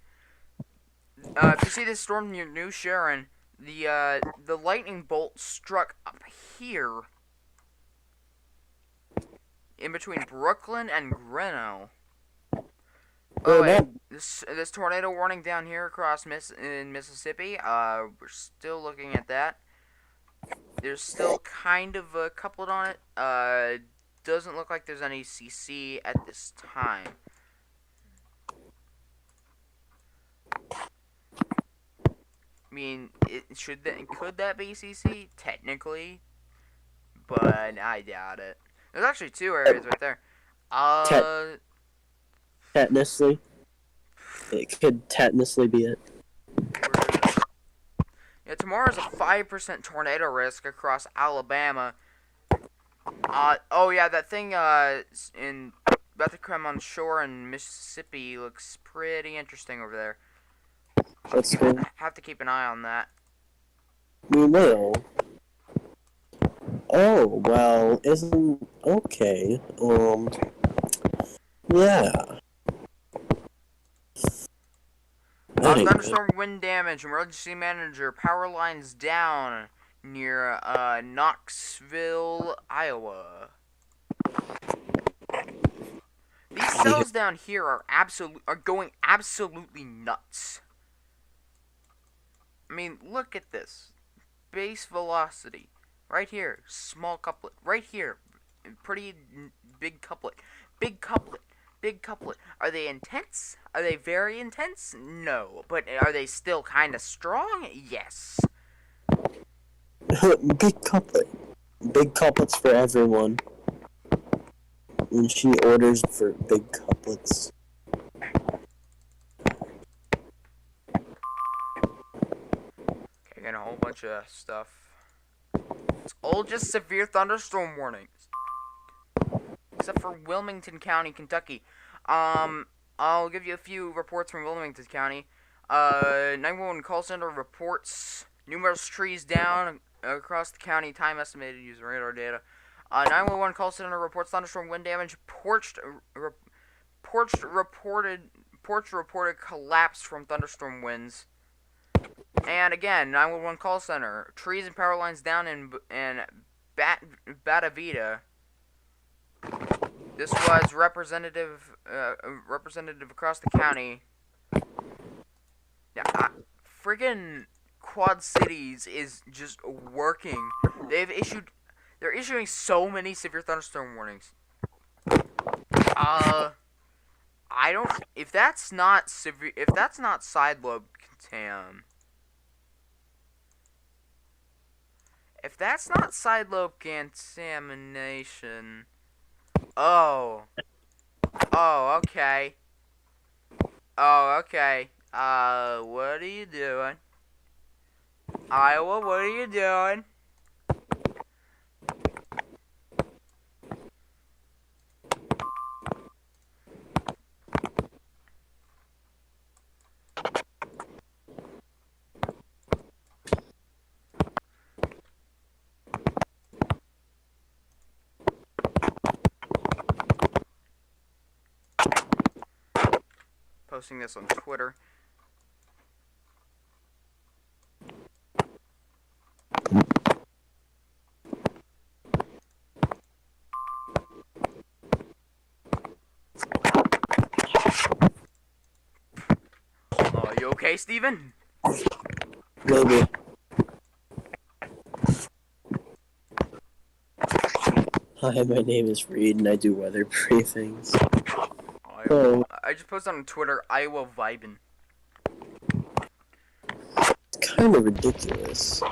If you see this storm near New Sharon, the lightning bolt struck up here in between Brooklyn and Grinnell. Oh wait, this tornado warning down here across in Mississippi. We're still looking at that. There's still kind of a couplet on it. Doesn't look like there's any CC at this time. I mean, could that be CC? Technically. But I doubt it. There's actually two areas right there. Technically. It could technically be it. Yeah, tomorrow's a 5% tornado risk across Alabama. Oh yeah, that thing about to come on shore in Mississippi looks pretty interesting over there. That's good. Have to keep an eye on that. We will. Oh, well, okay. Yeah. Anyway. Thunderstorm wind damage, emergency manager, power lines down near Knoxville, Iowa. These cells down here are going absolutely nuts. I mean, look at this. Base velocity. Right here. Small couplet. Right here. Pretty big couplet. Big couplet. Big couplet. Are they intense? Are they very intense? No. But are they still kind of strong? Yes. Big couplet. Big couplets for everyone. When she orders for big couplets. Okay, got a whole bunch of stuff. It's all just severe thunderstorm warnings. Except for Wilmington County, Kentucky. I'll give you a few reports from Wilmington County. 911 call center reports numerous trees down across the county. Time estimated using radar data. 911 call center reports thunderstorm wind damage. Porch reported collapse from thunderstorm winds. And again, 911 call center. Trees and power lines down in Batavita. This was representative across the county. Yeah, friggin' Quad Cities is just working. They're issuing so many severe thunderstorm warnings. I don't. If that's not severe, if that's not side lobe contam. If that's not side lobe contamination. Oh. Oh, okay. Oh, okay. What are you doing? Iowa, what are you doing? Posting this on Twitter. You okay, Steven? Maybe. Hi, my name is Reed, and I do weather briefings. Oh. I just posted on Twitter, Iowa vibin'. It's kind of ridiculous.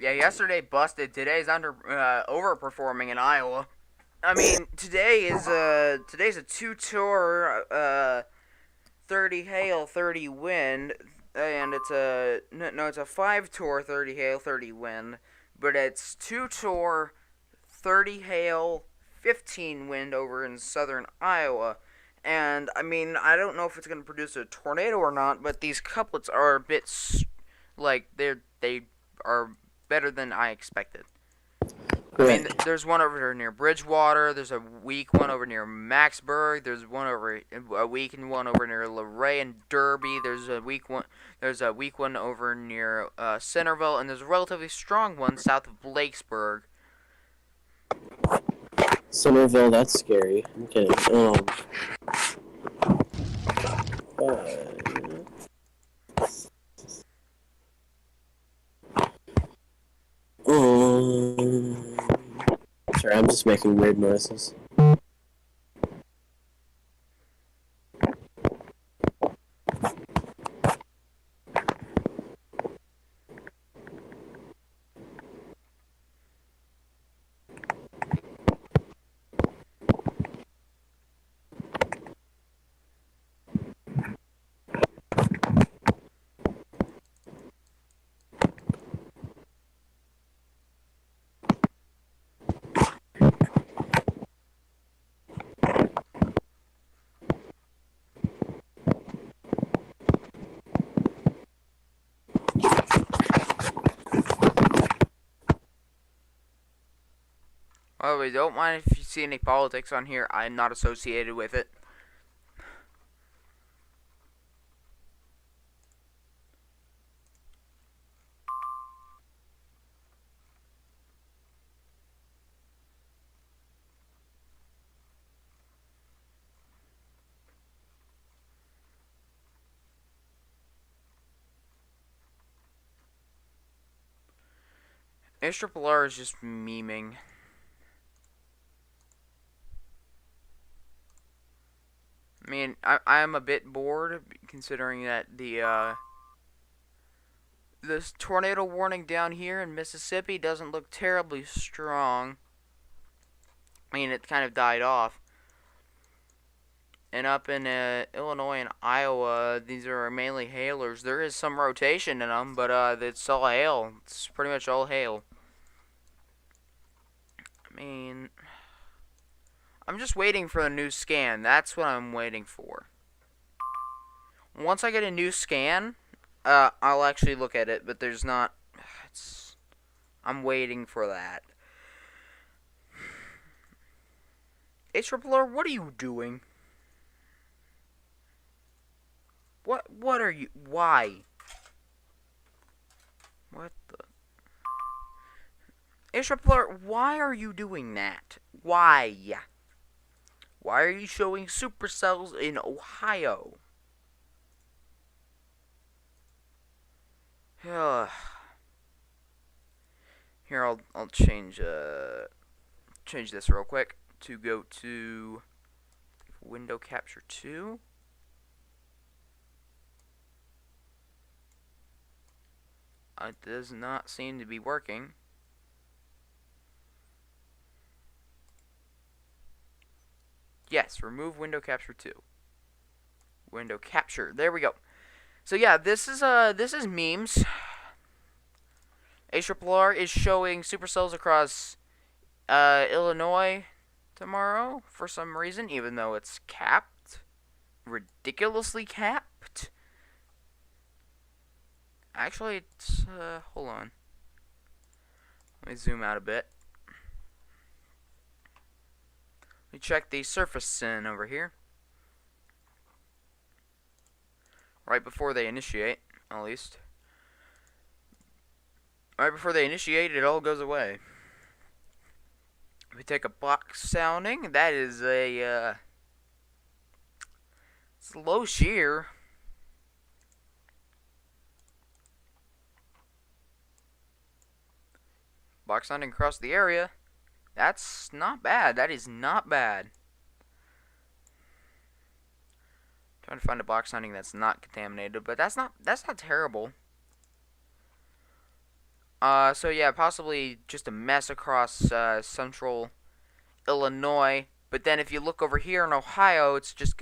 Yeah, yesterday busted. Today's overperforming in Iowa. I mean, today's a 2-tour 30 hail 30 wind, and it's a 5-tour 30 hail 30 wind, but it's 2-tour 30 hail 15 wind over in southern Iowa. And I mean, I don't know if it's going to produce a tornado or not, but these couplets are a bit like they are better than I expected. I mean, there's one over near Bridgewater. There's a weak one over near Maxburg. There's a weak one over near Luray and Derby. There's a weak one. There's a weak one over near Centerville, and there's a relatively strong one south of Blakesburg. Centerville, that's scary. I'm kidding. Sorry, I'm just making weird noises. By the way, don't mind if you see any politics on here. I'm not associated with it. HRRR is just memeing. I mean, I am a bit bored considering that this tornado warning down here in Mississippi doesn't look terribly strong. I mean, it kind of died off. And up in Illinois and Iowa, these are mainly hailers. There is some rotation in them, but it's all hail. It's pretty much all hail. I mean, I'm just waiting for a new scan. That's what I'm waiting for. Once I get a new scan, I'll actually look at it, but there's not... I'm waiting for that. HRRR, what are you doing? What are you... Why? What the... HRRR, why are you doing that? Why? Why are you showing supercells in Ohio? Here, I'll change this real quick. to go to window capture 2. It does not seem to be working. Yes, remove window capture 2. Window capture. There we go. So yeah, this is memes. ARRR is showing supercells across Illinois tomorrow for some reason, even though it's capped. Ridiculously capped. Actually, it's, hold on. Let me zoom out a bit. Let me check the surface sin over here. Right before they initiate, at least. Right before they initiate, it all goes away. We take a box sounding. That is a, it's low shear. Box sounding across the area. That's not bad. That is not bad. Trying to find a box sounding that's not contaminated, but that's not terrible. So yeah, possibly just a mess across central Illinois. But then if you look over here in Ohio, it's just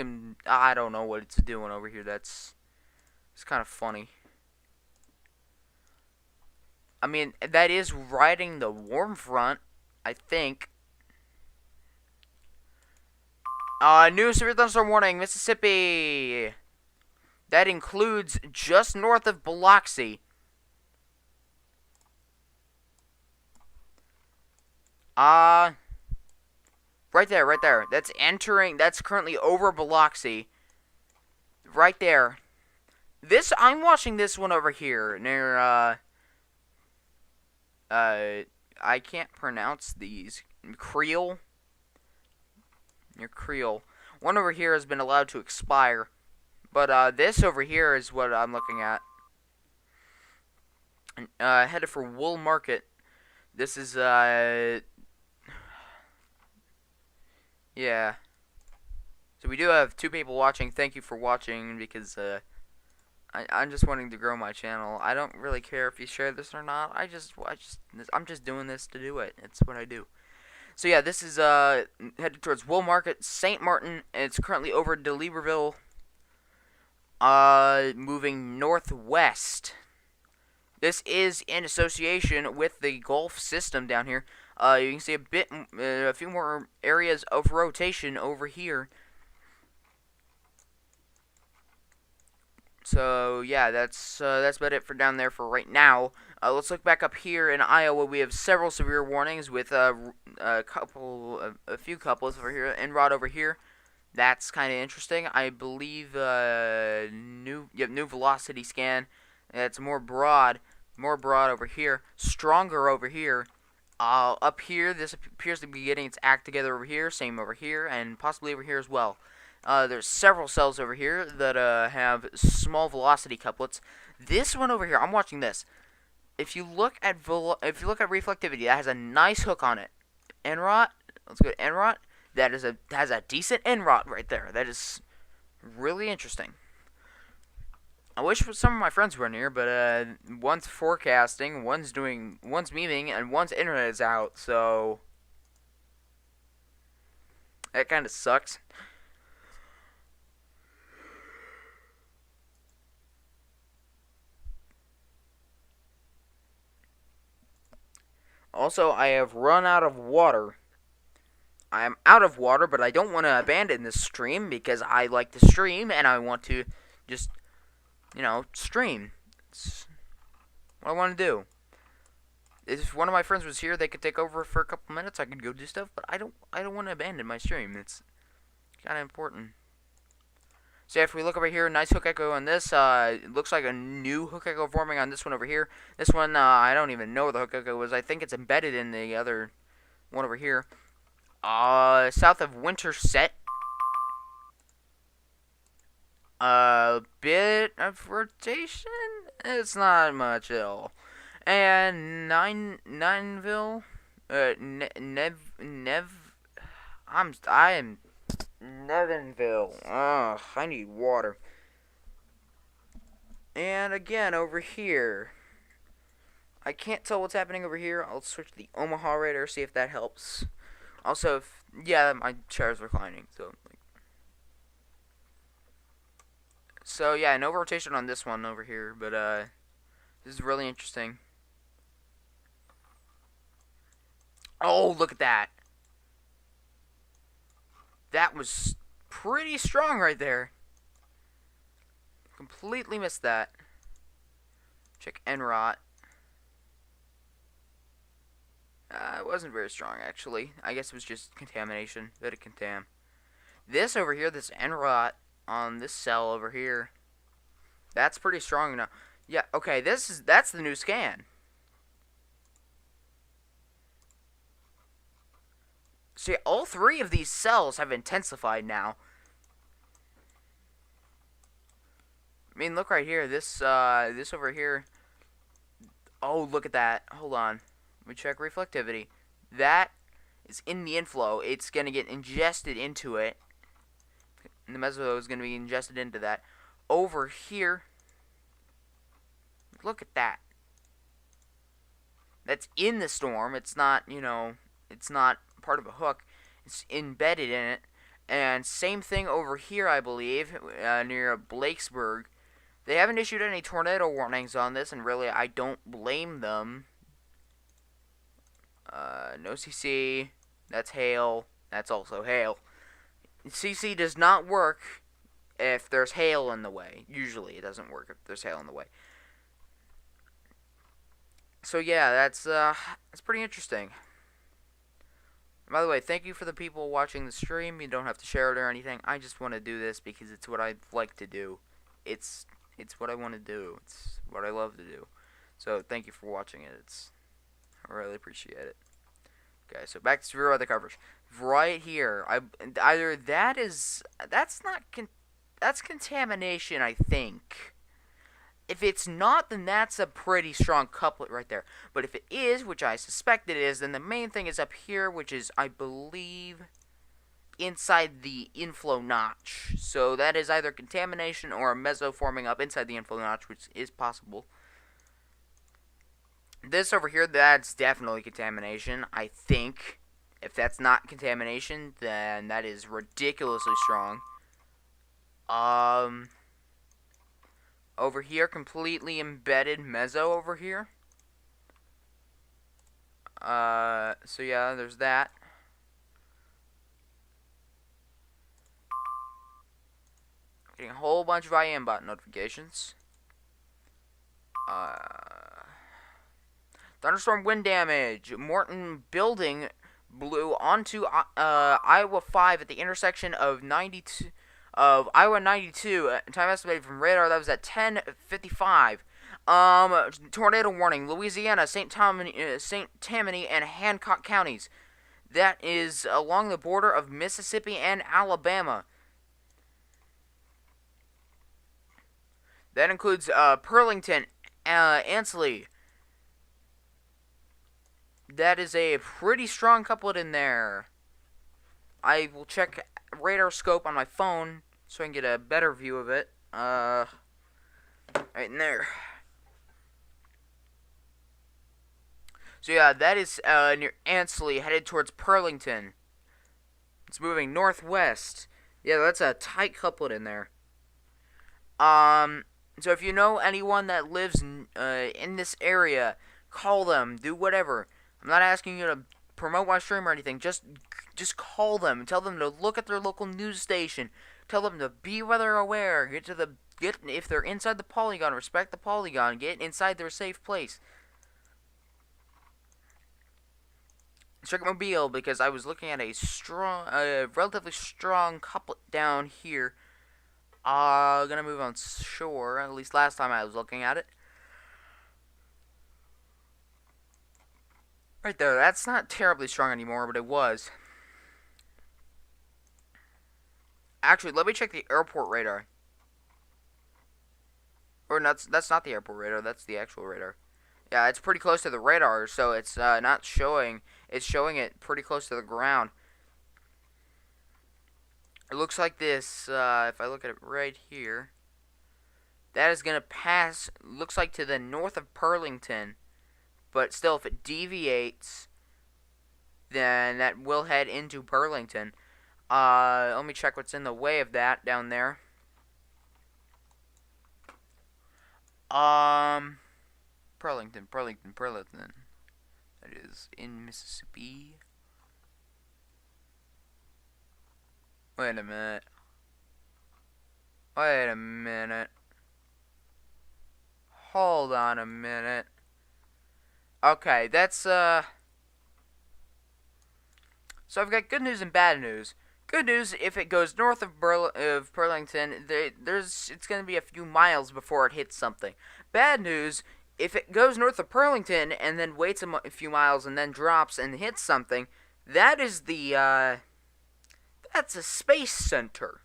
I don't know what it's doing over here. It's kind of funny. I mean, that is riding the warm front, I think. New severe thunderstorm warning, Mississippi. That includes just north of Biloxi. Right there, right there. That's currently over Biloxi. Right there. I'm watching this one over here near, I can't pronounce these. Creole? Near Creole. One over here has been allowed to expire. But, this over here is what I'm looking at. Headed for Wool Market. This is, yeah. So we do have 2 people watching. Thank you for watching, because, I'm just wanting to grow my channel. I don't really care if you share this or not. I'm just doing this to do it. It's what I do. So yeah, this is headed towards Wool Market, St. Martin, and it's currently over to Liberville. Moving northwest. This is in association with the Gulf system down here. You can see a few more areas of rotation over here. So yeah, that's about it for down there for right now. Let's look back up here in Iowa. We have several severe warnings with a few couples over here. En-rod over here. That's kind of interesting. I believe new velocity scan. It's more broad over here, stronger over here. Up here, this appears to be getting its act together over here. Same over here, and possibly over here as well. There's several cells over here that have small velocity couplets. This one over here, I'm watching this. If you look at reflectivity, that has a nice hook on it. En-rod, let's go to En-rod. That has a decent En-rod right there. That is really interesting. I wish some of my friends were in here, but one's forecasting, one's memeing, and one's internet is out. So that kind of sucks. Also, I have run out of water. I'm out of water, but I don't want to abandon this stream because I like to stream and I want to just, stream. It's what I want to do. If one of my friends was here, they could take over for a couple minutes. I could go do stuff, but I don't want to abandon my stream. It's kind of important. So if we look over here, nice hook echo on this. It looks like a new hook echo forming on this one over here. This one, I don't even know where the hook echo was. I think it's embedded in the other one over here. South of Winterset. A bit of rotation. It's not much at all. And Nineville. I am Nevinville. Ugh, I need water. And again, over here. I can't tell what's happening over here. I'll switch to the Omaha radar, see if that helps. Also, yeah, my chair's reclining, so yeah, no rotation on this one over here, but this is really interesting. Oh, look at that. That was pretty strong right there. Completely missed that. Check Enrot. It wasn't very strong, actually. I guess it was just contamination. Bit of contam. This over here, this Enrot on this cell over here, that's pretty strong now. Yeah, okay, that's the new scan. See, all three of these cells have intensified now. I mean, look right here. This over here. Oh, look at that. Hold on. Let me check reflectivity. That is in the inflow. It's going to get ingested into it. And the meso is going to be ingested into that. Over here. Look at that. That's in the storm. It's not, it's not part of a hook. It's embedded in it. And same thing over here, I believe, near Blakesburg. They haven't issued any tornado warnings on this, and really, I don't blame them. No CC. That's hail. That's also hail. CC does not work if there's hail in the way. Usually, it doesn't work if there's hail in the way. So yeah, that's pretty interesting. By the way, thank you for the people watching the stream. You don't have to share it or anything. I just want to do this because it's what I like to do. It's what I want to do. It's what I love to do. So thank you for watching it. I really appreciate it. Okay, so back to severe weather coverage. Right here, either that's contamination, I think. If it's not, then that's a pretty strong couplet right there. But if it is, which I suspect it is, then the main thing is up here, which is, I believe, inside the inflow notch. So that is either contamination or a meso forming up inside the inflow notch, which is possible. This over here, that's definitely contamination, I think. If that's not contamination, then that is ridiculously strong. Over here, completely embedded meso over here. So yeah, there's that. Getting a whole bunch of IMBot notifications. Thunderstorm wind damage. Morton building blew onto Iowa 5 at the intersection of Iowa 92. Time estimated from radar. That was at 10:55. Tornado warning. Louisiana, St. Tammany, and Hancock counties. That is along the border of Mississippi and Alabama. That includes Pearlington, Ansley. That is a pretty strong couplet in there. I will check radar scope on my phone so I can get a better view of it. Right in there. So yeah, that is near Ansley, headed towards Pearlington. It's moving northwest. Yeah, that's a tight couplet in there. So if you know anyone that lives in this area, call them. Do whatever. I'm not asking you to promote my stream or anything. Just call them. Tell them to look at their local news station. Tell them to be weather aware. If they're inside the polygon, respect the polygon. Get inside their safe place. Check Mobile, because I was looking at a relatively strong couplet down here. Gonna move on shore. At least last time I was looking at it. Right there, that's not terribly strong anymore, but it was. Actually, let me check the airport radar. Or that's not the airport radar, that's the actual radar. Yeah, it's pretty close to the radar, so it's not showing. It's showing it pretty close to the ground. It looks like this. If I look at it right here, that is gonna pass. Looks like to the north of Burlington, but still, if it deviates, then that will head into Burlington. Let me check what's in the way of that down there. Burlington. That is in Mississippi. Wait a minute. Hold on a minute. Okay, that's So I've got good news and bad news. Good news, if it goes north of Burlington, it's going to be a few miles before it hits something. Bad news, if it goes north of Burlington and then waits a few miles and then drops and hits something, that is that's a space center.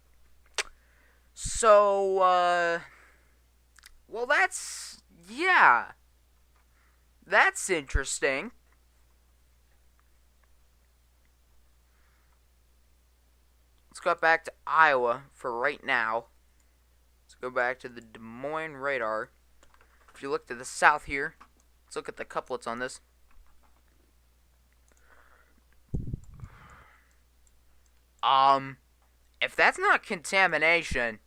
So, well, yeah. That's interesting. Let's go back to Iowa for right now. Let's go back to the Des Moines radar. If you look to the south here, let's look at the couplets on this. If that's not contamination,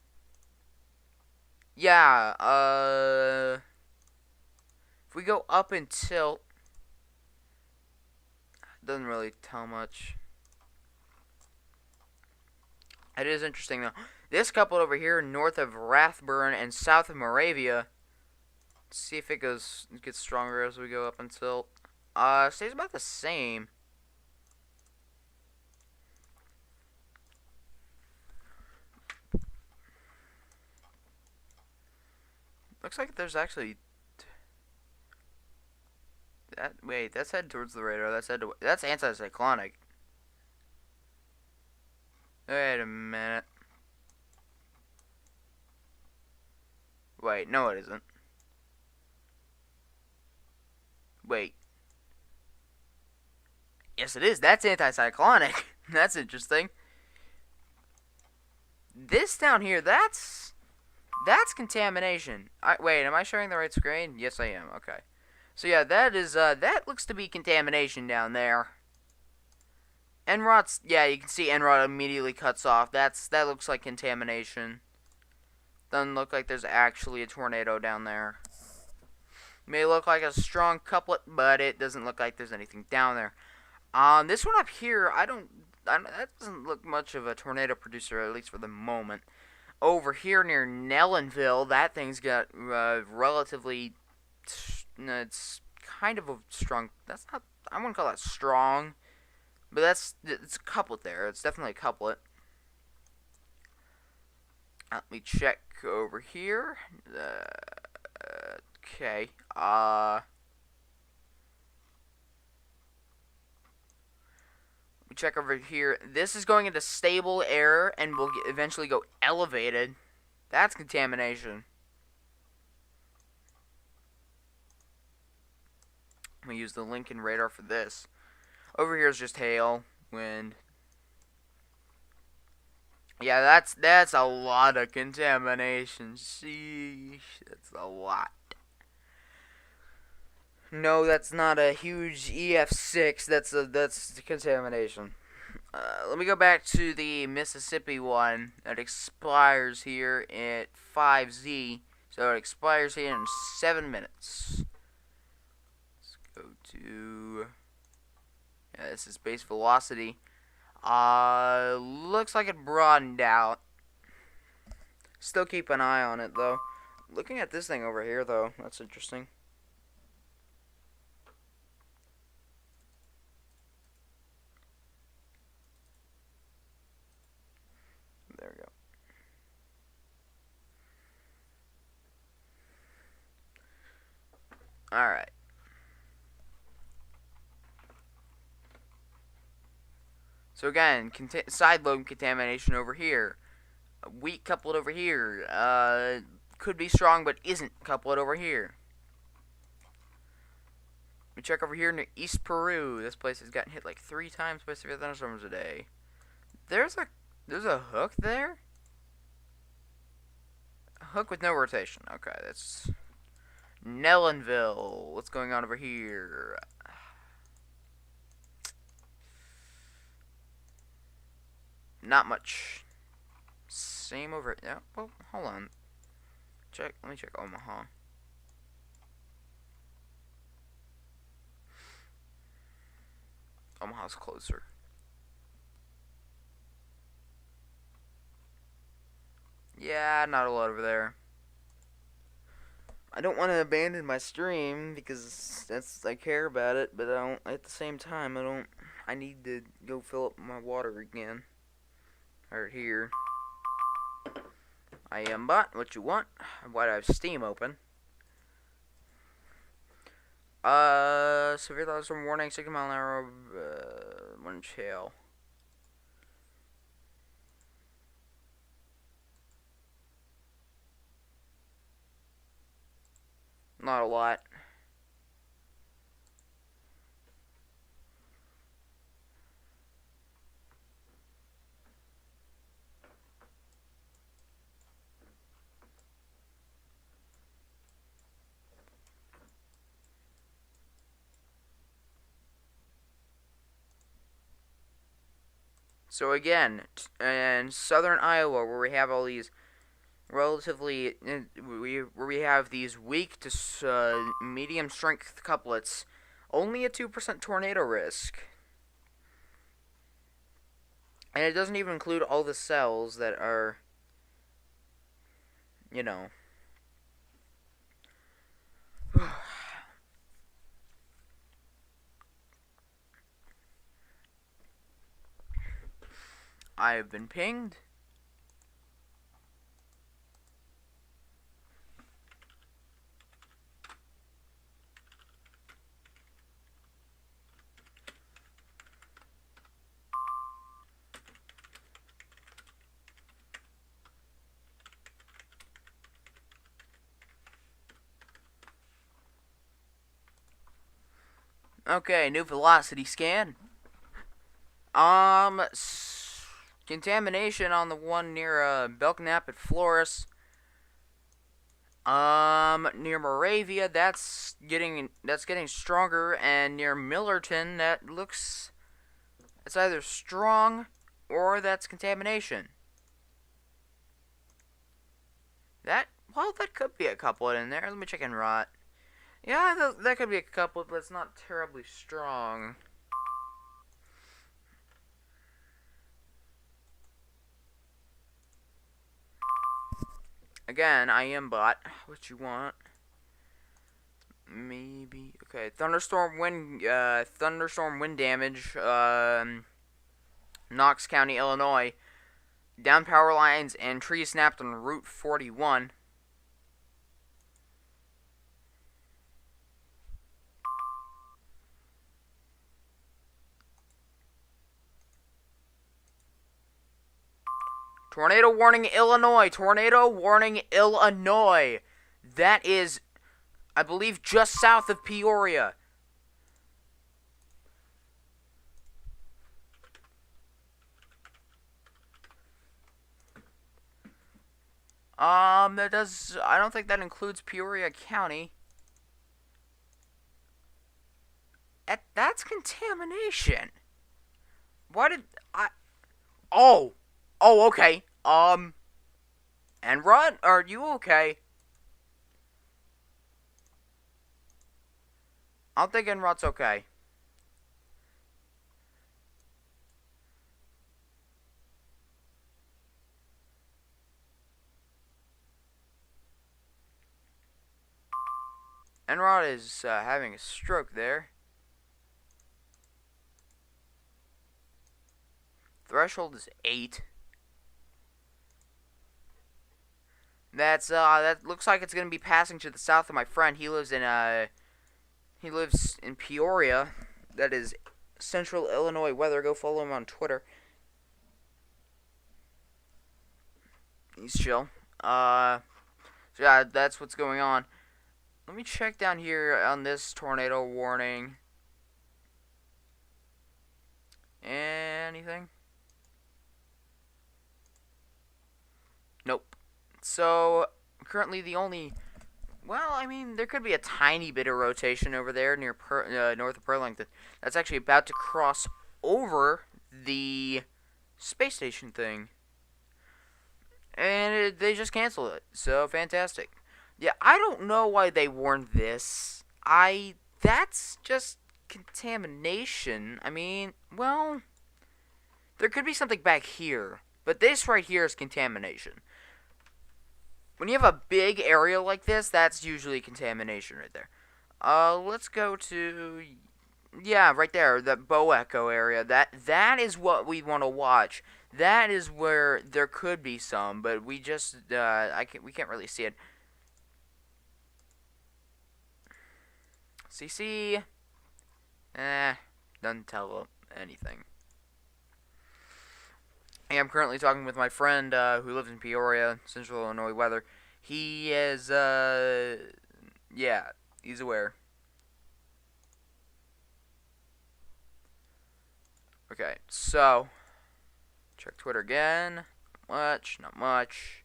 yeah, if we go up and tilt, doesn't really tell much. It is interesting though. This couplet over here, north of Rathburn and south of Moravia. Let's see if it gets stronger as we go up and tilt. Stays about the same. Looks like there's actually wait, that's headed towards the radar. That's anticyclonic. Wait a minute. Wait, no it isn't. Wait. Yes it is. That's anticyclonic. That's interesting. This down here, that's contamination. Wait, am I showing the right screen? Yes I am. Okay. So yeah, that looks to be contamination down there. Enrod's, yeah, you can see Enrod immediately cuts off. That looks like contamination. Doesn't look like there's actually a tornado down there. May look like a strong couplet, but it doesn't look like there's anything down there. This one up here, that doesn't look much of a tornado producer, at least for the moment. Over here near Nellenville, that thing's got relatively, it's kind of a strong, that's not, I wouldn't call that strong. But it's a couplet there. It's definitely a couplet. Let me check over here. Okay. Let me check over here. This is going into stable air and will eventually go elevated. That's contamination. I'm going to use the Lincoln radar for this. Over here is just hail, wind. Yeah, that's a lot of contamination. Sheesh, that's a lot. No, that's not a huge EF6. That's contamination. Let me go back to the Mississippi one that expires here at 5Z. So it expires here in 7 minutes. Let's go to. Yeah, this is base velocity. Looks like it broadened out. Still keep an eye on it, though. Looking at this thing over here, though, that's interesting. There we go. Alright. So again, side load contamination over here. Weak couplet over here. Could be strong, but isn't couplet over here. We check over here near East Peru. This place has gotten hit like 3 times by severe thunderstorms a day. There's a There's a hook there? A hook with no rotation. Okay, that's Nellenville. What's going on over here? Not much. Same over. Yeah. Well, hold on. Check. Let me check Omaha. Omaha's closer. Yeah, not a lot over there. I don't want to abandon my stream because I care about it, but I don't. At the same time, I don't. I need to go fill up my water again. Right here. I am bot. What you want? Why do I have Steam open? Severe thunderstorm warning, 60-mile-an-hour wind chill. Not a lot. So again, in southern Iowa, where we have all these relatively, where we have these weak to medium strength couplets, only a 2% tornado risk. And it doesn't even include all the cells that are, you know. I have been pinged. Okay, new velocity scan. Contamination on the one near Belknap at Flores. Near Moravia, that's getting stronger, and near Millerton, that looks, it's either strong or that's contamination. That could be a couplet in there. Let me check in rot. Yeah, that could be a couplet, but it's not terribly strong. Again, I am bot. What you want? Maybe. Okay, thunderstorm wind damage. Knox County, Illinois. Down power lines and trees snapped on Route 41. Tornado warning, Illinois. Tornado warning, Illinois. That is, I believe, just south of Peoria. That does. I don't think that includes Peoria County. That's contamination. Why did I? Oh, okay. And Rod, are you okay? I'm thinking Rod's okay. Enrod is having a stroke there. Threshold is 8. That looks like it's gonna be passing to the south of my friend. He lives in Peoria. That is Central Illinois weather. Go follow him on Twitter. He's chill. So yeah, that's what's going on. Let me check down here on this tornado warning. Anything? So currently the only, well, I mean, there could be a tiny bit of rotation over there near north of Burlington. That's actually about to cross over the space station thing, and they just canceled it. So fantastic. Yeah, I don't know why they warned this. That's just contamination. I mean, well, there could be something back here, but this right here is contamination. When you have a big area like this, that's usually contamination right there. Let's go to, yeah, right there, that Bow Echo area. That is what we want to watch. That is where there could be some, but we just we can't really see it. CC, doesn't tell anything. I'm currently talking with my friend who lives in Peoria, Central Illinois weather. He is, yeah, he's aware. Okay, so, check Twitter again. Not much.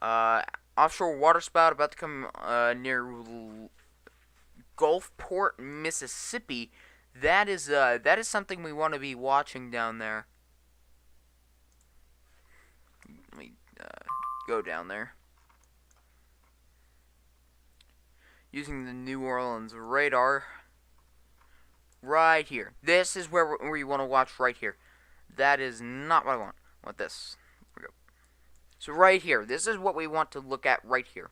Offshore waterspout about to come near Gulfport, Mississippi. That is something we want to be watching down there. Let me go down there. Using the New Orleans radar. Right here. This is where you want to watch right here. That is not what I want. I want this. There we go. So right here. This is what we want to look at right here.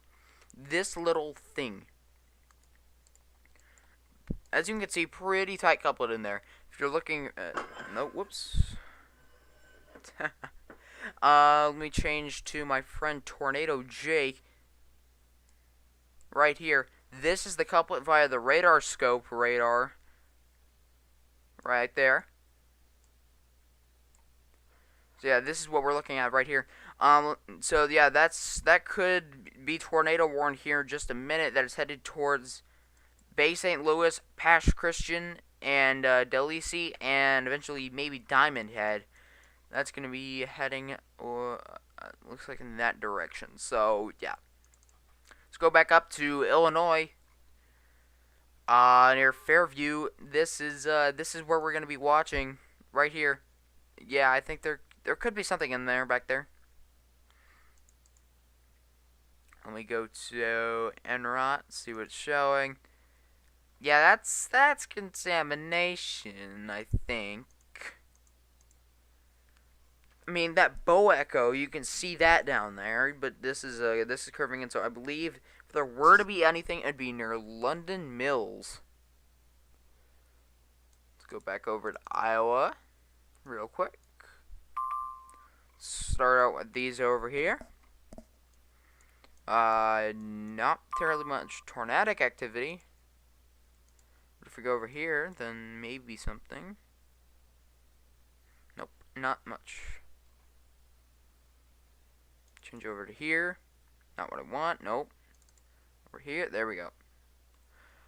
This little thing. As you can see, pretty tight coupled in there. If you're looking at... No, whoops. Let me change to my friend Tornado Jake. Right here. This is the couplet via the radar scope radar. Right there. So yeah, this is what we're looking at right here. So yeah, that could be tornado warned here in just a minute. That is headed towards Bay St. Louis, Pasch Christian, and Delisi, and eventually maybe Diamond Head. That's gonna be heading, looks like in that direction. So yeah, let's go back up to Illinois. Near Fairview. This is where we're gonna be watching right here. Yeah, I think there could be something in there back there. Let me go to NROT, see what it's showing. Yeah, that's contamination, I think. I mean, that Bow Echo, you can see that down there, but this is curving in, so I believe if there were to be anything, it'd be near London Mills. Let's go back over to Iowa real quick. Start out with these over here. Not terribly much tornadic activity. But if we go over here, then maybe something. Nope, not much. Change over to here. Not what I want. Nope. Over here. There we go.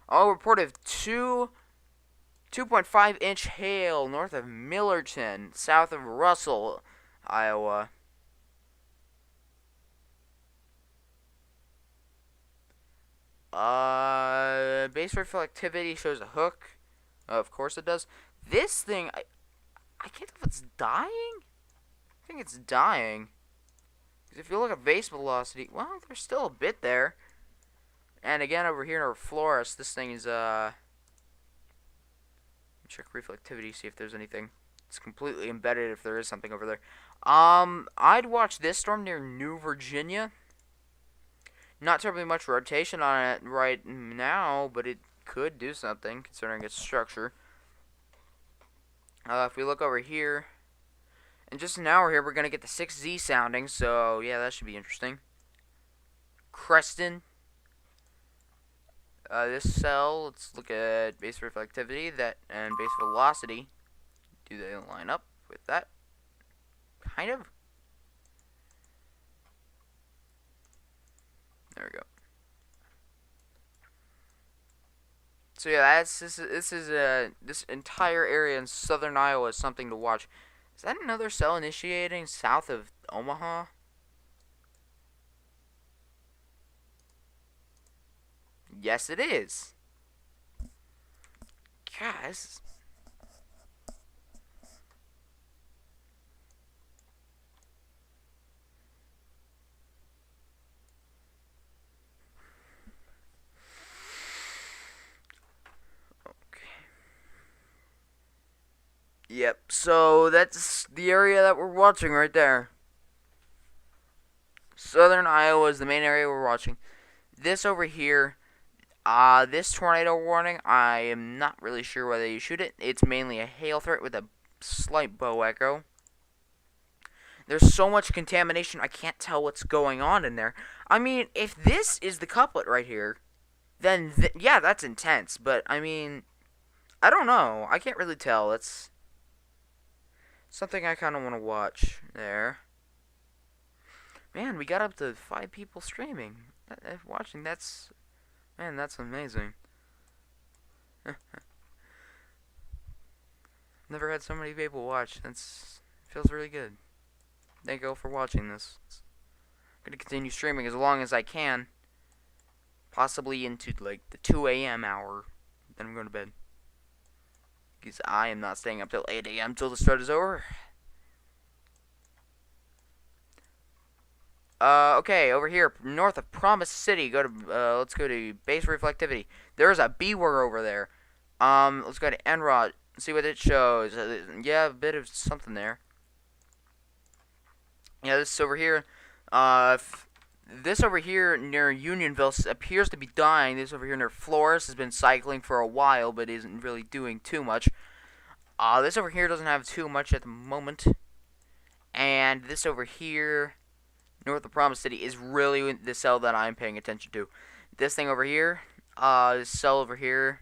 Oh, report of 2.5-inch hail north of Millerton, south of Russell, Iowa. Base reflectivity shows a hook. Of course it does. This thing, I can't tell if it's dying. I think it's dying. If you look at base velocity, well, there's still a bit there. And again, over here in our Flores, this thing is, check reflectivity, see if there's anything. It's completely embedded if there is something over there. I'd watch this storm near New Virginia. Not terribly much rotation on it right now, but it could do something, considering its structure. If we look over here, in just an hour here, we're going to get the 6Z sounding, so yeah, that should be interesting. Creston. This cell, let's look at base reflectivity and base velocity. Do they line up with that? Kind of. There we go. So yeah, this entire area in southern Iowa is something to watch. Is that another cell initiating south of Omaha? Yes, it is. Guys. Yep, so that's the area that we're watching right there. Southern Iowa is the main area we're watching. This over here, this tornado warning, I am not really sure whether you shoot it. It's mainly a hail threat with a slight bow echo. There's so much contamination, I can't tell what's going on in there. I mean, if this is the couplet right here, then yeah, that's intense. But I mean, I don't know. I can't really tell. That's something I kind of want to watch there. Man, we got up to 5 people streaming, watching. Man, that's amazing. Never had so many people watch. Feels really good. Thank you all for watching this. I'm gonna continue streaming as long as I can, possibly into like the 2 a.m. hour. Then I'm going to bed because I am not staying up till 8 a.m. till the start is over. Okay, over here, north of Promise City, let's go to base reflectivity. There's a B-word over there. Let's go to NROD, see what it shows. Yeah, a bit of something there. Yeah, this over here, this over here near Unionville appears to be dying. This over here near Flores has been cycling for a while, but isn't really doing too much. This over here doesn't have too much at the moment. And this over here, north of Promise City, is really the cell that I'm paying attention to. This thing over here, this cell over here,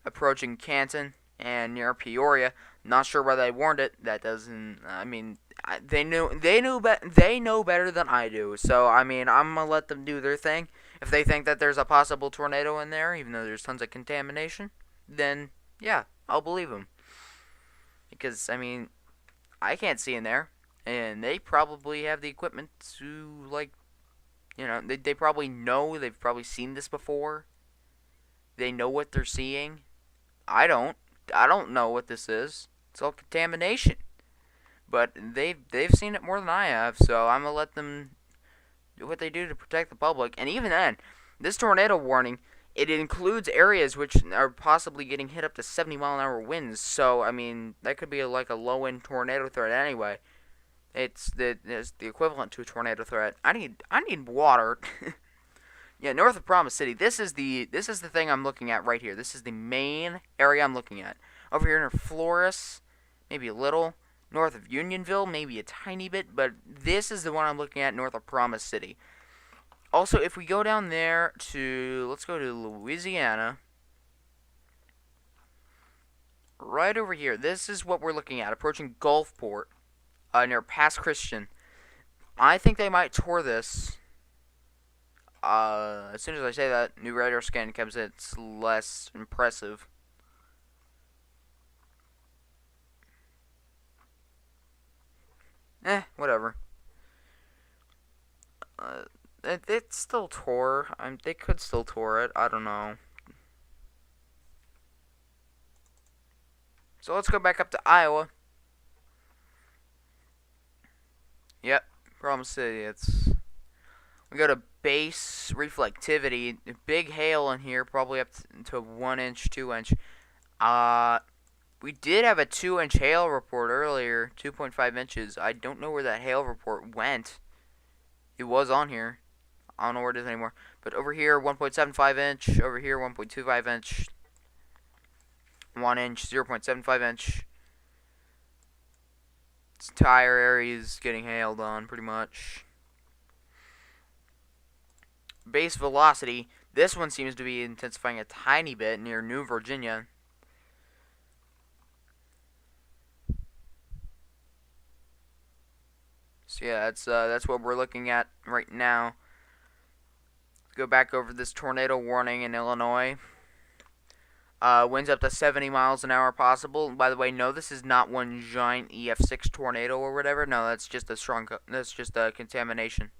approaching Canton and near Peoria. Not sure why they warned it. That doesn't. I mean, they know better than I do. So I mean, I'm gonna let them do their thing. If they think that there's a possible tornado in there, even though there's tons of contamination, then yeah, I'll believe them. Because I mean, I can't see in there. And they probably have the equipment to, like, you know, they probably know, they've probably seen this before. They know what they're seeing. I don't know what this is. It's all contamination. But they've seen it more than I have, so I'm going to let them do what they do to protect the public. And even then, this tornado warning, it includes areas which are possibly getting hit up to 70-mile-an-hour winds. So, I mean, that could be like a low-end tornado threat anyway. It's the equivalent to a tornado threat. I need water. Yeah, north of Promise City. This is the thing I'm looking at right here. This is the main area I'm looking at. Over here near Flores, maybe a little. North of Unionville, maybe a tiny bit, but this is the one I'm looking at north of Promise City. Also, if we go down there to, let's go to Louisiana. Right over here. This is what we're looking at, approaching Gulfport. Near Pass Christian. I think they might tour this. As soon as I say that, new radar scan comes in, it's less impressive. Whatever. It's still tour. They could still tour it. I don't know. So let's go back up to Iowa. Yep, Promise City. We go to base reflectivity. Big hail in here, probably up to 1 inch, 2 inch. We did have a 2-inch hail report earlier, 2.5 inches. I don't know where that hail report went. It was on here. I don't know where it is anymore. But over here, 1.75 inch. Over here, 1.25 inch. 1 inch, 0.75 inch. This entire area is getting hailed on, pretty much. Base velocity. This one seems to be intensifying a tiny bit near New Virginia. So yeah, that's what we're looking at right now. Let's go back over this tornado warning in Illinois. Winds up to 70 miles an hour possible. By the way, no, this is not one giant EF6 tornado or whatever. No, that's just a that's just a contamination.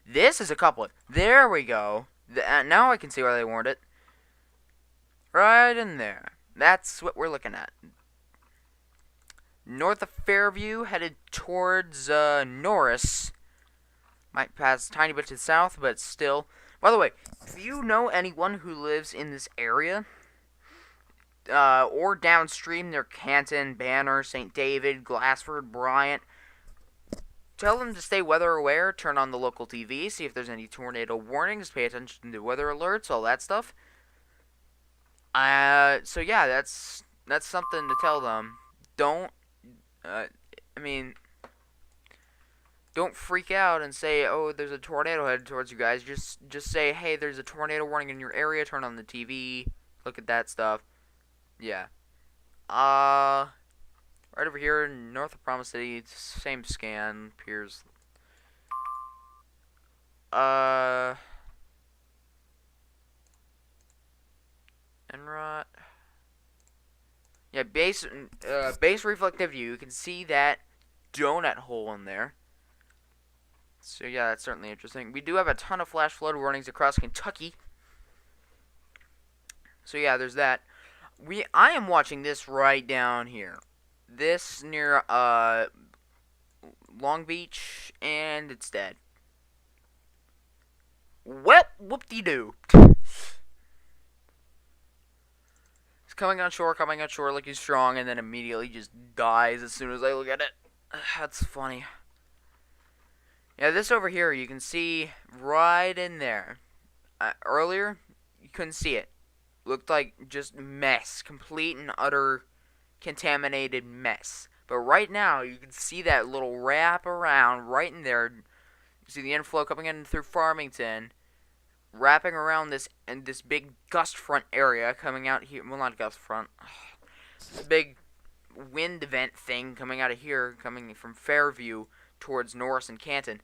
This is a couplet. There we go. Now I can see why they warned it. Right in there. That's what we're looking at. North of Fairview, headed towards Norris. Might pass a tiny bit to the south, but still. By the way, if you know anyone who lives in this area, or downstream near Canton, Banner, St. David, Glassford, Bryant, tell them to stay weather aware, turn on the local TV, see if there's any tornado warnings, pay attention to weather alerts, all that stuff. So yeah, that's something to tell them. Don't, don't freak out and say, oh, there's a tornado headed towards you guys. Just say, hey, there's a tornado warning in your area, turn on the TV, look at that stuff. Yeah. Right over here, north of Promise City, same scan, appears. Enrot. Yeah, base reflectivity. You can see that donut hole in there. So yeah, that's certainly interesting. We do have a ton of flash flood warnings across Kentucky. So yeah, there's that. I am watching this right down here. This near Long Beach, and it's dead. Whoop-de-doo. It's coming on shore, looking strong, and then immediately just dies as soon as I look at it. That's funny. Yeah, this over here, you can see right in there. Earlier, you couldn't see it. Looked like just mess. Complete and utter contaminated mess. But right now, you can see that little wrap around right in there. You see the inflow coming in through Farmington, wrapping around this big gust front area coming out here. Well, not gust front. This big wind event thing coming out of here, coming from Fairview towards Norris and Canton.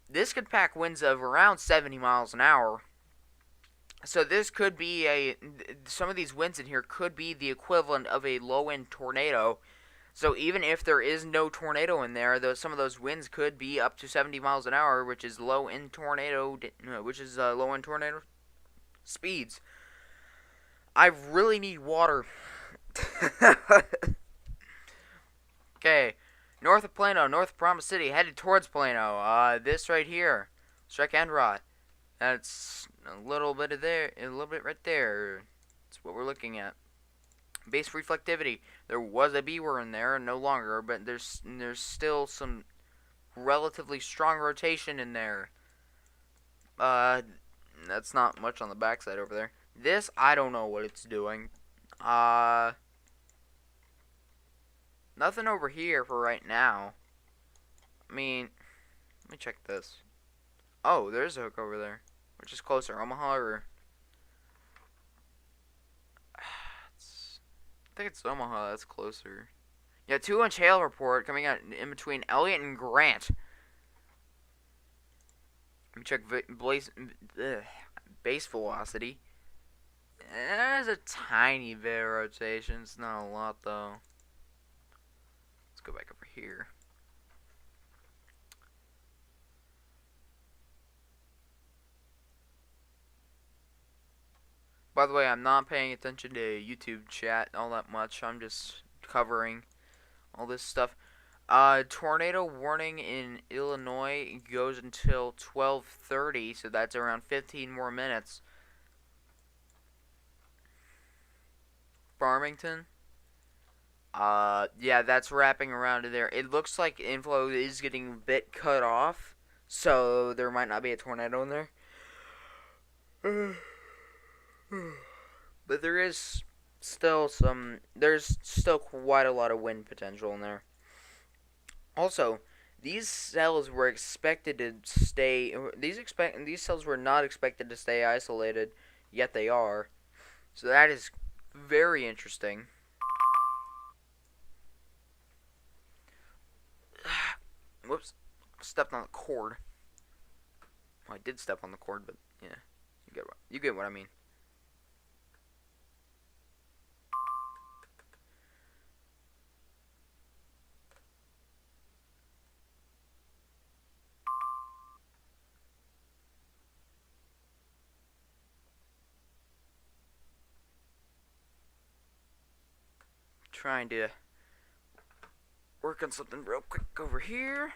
This could pack winds of around 70 miles an hour. So this could be some of these winds in here could be the equivalent of a low-end tornado. So even if there is no tornado in there, some of those winds could be up to 70 miles an hour, which is low-end tornado speeds. I really need water. Okay, north of Plano, north of Promise City, headed towards Plano. This right here, strike and rot. That's a little bit right there. That's what we're looking at. Base reflectivity. There was a B-word in there, no longer, but there's still some relatively strong rotation in there. That's not much on the backside over there. This, I don't know what it's doing. Nothing over here for right now. I mean, let me check this. Oh, there's a hook over there. Which is closer, Omaha or... I think it's Omaha, that's closer. Yeah, 2-inch hail report coming out in between Elliott and Grant. Let me check base velocity. There's a tiny bit of rotation. It's not a lot, though. Let's go back over here. By the way, I'm not paying attention to YouTube chat all that much. I'm just covering all this stuff. Tornado warning in Illinois goes until 12:30, so that's around 15 more minutes. Farmington. Yeah, that's wrapping around to there. It looks like inflow is getting a bit cut off, so there might not be a tornado in there. But there's still quite a lot of wind potential in there. Also, these cells were expected to stay. These cells were not expected to stay isolated, yet they are. So that is very interesting. Whoops, stepped on the cord. Well, I did step on the cord, but yeah, you get what I mean. trying to work on something real quick over here.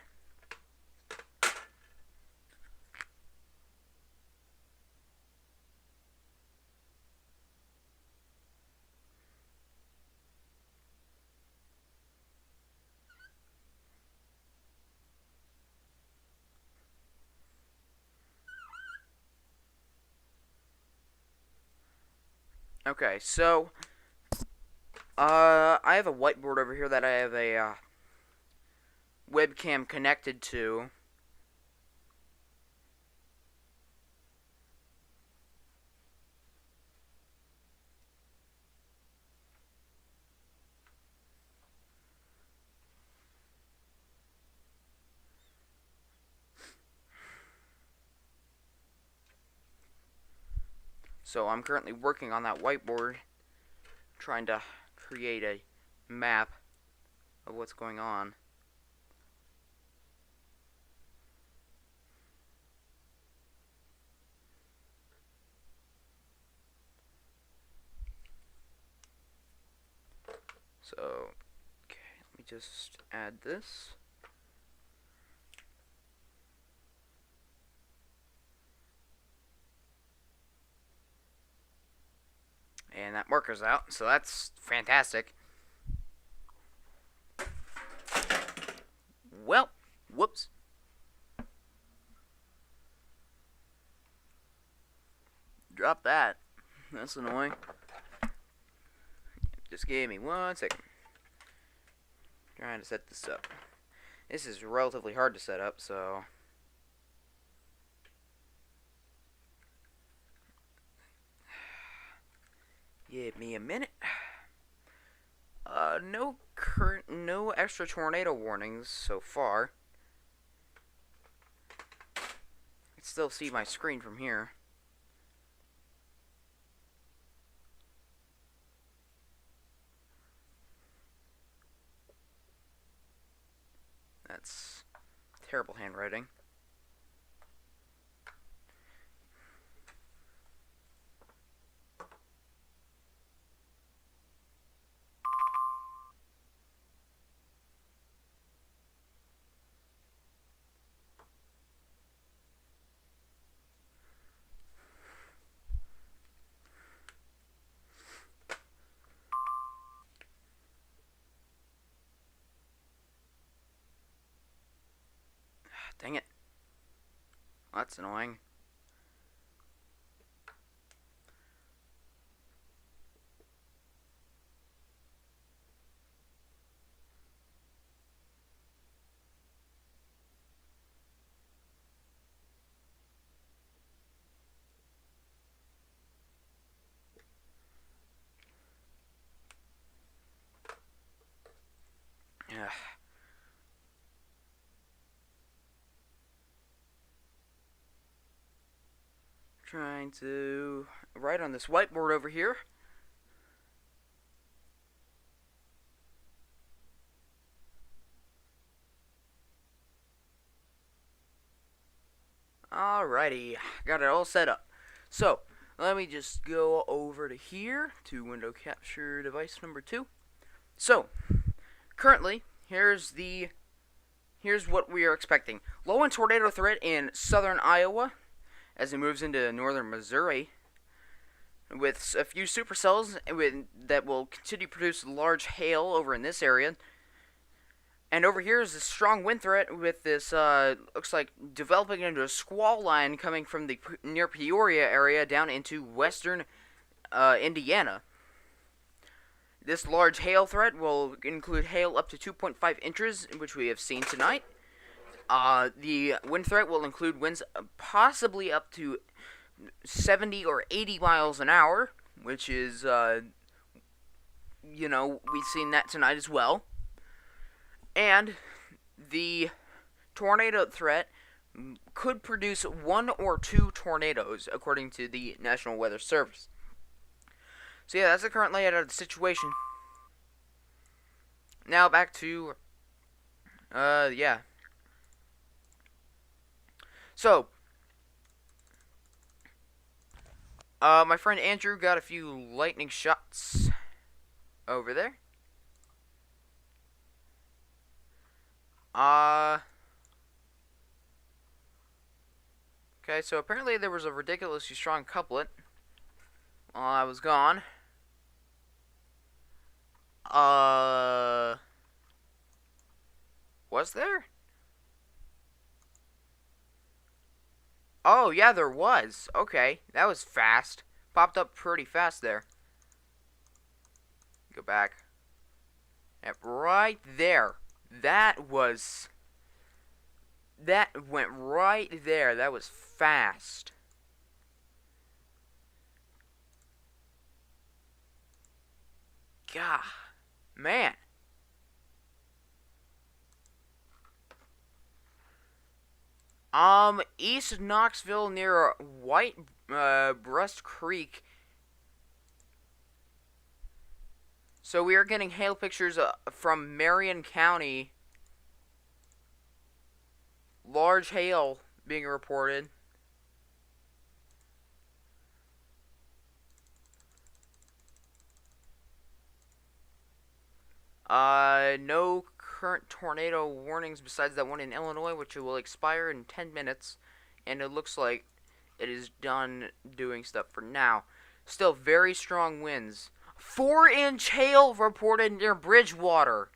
Okay, so I have a whiteboard over here that I have a webcam connected to. So I'm currently working on that whiteboard, trying to create a map of what's going on. So, okay, let me just add this. And that marker's out, so that's fantastic. Well, whoops. Drop that. That's annoying. Just give me 1 second. Trying to set this up. This is relatively hard to set up, so give me a minute. No extra tornado warnings so far. I can still see my screen from here. That's terrible handwriting. Dang it. That's annoying. Ugh. Trying to write on this whiteboard over here. Alrighty, got it all set up. So, let me just go over to here, to window capture device number 2. So, currently, here's what we are expecting. Low end tornado threat in southern Iowa as it moves into northern Missouri, with a few supercells that will continue to produce large hail over in this area. And over here is a strong wind threat with this, looks like developing into a squall line coming from the near Peoria area down into western Indiana. This large hail threat will include hail up to 2.5 inches, which we have seen tonight. The wind threat will include winds possibly up to 70 or 80 miles an hour, which is, we've seen that tonight as well. And the tornado threat could produce 1 or 2 tornadoes, according to the National Weather Service. So yeah, that's the current layout of the situation. Now back to, yeah. So, my friend Andrew got a few lightning shots over there. Okay, so apparently there was a ridiculously strong couplet while I was gone. Was there? Oh, yeah, there was. Okay, that was fast. Popped up pretty fast there. Go back. Yep, right there. That went right there. That was fast. God, man. East Knoxville near White Breast Creek. So we are getting hail pictures from Marion County. Large hail being reported. No current tornado warnings besides that one in Illinois, which will expire in 10 minutes. And it looks like it is done doing stuff for now. Still very strong winds. 4-inch hail reported near Bridgewater.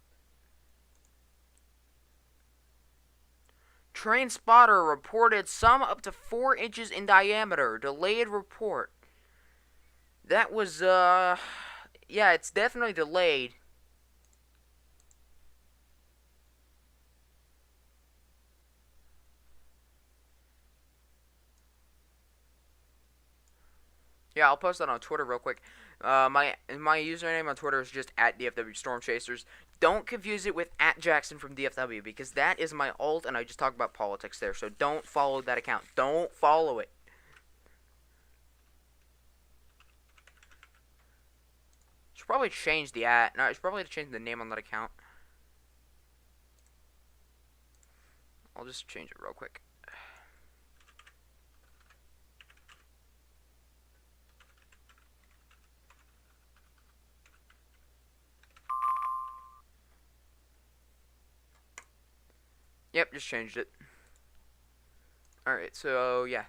Train spotter reported some up to 4 inches in diameter. Delayed report. That was, yeah, it's definitely delayed. Yeah, I'll post that on Twitter real quick. My username on Twitter is just @DFW Storm Chasers. Don't confuse it with @Jackson from DFW because that is my alt and I just talk about politics there. So don't follow that account. Don't follow it. Should probably change the No, I should probably change the name on that account. I'll just change it real quick. Yep, just changed it. Alright, so yeah.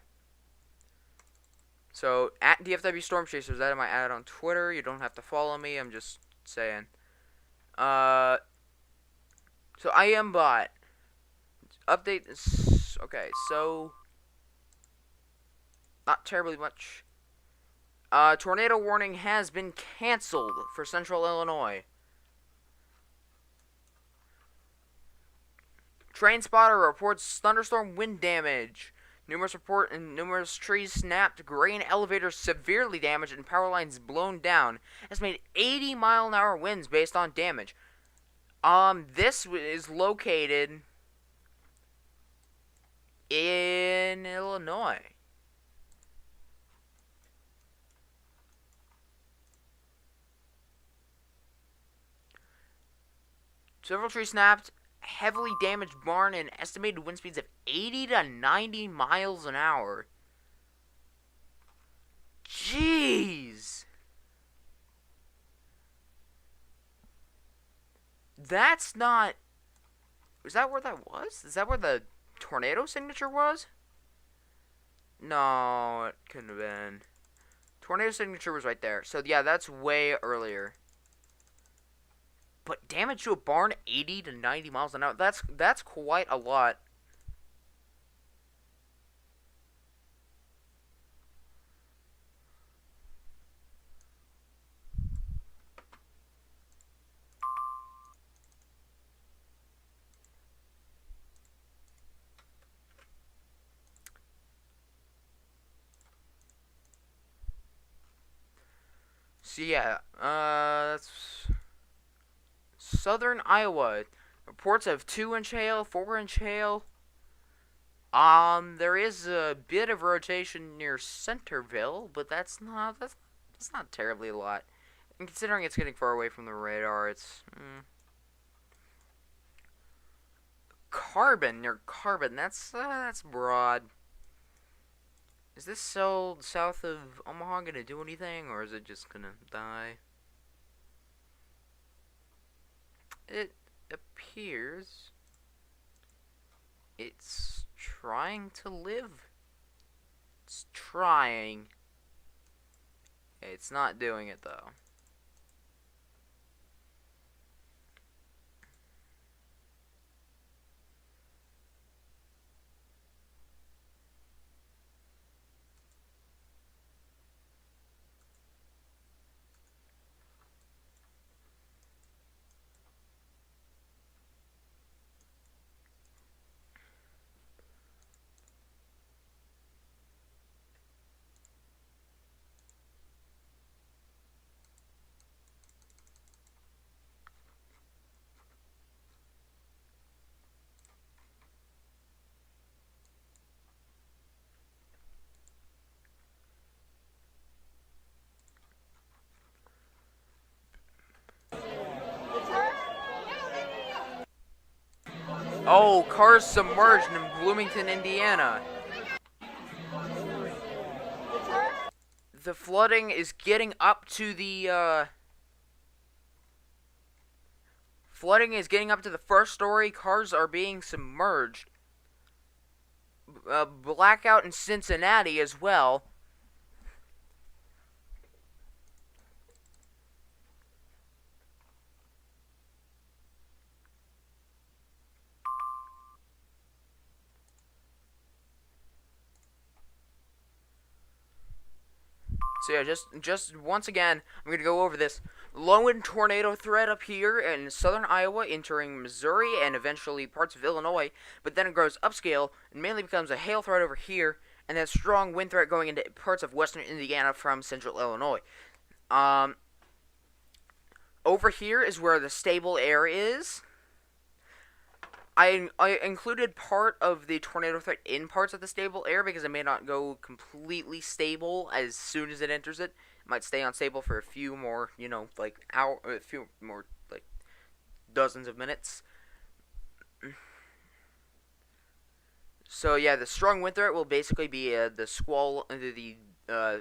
So @DFW Storm Chasers, that am I add on Twitter. You don't have to follow me, I'm just saying. So I am bot. Update this. Okay, so not terribly much. Tornado warning has been canceled for Central Illinois. Train spotter reports thunderstorm wind damage. Numerous trees snapped, grain elevators severely damaged, and power lines blown down. Estimated 80-mile-an-hour winds based on damage. This is located in Illinois. Several trees snapped, heavily damaged barn, and estimated wind speeds of 80 to 90 miles an hour. Jeez. That's not... Is that where that was? Is that where the tornado signature was? No, it couldn't have been. Tornado signature was right there. So yeah, that's way earlier. But damage to a barn 80 to 90 miles an hour. That's quite a lot. So yeah, that's southern Iowa. Reports of 2-inch hail, 4-inch hail. There is a bit of rotation near Centerville, but that's not terribly a lot. And considering it's getting far away from the radar, it's Carbon near Carbon. That's broad. Is this cell south of Omaha gonna do anything, or is it just gonna die? It appears It's trying to live. It's trying. It's not doing it though. Oh, cars submerged in Bloomington, Indiana. The flooding is getting up to the, flooding is getting up to the first story. Cars are being submerged. Blackout in Cincinnati as well. So yeah, just once again, I'm gonna go over this. Low wind tornado threat up here in southern Iowa, entering Missouri and eventually parts of Illinois, but then it grows upscale and mainly becomes a hail threat over here, and then strong wind threat going into parts of western Indiana from central Illinois. Over here is where the stable air is. I included part of the tornado threat in parts of the stable air because it may not go completely stable as soon as it enters it. It might stay unstable for a few more, a few more, like, dozens of minutes. So yeah, the strong wind threat will basically be the squall, the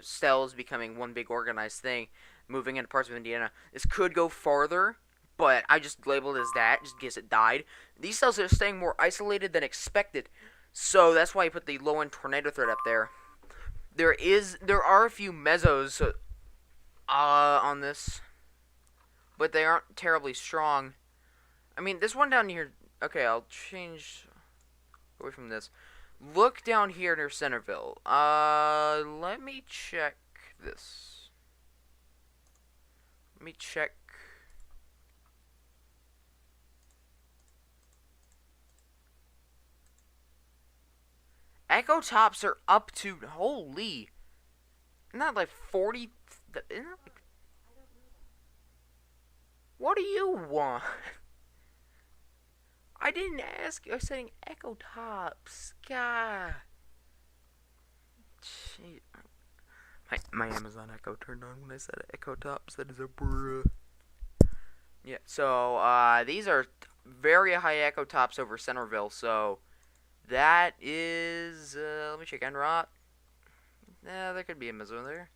cells becoming one big organized thing, moving into parts of Indiana. This could go farther, but I just labeled it as that, just in case it died. These cells are staying more isolated than expected, so that's why I put the low-end tornado threat up there. There are a few mesos on this, but they aren't terribly strong. I mean, this one down here. Okay, I'll change away from this. Look down here near Centerville. Let me check this. Let me check. Echo tops are up to, holy, isn't that like 40? Isn't that like, what do you want? I didn't ask. I was saying echo tops. God. Jeez. My Amazon Echo turned on when I said echo tops. That is a bruh. Yeah. So these are very high echo tops over Centerville. So that is. Let me check Enrot. Yeah, there could be a meso there.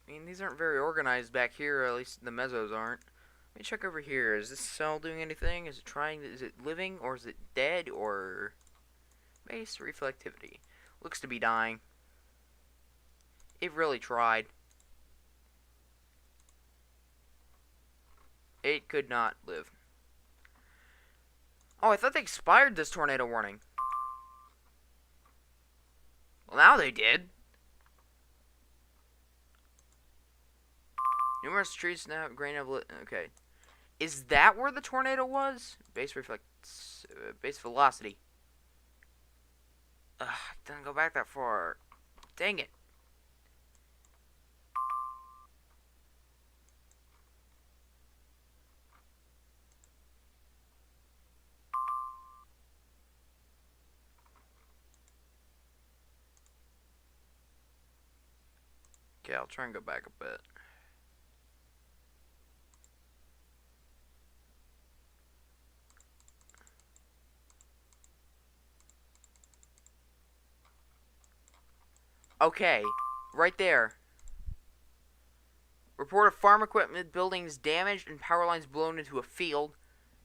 I mean, these aren't very organized back here, or at least the mesos aren't. Let me check over here. Is this cell doing anything? Is it trying? Is it living, or is it dead, or base reflectivity? Looks to be dying. It really tried. It could not live. Oh, I thought they expired this tornado warning. Well, now they did. Numerous trees now, grain of okay. Is that where the tornado was? Base base velocity. Ugh, didn't go back that far. Dang it. Okay, I'll try and go back a bit. Okay, right there. Report of farm equipment buildings damaged and power lines blown into a field.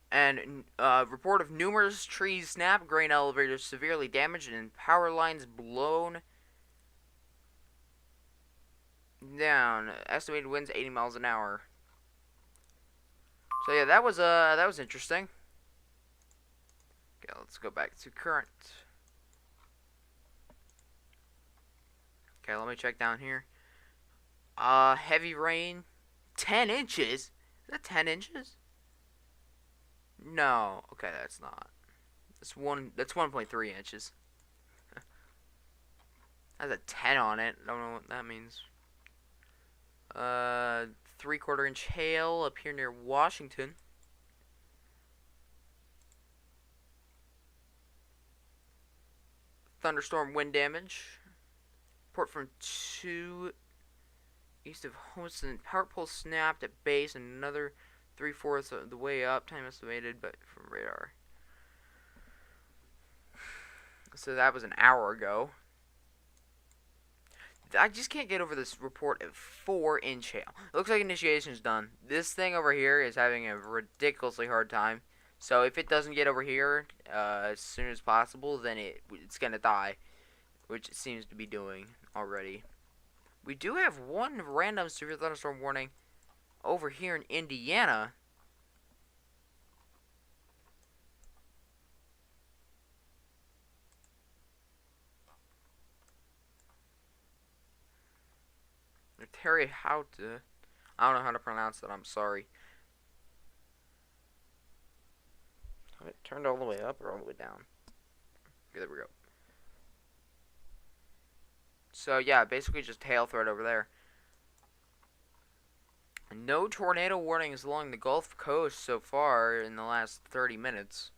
And report of numerous trees snapped, grain elevators severely damaged, and power lines blown down. Estimated winds 80 miles an hour. So yeah, that was interesting. Okay, let's go back to current. Okay, let me check down here. Heavy rain, 10 inches. Is that 10 inches? No. Okay, that's not. That's 1.3 inches. Has a 10 on it. Don't know what that means. 3/4 inch hail up here near Washington. Thunderstorm wind damage. Report from 2 east of Homestead. Power pole snapped at base and another 3/4 of the way up. Time estimated, but from radar. So that was an hour ago. I just can't get over this report of 4-inch hail. It looks like initiation's done. This thing over here is having a ridiculously hard time. So if it doesn't get over here as soon as possible, then it's gonna die, which it seems to be doing already. We do have one random severe thunderstorm warning over here in Indiana. Terry Houta. I don't know how to pronounce that, I'm sorry. Have it turned all the way up or all the way down? Okay, there we go. So yeah, basically just hail threat over there. No tornado warnings along the Gulf Coast so far in the last 30 minutes.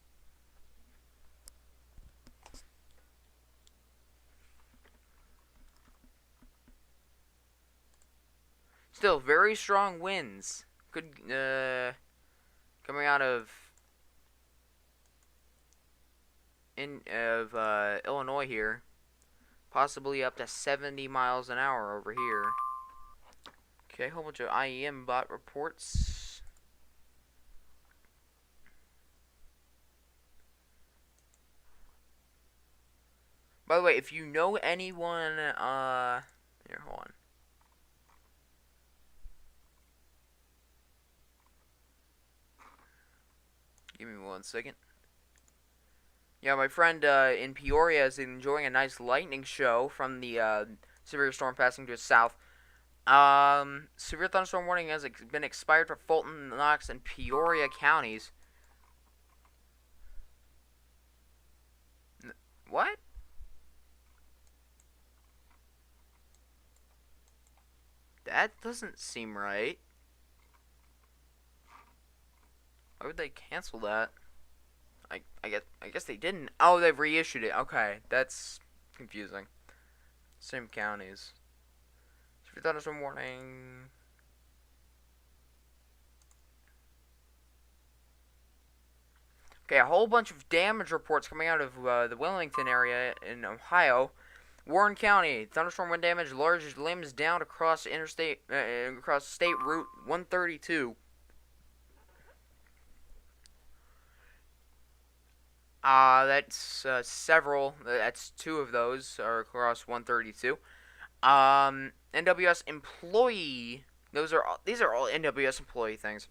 Still, very strong winds. Could, coming out of Illinois here. Possibly up to 70 miles an hour over here. Okay, a whole bunch of IEM bot reports. By the way, if you know anyone, here, hold on. Give me 1 second. Yeah, my friend in Peoria is enjoying a nice lightning show from the severe storm passing to his south. Severe thunderstorm warning has been expired for Fulton, Knox, and Peoria counties. What? That doesn't seem right. Why would they cancel that? I guess they didn't. Oh, they've reissued it. Okay, that's confusing. Same counties. Severe thunderstorm warning. Okay, a whole bunch of damage reports coming out of the Wilmington area in Ohio. Warren County, thunderstorm wind damage, large limbs down across interstate, across State Route 132. That's several. That's 2 of those are across 132. NWS employee. These are all NWS employee things.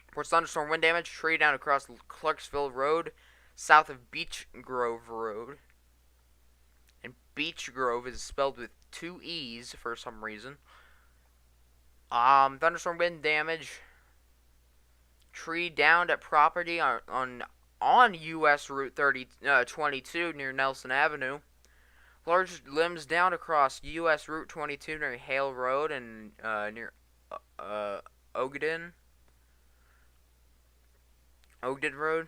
Reports thunderstorm wind damage, tree down across Clarksville Road, south of Beech Grove Road. And Beech Grove is spelled with 2 E's for some reason. Thunderstorm wind damage, tree downed at property on U.S. Route 22 near Nelson Avenue. Large limbs down across U.S. Route 22 near Hale Road and near Ogden Road.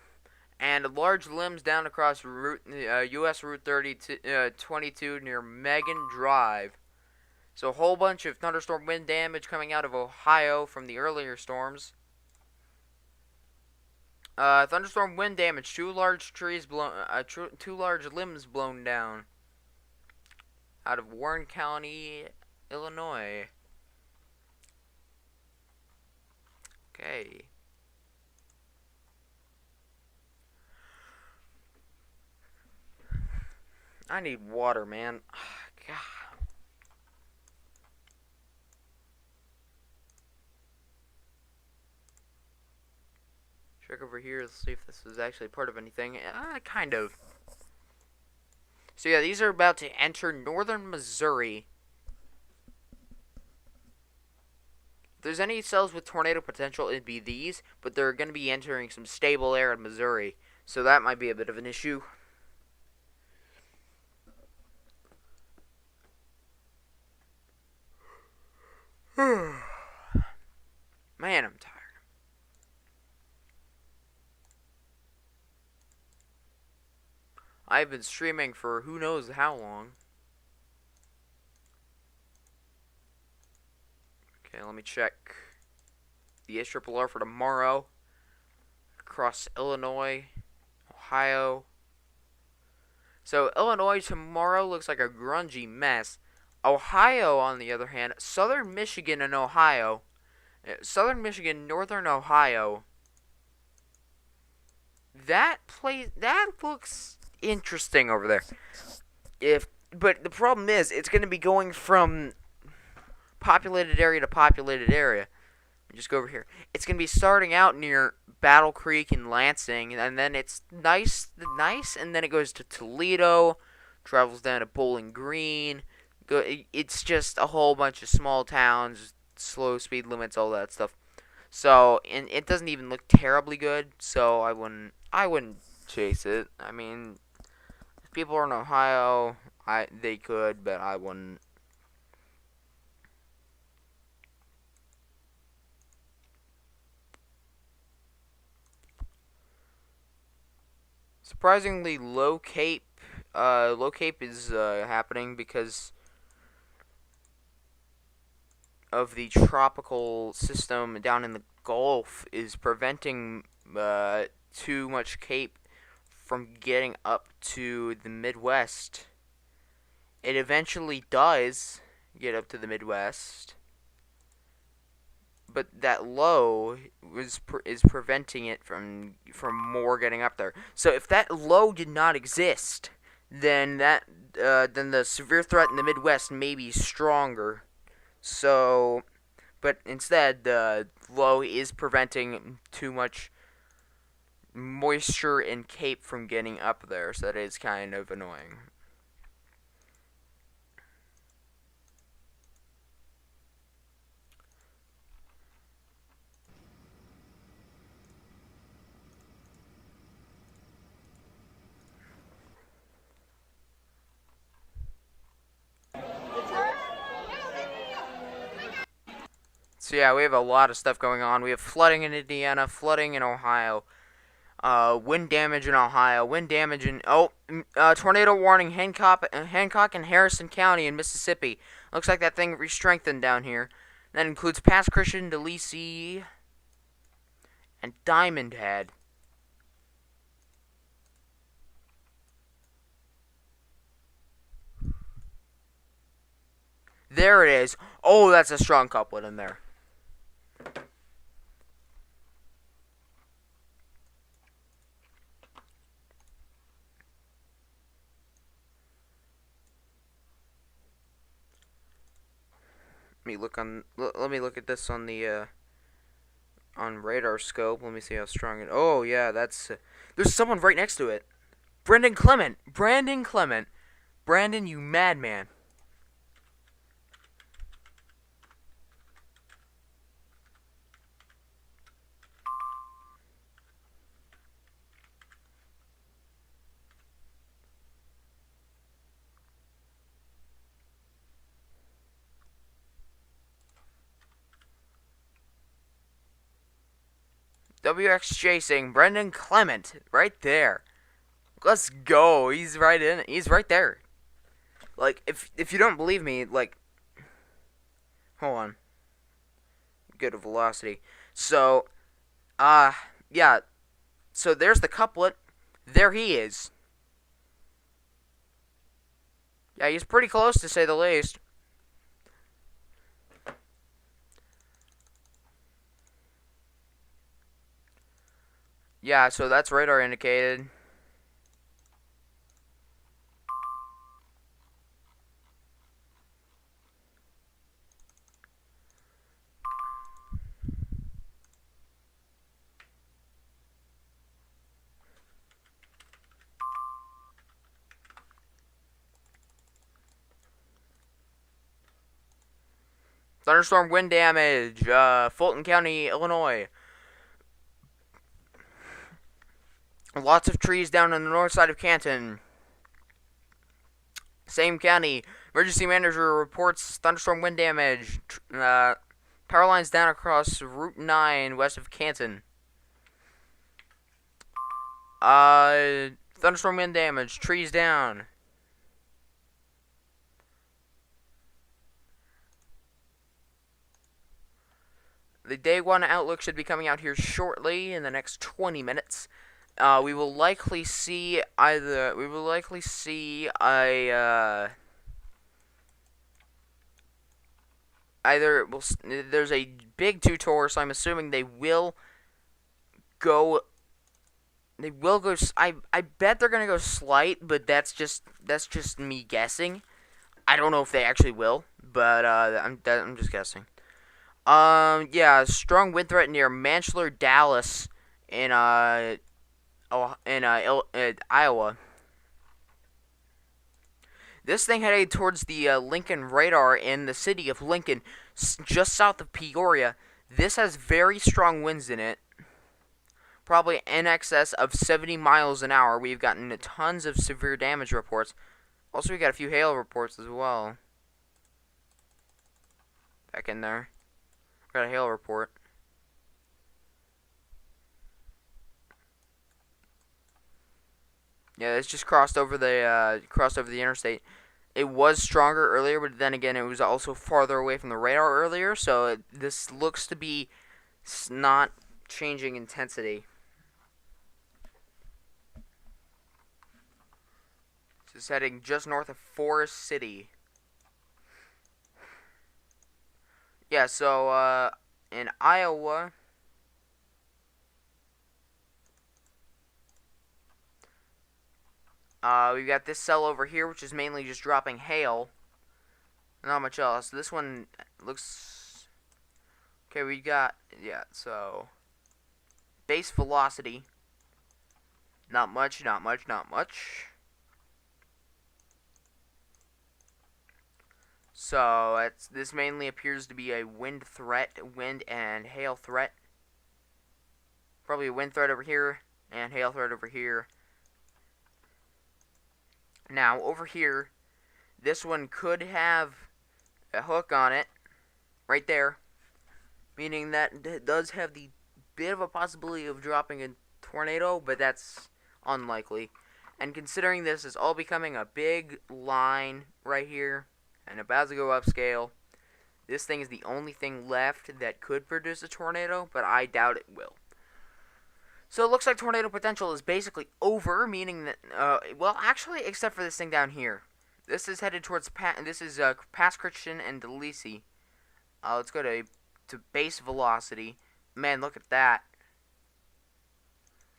And large limbs down across U.S. Route 22 near Megan Drive. So a whole bunch of thunderstorm wind damage coming out of Ohio from the earlier storms. Thunderstorm wind damage. 2 large trees blown. 2 large limbs blown down. Out of Warren County, Illinois. Okay. I need water, man. God. Check over here to see if this is actually part of anything. Kind of. So yeah, these are about to enter northern Missouri. If there's any cells with tornado potential, it'd be these, but they're going to be entering some stable air in Missouri, so that might be a bit of an issue. Man, I'm tired. I've been streaming for who knows how long. Okay, let me check the HRRR for tomorrow. Across Illinois, Ohio. So Illinois tomorrow looks like a grungy mess. Ohio, on the other hand, southern Michigan and Ohio. Southern Michigan, northern Ohio. That looks interesting over there. But the problem is, it's going to be going from populated area to populated area. Just go over here. It's going to be starting out near Battle Creek and Lansing, and then it's nice, and then it goes to Toledo, travels down to Bowling Green. It's just a whole bunch of small towns, slow speed limits, all that stuff. So, and it doesn't even look terribly good. So I wouldn't chase it. I mean, if people are in Ohio, they could, but I wouldn't. Surprisingly, low Cape is happening because of the tropical system down in the Gulf is preventing too much Cape from getting up to the Midwest. It eventually does get up to the Midwest, but that low is preventing it from more getting up there. So if that low did not exist, then then the severe threat in the Midwest may be stronger. So, but instead the low is preventing too much moisture in Cape from getting up there. So that is kind of annoying. So yeah, we have a lot of stuff going on. We have flooding in Indiana, flooding in Ohio, wind damage in Ohio, wind damage in tornado warning Hancock and Harrison County in Mississippi. Looks like that thing re-strengthened down here. That includes Pass Christian, DeLisi, and Diamond Head. There it is. Oh, that's a strong couplet in there. Let me look at this on the on radar scope. Let me see how strong it. Oh yeah, that's there's someone right next to it. Brandon Clement. Brandon, you madman. WX chasing Brendan Clement right there. Let's go. He's right in. He's right there. Like if you don't believe me, like hold on. Go to velocity. So yeah. So there's the couplet. There he is. Yeah, he's pretty close to say the least. Yeah, so that's radar indicated. Thunderstorm wind damage, Fulton County, Illinois. Lots of trees down on the north side of Canton. Same county. Emergency manager reports thunderstorm wind damage. Power lines down across Route 9 west of Canton. Thunderstorm wind damage. Trees down. The day one outlook should be coming out here shortly in the next 20 minutes. We will likely see either. We will likely see a. Either there's a big two-tour, so I'm assuming they will go. They will go. I bet they're gonna go slight, but that's just me guessing. I don't know if they actually will, but I'm just guessing. Yeah, strong wind threat near Manchester, Dallas, in Iowa. This thing headed towards the Lincoln radar in the city of Lincoln, just south of Peoria. This has very strong winds in it, probably in excess of 70 miles an hour. We've gotten tons of severe damage reports. Also, we got a few hail reports as well. Back in there. Got a hail report. Yeah, it's just crossed over the interstate. It was stronger earlier, but then again, it was also farther away from the radar earlier. So this looks to be not changing intensity. It's heading just north of Forest City. Yeah, so in Iowa. We've got this cell over here, which is mainly just dropping hail. Not much else. This one looks... Okay, we got... Yeah, so... Base velocity. Not much, not much, not much. So, this mainly appears to be a wind threat. Wind and hail threat. Probably a wind threat over here, and hail threat over here. Now, over here, this one could have a hook on it, right there, meaning that it does have the bit of a possibility of dropping a tornado, but that's unlikely. And considering this is all becoming a big line right here, and about to go upscale, this thing is the only thing left that could produce a tornado, but I doubt it will. So it looks like tornado potential is basically over, meaning that, well, actually, except for this thing down here. This is headed towards, past Christian and Delisi. Let's go to base velocity. Man, look at that.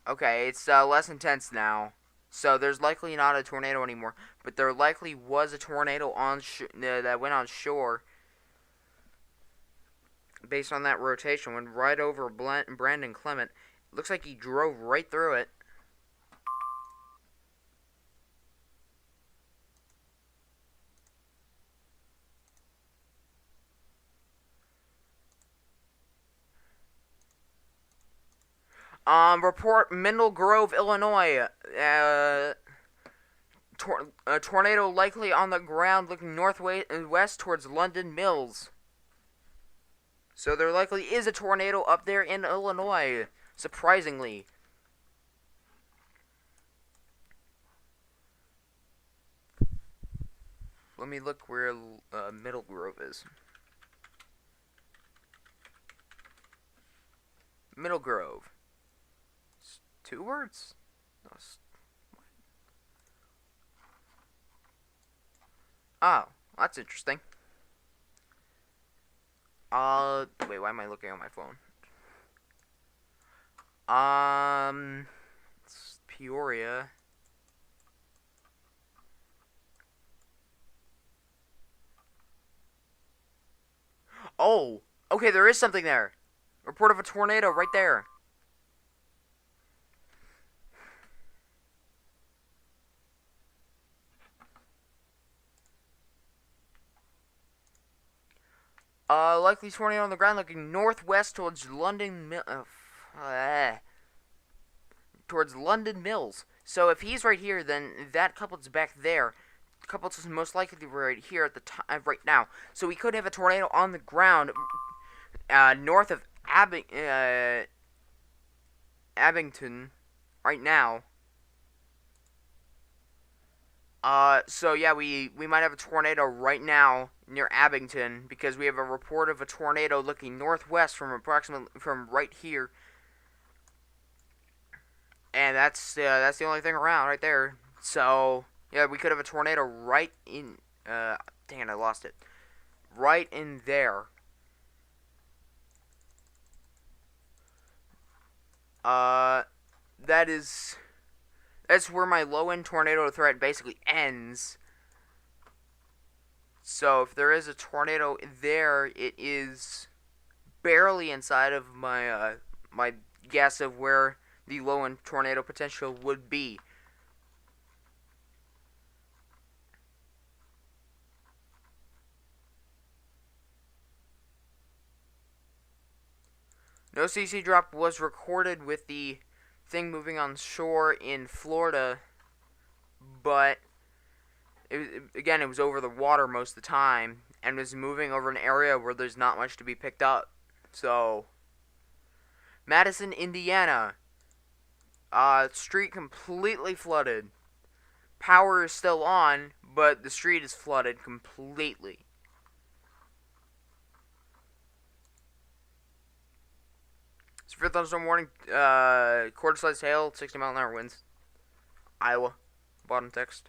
Okay, it's, less intense now. So there's likely not a tornado anymore, but there likely was a tornado on that went on shore. Based on that rotation, went right over Brandon Clement. Looks like he drove right through it. Report Middle Grove, Illinois. A tornado likely on the ground looking northwest towards London Mills. So there likely is a tornado up there in Illinois. Surprisingly. Let me look where Middle Grove is. Middle Grove. It's 2 words? No, oh, that's interesting. Wait, why am I looking on my phone? It's Peoria. Oh, okay, there is something there. Report of a tornado right there. Likely tornado on the ground looking northwest towards towards London Mills. So if he's right here, then that couplet's back there. Couplet's is most likely right here at the time, right now. So we could have a tornado on the ground, north of Abington, right now. So yeah, we might have a tornado right now near Abington because we have a report of a tornado looking northwest from right here, and that's the only thing around right there. So yeah, we could have a tornado right in. Dang it, I lost it. Right in there. That is. That's where my low-end tornado threat basically ends. So if there is a tornado there, it is barely inside of my my guess of where the low-end tornado potential would be. No CC drop was recorded with the thing moving on shore in Florida, but again, it was over the water most of the time and was moving over an area where there's not much to be picked up. So, Madison, Indiana, street completely flooded. Power is still on, but the street is flooded completely. Severe thunderstorm warning, quarter-sized hail, 60-mile-an-hour winds. Iowa, bottom text.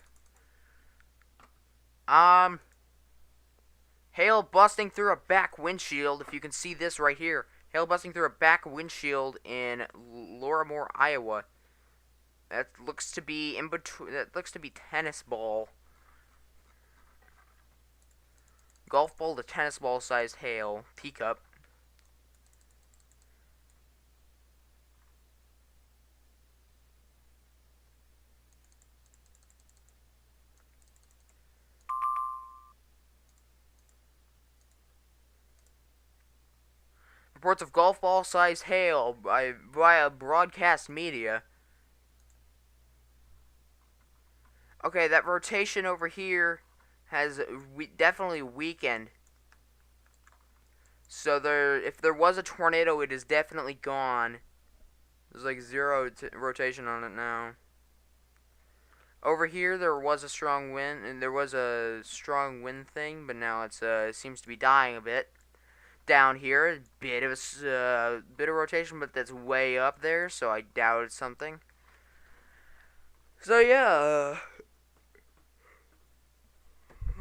Hail busting through a back windshield. If you can see this right here, hail busting through a back windshield in Loramore, Iowa. That looks to be in between. That looks to be tennis ball, golf ball to tennis ball sized hail, teacup. Reports of golf ball sized hail via broadcast media. Okay, that rotation over here has definitely weakened. So if there was a tornado, it is definitely gone. There's like zero rotation on it now. Over here, there was a strong wind, and there was a strong wind thing, but now it seems to be dying a bit. Down here, a bit of rotation, but that's way up there, so I doubt it's something. So yeah.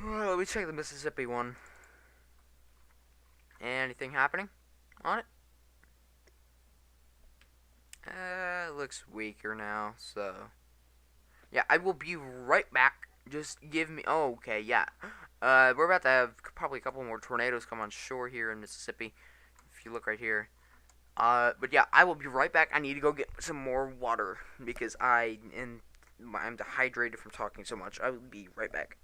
Let me check the Mississippi one. Anything happening on it? It looks weaker now, so. Yeah, I will be right back. Just give me. Oh, okay, yeah. We're about to have probably a couple more tornadoes come on shore here in Mississippi. If you look right here. But yeah, I will be right back. I need to go get some more water because I'm dehydrated from talking so much. I will be right back.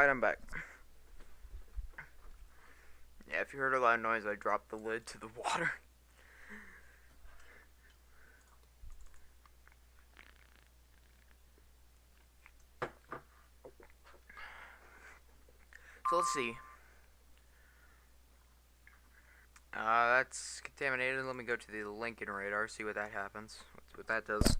Alright, I'm back. Yeah, if you heard a loud noise, I dropped the lid to the water. So let's see. That's contaminated. Let me go to the Lincoln radar, see what that happens. What that does.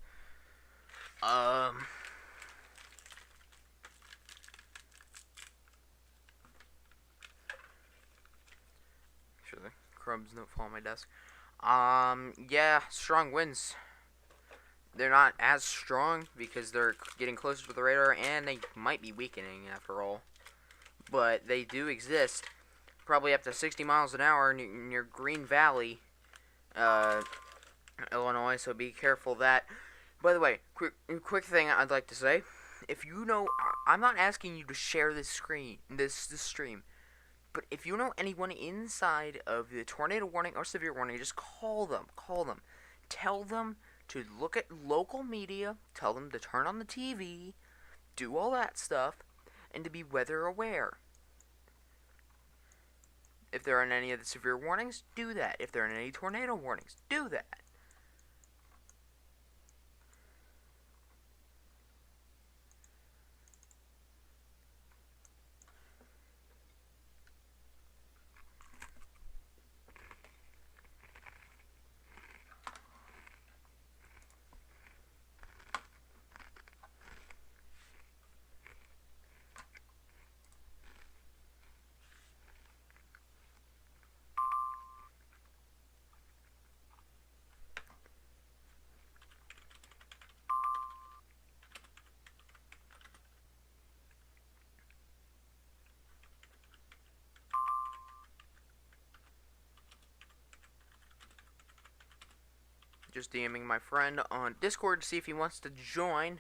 Sure the crumbs don't fall on my desk. Yeah, strong winds. They're not as strong because they're getting closer to the radar, and they might be weakening after all. But they do exist. Probably up to 60 miles an hour near Green Valley, Illinois, so be careful of that. By the way, quick thing I'd like to say. If you know, I'm not asking you to share this stream, but if you know anyone inside of the tornado warning or severe warning, just call them. Tell them to look at local media, tell them to turn on the TV, do all that stuff, and to be weather aware. If there are any of the severe warnings, do that. If there are any tornado warnings, do that. Just DMing my friend on Discord to see if he wants to join.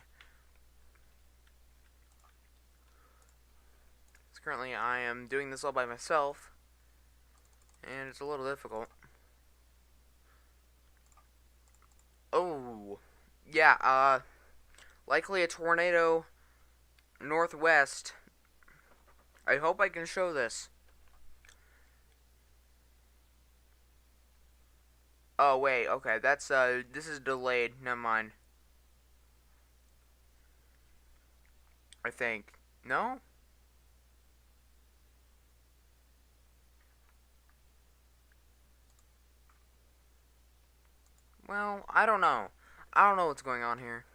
Currently, I am doing this all by myself, and it's a little difficult. Oh, yeah, likely a tornado northwest. I hope I can show this. Oh, wait, okay, that's, this is delayed, never mind. I think. No? Well, I don't know. I don't know what's going on here.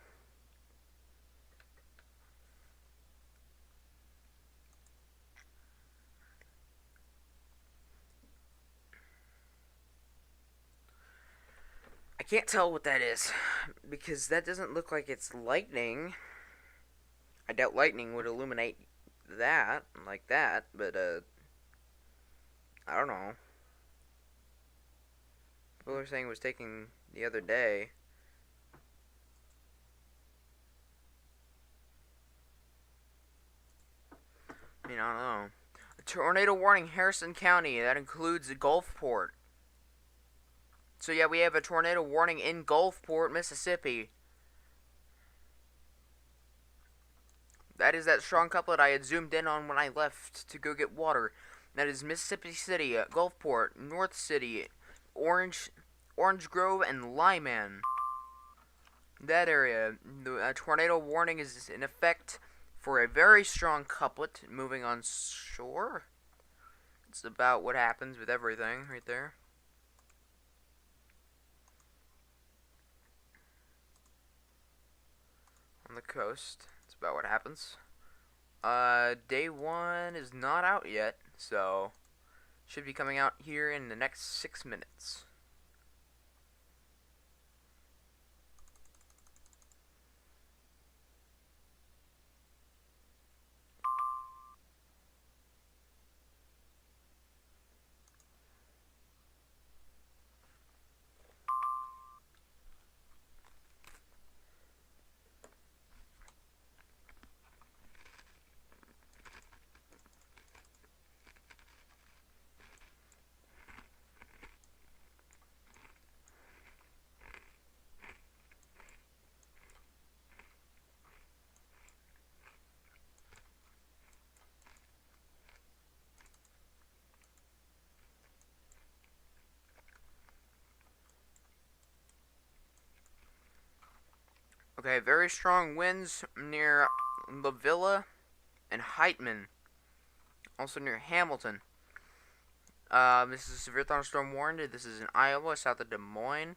I can't tell what that is, because that doesn't look like it's lightning. I doubt lightning would illuminate that, like that, but, I don't know. People were saying it was taking the other day. I mean, I don't know. A tornado warning, Harrison County. That includes Gulfport. So yeah, we have a tornado warning in Gulfport, Mississippi. That is that strong couplet I had zoomed in on when I left to go get water. That is Mississippi City, Gulfport, North City, Orange Grove, and Lyman. That area. The tornado warning is in effect for a very strong couplet moving on shore. It's about what happens with everything right there. On the coast. It's about what happens. Day 1 is not out yet, so should be coming out here in the next 6 minutes. Okay, very strong winds near La Villa and Heitman, also near Hamilton. This is a severe thunderstorm warned. This is in Iowa, south of Des Moines.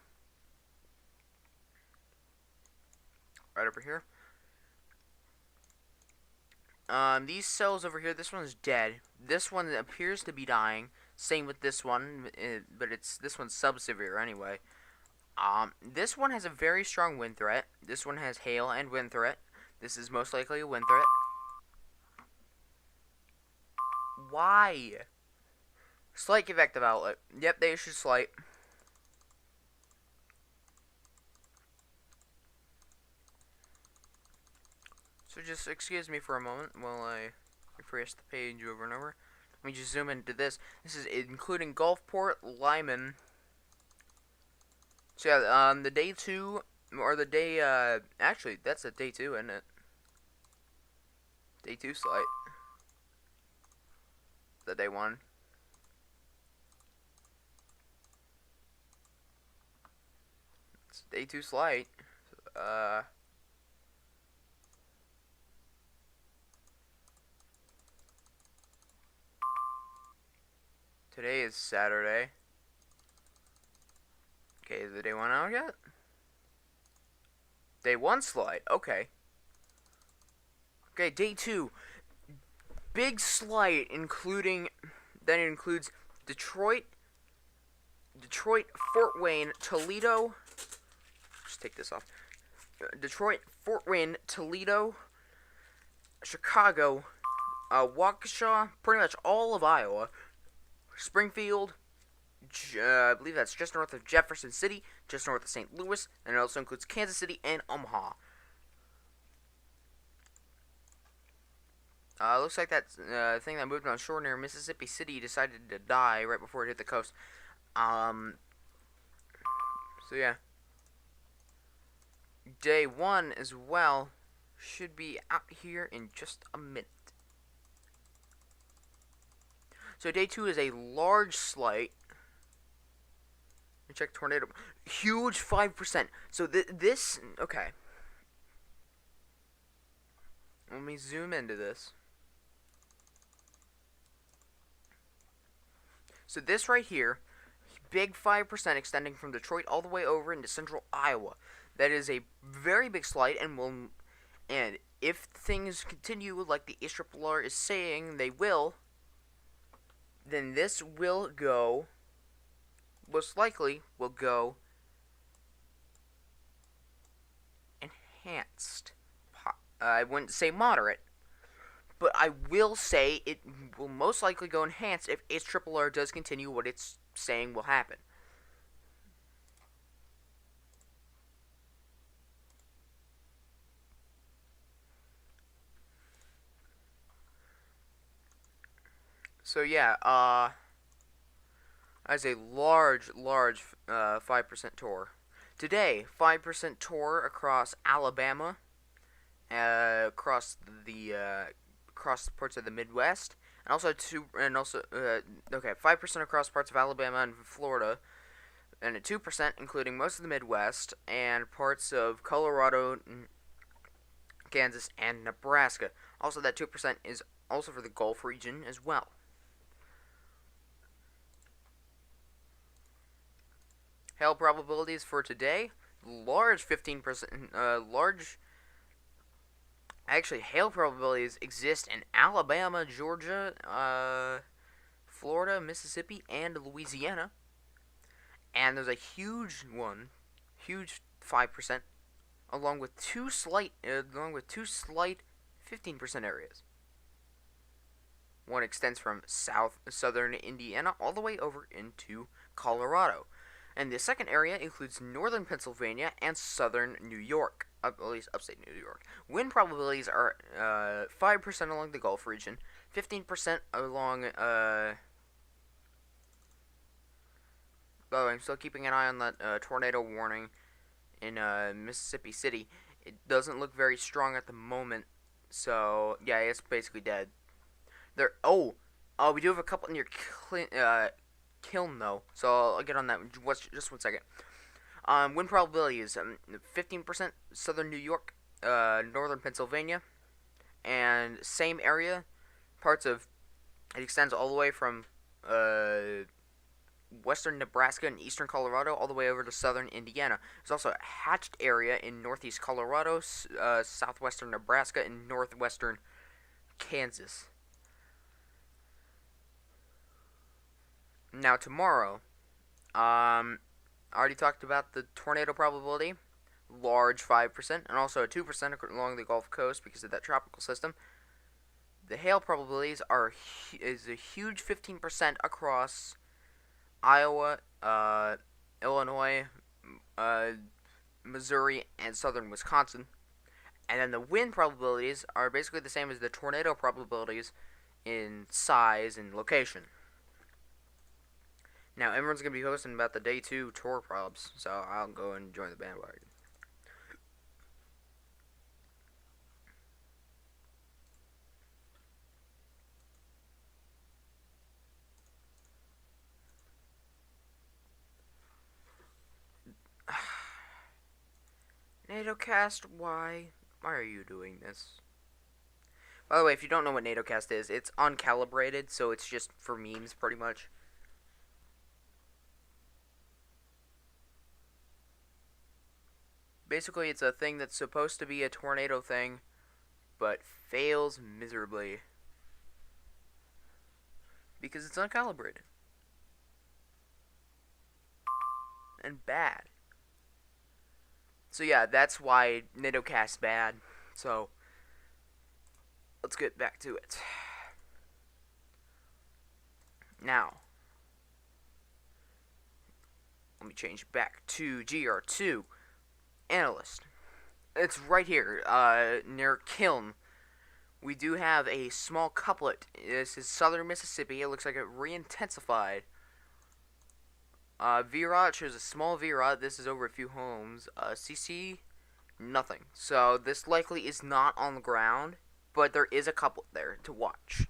Right over here. These cells over here, this one's dead. This one appears to be dying. Same with this one, but this one's sub-severe anyway. This one has a very strong wind threat. This one has hail and wind threat. This is most likely a wind threat. Why? Slight convective outlet. Yep, they issued slight. So just excuse me for a moment while I refresh the page over and over. Let me just zoom into this. This is including Gulfport, Lyman. So yeah, the day 2, or the day, actually, that's a day 2, isn't it? Day 2 slight. The day 1. It's day 2 slight. Today is Saturday. Okay, is the day 1 out yet? Day 1 slight, okay. Okay, day 2. Big slight, that includes Detroit, Fort Wayne, Toledo. Just take this off. Detroit, Fort Wayne, Toledo, Chicago, Waukesha, pretty much all of Iowa, Springfield, I believe that's just north of Jefferson City, just north of St. Louis, and it also includes Kansas City and Omaha. Looks like that thing that moved on shore near Mississippi City decided to die right before it hit the coast. So yeah. Day 1 as well should be out here in just a minute. So day 2 is a large slight. Let me check tornado. Huge 5%. So this, okay. Let me zoom into this. So this right here, big 5% extending from Detroit all the way over into central Iowa. That is a very big slight, and if things continue like the ISRR is saying they will, then this will go, most likely will go enhanced. I wouldn't say moderate, but I will say it will most likely go enhanced if ISRR does continue what it's saying will happen. So yeah, as a large 5% tour. Today, 5% tour across Alabama, across parts of the Midwest, and also 5% across parts of Alabama and Florida, and a 2% including most of the Midwest and parts of Colorado, Kansas, and Nebraska. Also, that 2% is also for the Gulf region as well. Hail probabilities for today, large 15%, actually hail probabilities exist in Alabama, Georgia, Florida, Mississippi, and Louisiana. And there's a huge 5%, along with two slight 15% areas. One extends from southern Indiana all the way over into Colorado. And the second area includes northern Pennsylvania and southern New York, at least upstate New York. Wind probabilities are 5% along the Gulf region, 15% along. Oh, I'm still keeping an eye on that tornado warning in Mississippi City. It doesn't look very strong at the moment, so yeah, it's basically dead. We do have a couple near Kiln though, so I'll get on that. Just 1 second. Wind probability is 15% southern New York, northern Pennsylvania, and same area, parts of it extends all the way from western Nebraska and eastern Colorado all the way over to southern Indiana. There's also a hatched area in northeast Colorado, southwestern Nebraska, and northwestern Kansas. Now tomorrow, I already talked about the tornado probability, large 5%, and also a 2% along the Gulf Coast because of that tropical system. The hail probabilities is a huge 15% across Iowa, Illinois, Missouri, and southern Wisconsin. And then the wind probabilities are basically the same as the tornado probabilities in size and location. Now, everyone's going to be posting about the day 2 tour probs, so I'll go and join the bandwagon. NATOcast, why are you doing this? By the way, if you don't know what NATOcast is, it's uncalibrated, so it's just for memes, pretty much. Basically, it's a thing that's supposed to be a tornado thing, but fails miserably. Because it's uncalibrated. And bad. So yeah, that's why NATOcast's bad. So, let's get back to it. Now, let me change back to GR2. Analyst. It's right here, near Kiln. We do have a small couplet. This is southern Mississippi. It looks like it re-intensified. VROT shows a small VROT. This is over a few homes. CC, nothing. So this likely is not on the ground, but there is a couplet there to watch.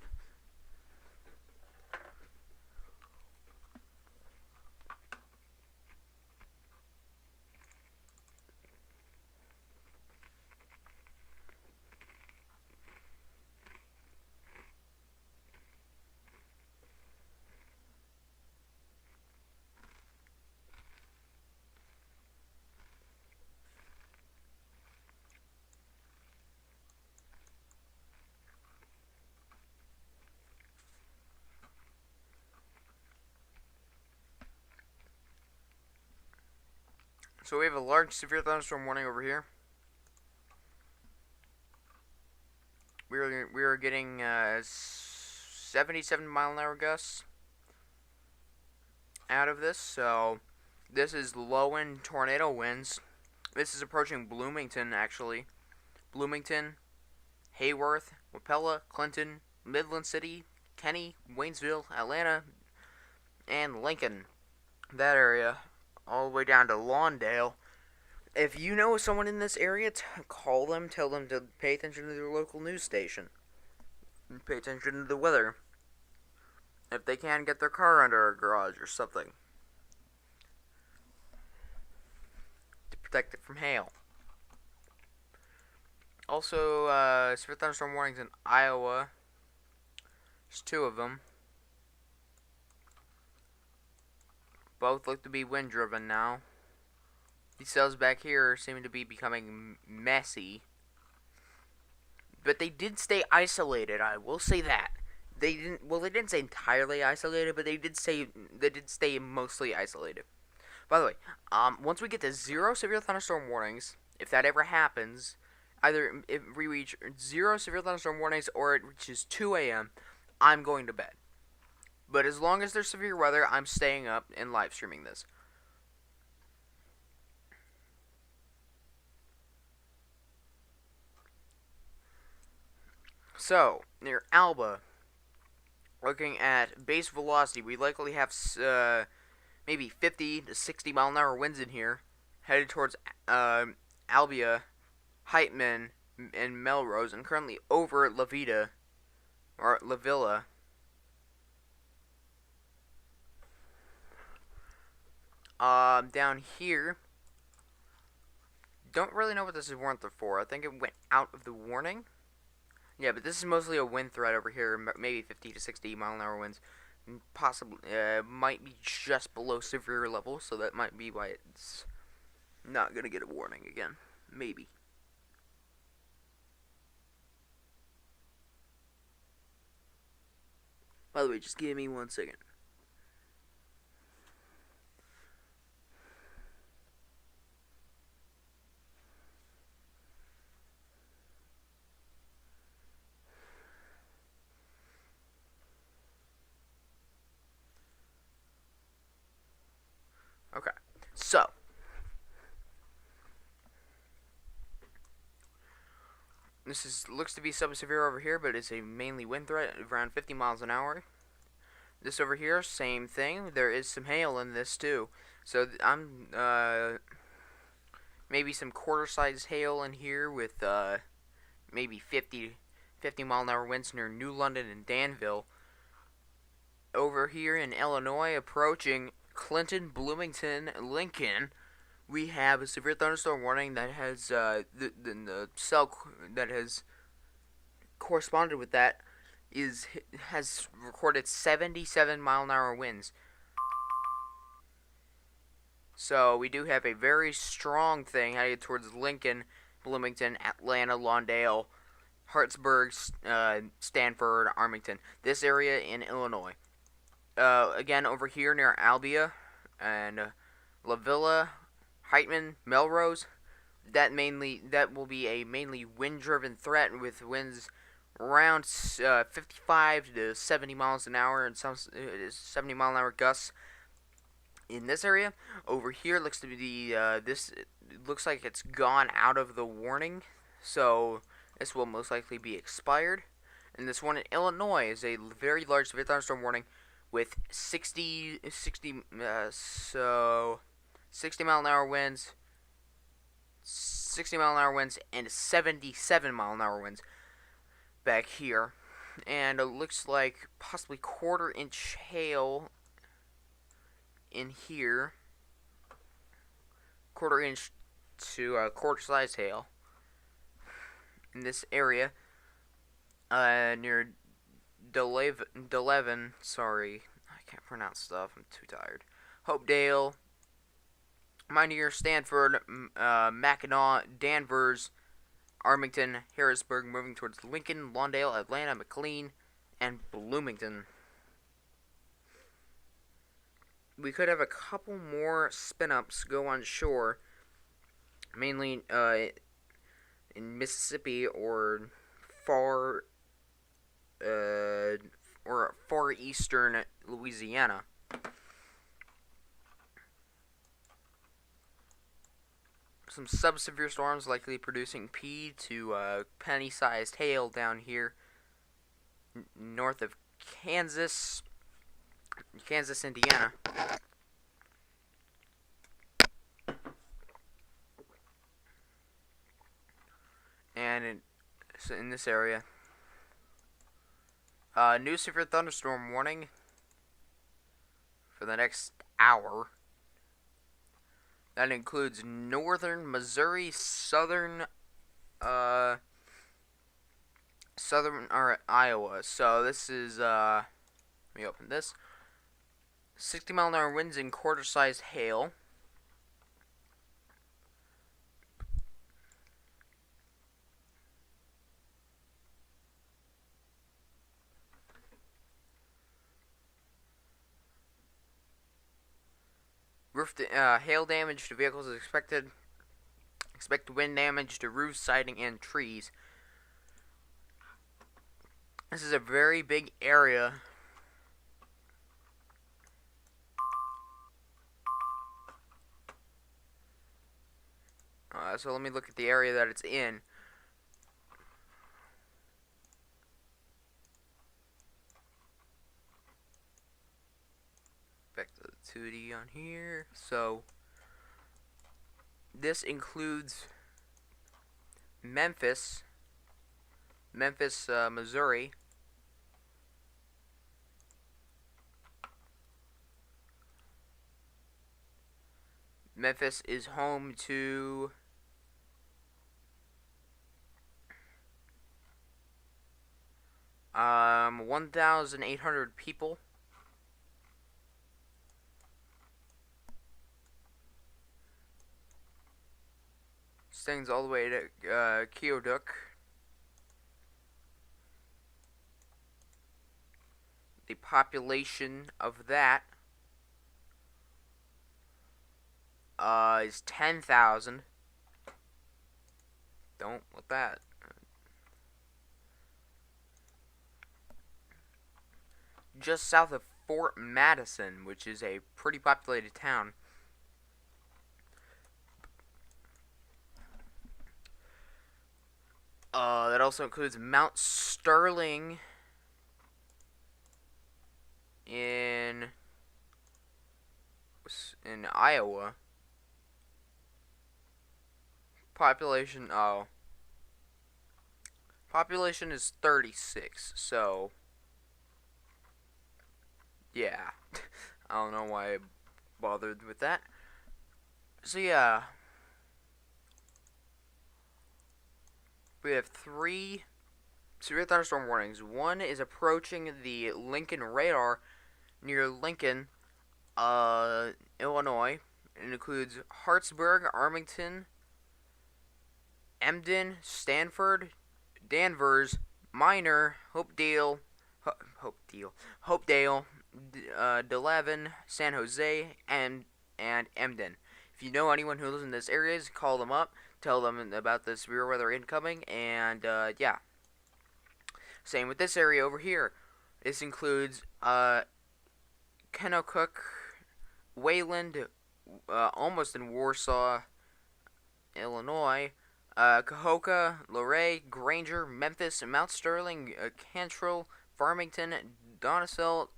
So we have a large severe thunderstorm warning over here. We are getting 77 mile an hour gusts out of this. So this is low end tornado winds. This is approaching Bloomington, actually. Bloomington, Hayworth, Wapella, Clinton, Midland City, Kenny, Waynesville, Atlanta, and Lincoln. That area. All the way down to Lawndale. If you know someone in this area, call them, tell them to pay attention to their local news station. And pay attention to the weather. If they can, get their car under a garage or something. To protect it from hail. Also, severe thunderstorm warnings in Iowa. There's 2 of them. Both look to be wind driven now. These cells back here seem to be becoming messy. But they did stay isolated, I will say that. They didn't say entirely isolated, but they did stay mostly isolated. By the way, once we get to 0 severe thunderstorm warnings, if that ever happens, either if we reach 0 severe thunderstorm warnings or it reaches 2 a.m., I'm going to bed. But as long as there's severe weather, I'm staying up and live streaming this. So, near Alba, looking at base velocity, we likely have maybe 50 to 60 mile an hour winds in here, headed towards Albia, Heitman, and Melrose, and currently over La Villa. Down here, don't really know what this is warranted for. I think it went out of the warning. Yeah, but this is mostly a wind threat over here, maybe 50 to 60 mile an hour winds. Possibly, might be just below severe level, so that might be why it's not gonna get a warning again. Maybe. By the way, just give me 1 second. Okay, so looks to be sub-severe over here, but it's a mainly wind threat around 50 miles an hour. This over here, same thing. There is some hail in this too, so I'm maybe some quarter-sized hail in here with maybe 50 mile an hour winds near New London and Danville. Over here in Illinois, approaching Clinton, Bloomington, Lincoln, we have a severe thunderstorm warning that has the cell that has corresponded with that has recorded 77 mile an hour winds. So we do have a very strong thing headed towards Lincoln, Bloomington, Atlanta, Lawndale, Hartsburg, Stanford, Armington. This area in Illinois. Again, over here near Albia and La Villa, Heightman, Melrose, that will be a mainly wind-driven threat with winds around 55 to 70 miles an hour and some 70 mile an hour gusts. In this area, over here looks to be this. It looks like it's gone out of the warning, so this will most likely be expired. And this one in Illinois is a very large severe thunderstorm warning with 60 mile an hour winds, 60 mile an hour winds, and 77 mile an hour winds back here. And it looks like possibly quarter-inch hail in here. Quarter-inch to quarter-size hail in this area near Deleven, sorry, I can't pronounce stuff, I'm too tired. Hopedale, Minear, Stanford, Mackinac, Danvers, Armington, Harrisburg, moving towards Lincoln, Lawndale, Atlanta, McLean, and Bloomington. We could have a couple more spin-ups go on shore, mainly in Mississippi or far eastern Louisiana. Some sub-severe storms likely producing pea to penny-sized hail down here north of Kansas, Indiana. And in this area, new severe thunderstorm warning for the next hour. That includes northern Missouri, southern Iowa. So this is let me open this. 60 mile an hour winds and quarter-sized hail. Hail damage to vehicles is expected. Expect wind damage to roofs, siding, and trees. This is a very big area. So let me look at the area that it's in. Back to the 2D on here. So this includes Memphis, Missouri. Memphis is home to 1,800 people. Extends all the way to Kyoduk. The population of that is 10,000. Don't let that. Just south of Fort Madison, which is a pretty populated town. That also includes Mount Sterling in Iowa. Population population is 36. So yeah, I don't know why I bothered with that. So yeah, we have 3 severe thunderstorm warnings. One is approaching the Lincoln radar near Lincoln, Illinois. It includes Hartsburg, Armington, Emden, Stanford, Danvers, Minor, Hopedale, DeLavin, San Jose, and Emden. If you know anyone who lives in this area, call them up, tell them about the severe weather incoming, and yeah. Same with this area over here. This includes Kennecook, Wayland, almost in Warsaw, Illinois, Cahokia, Luray, Granger, Memphis, Mount Sterling, Cantrell, Farmington, Donicel.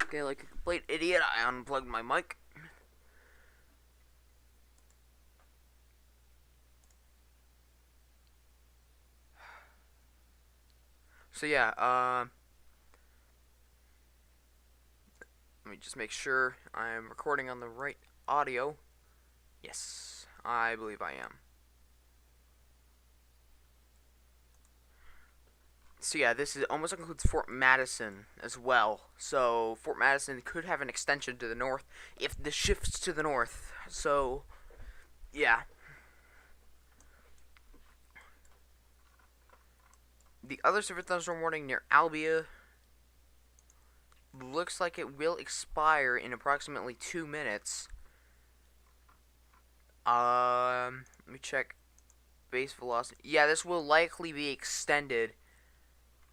Okay, like a complete idiot, I unplugged my mic. So yeah, let me just make sure I'm recording on the right audio. Yes, I believe I am. So yeah, this is almost includes Fort Madison as well. So Fort Madison could have an extension to the north if this shifts to the north. So yeah. The other severe thunderstorm warning near Albia looks like it will expire in approximately 2 minutes. Let me check base velocity. Yeah, this will likely be extended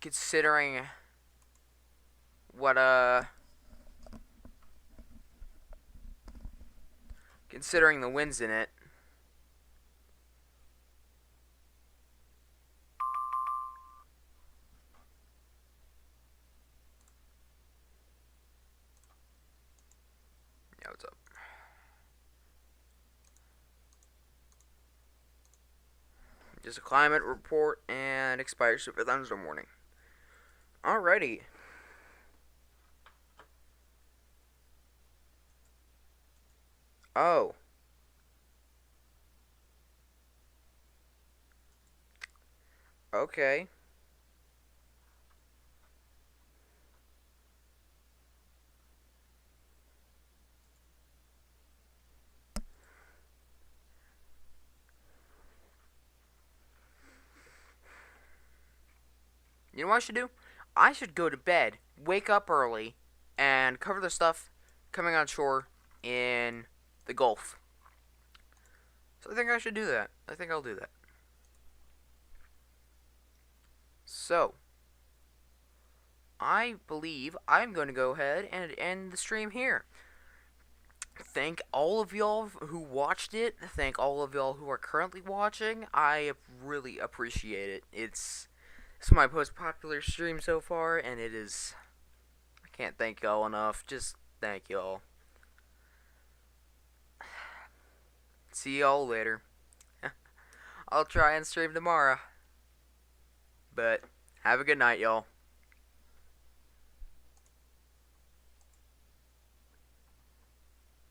considering what considering the winds in it. Yeah, what's up? Just a climate report and expires for thunderstorm warning. Alrighty. Oh. Okay. You know what I should do? I should go to bed, wake up early, and cover the stuff coming on shore in the Gulf. So I think I should do that. I think I'll do that. So, I believe I'm going to go ahead and end the stream here. Thank all of y'all who watched it. Thank all of y'all who are currently watching. I really appreciate it. It's my most popular stream so far, and it is. I can't thank y'all enough. Just thank y'all. See y'all later. I'll try and stream tomorrow. But have a good night, y'all.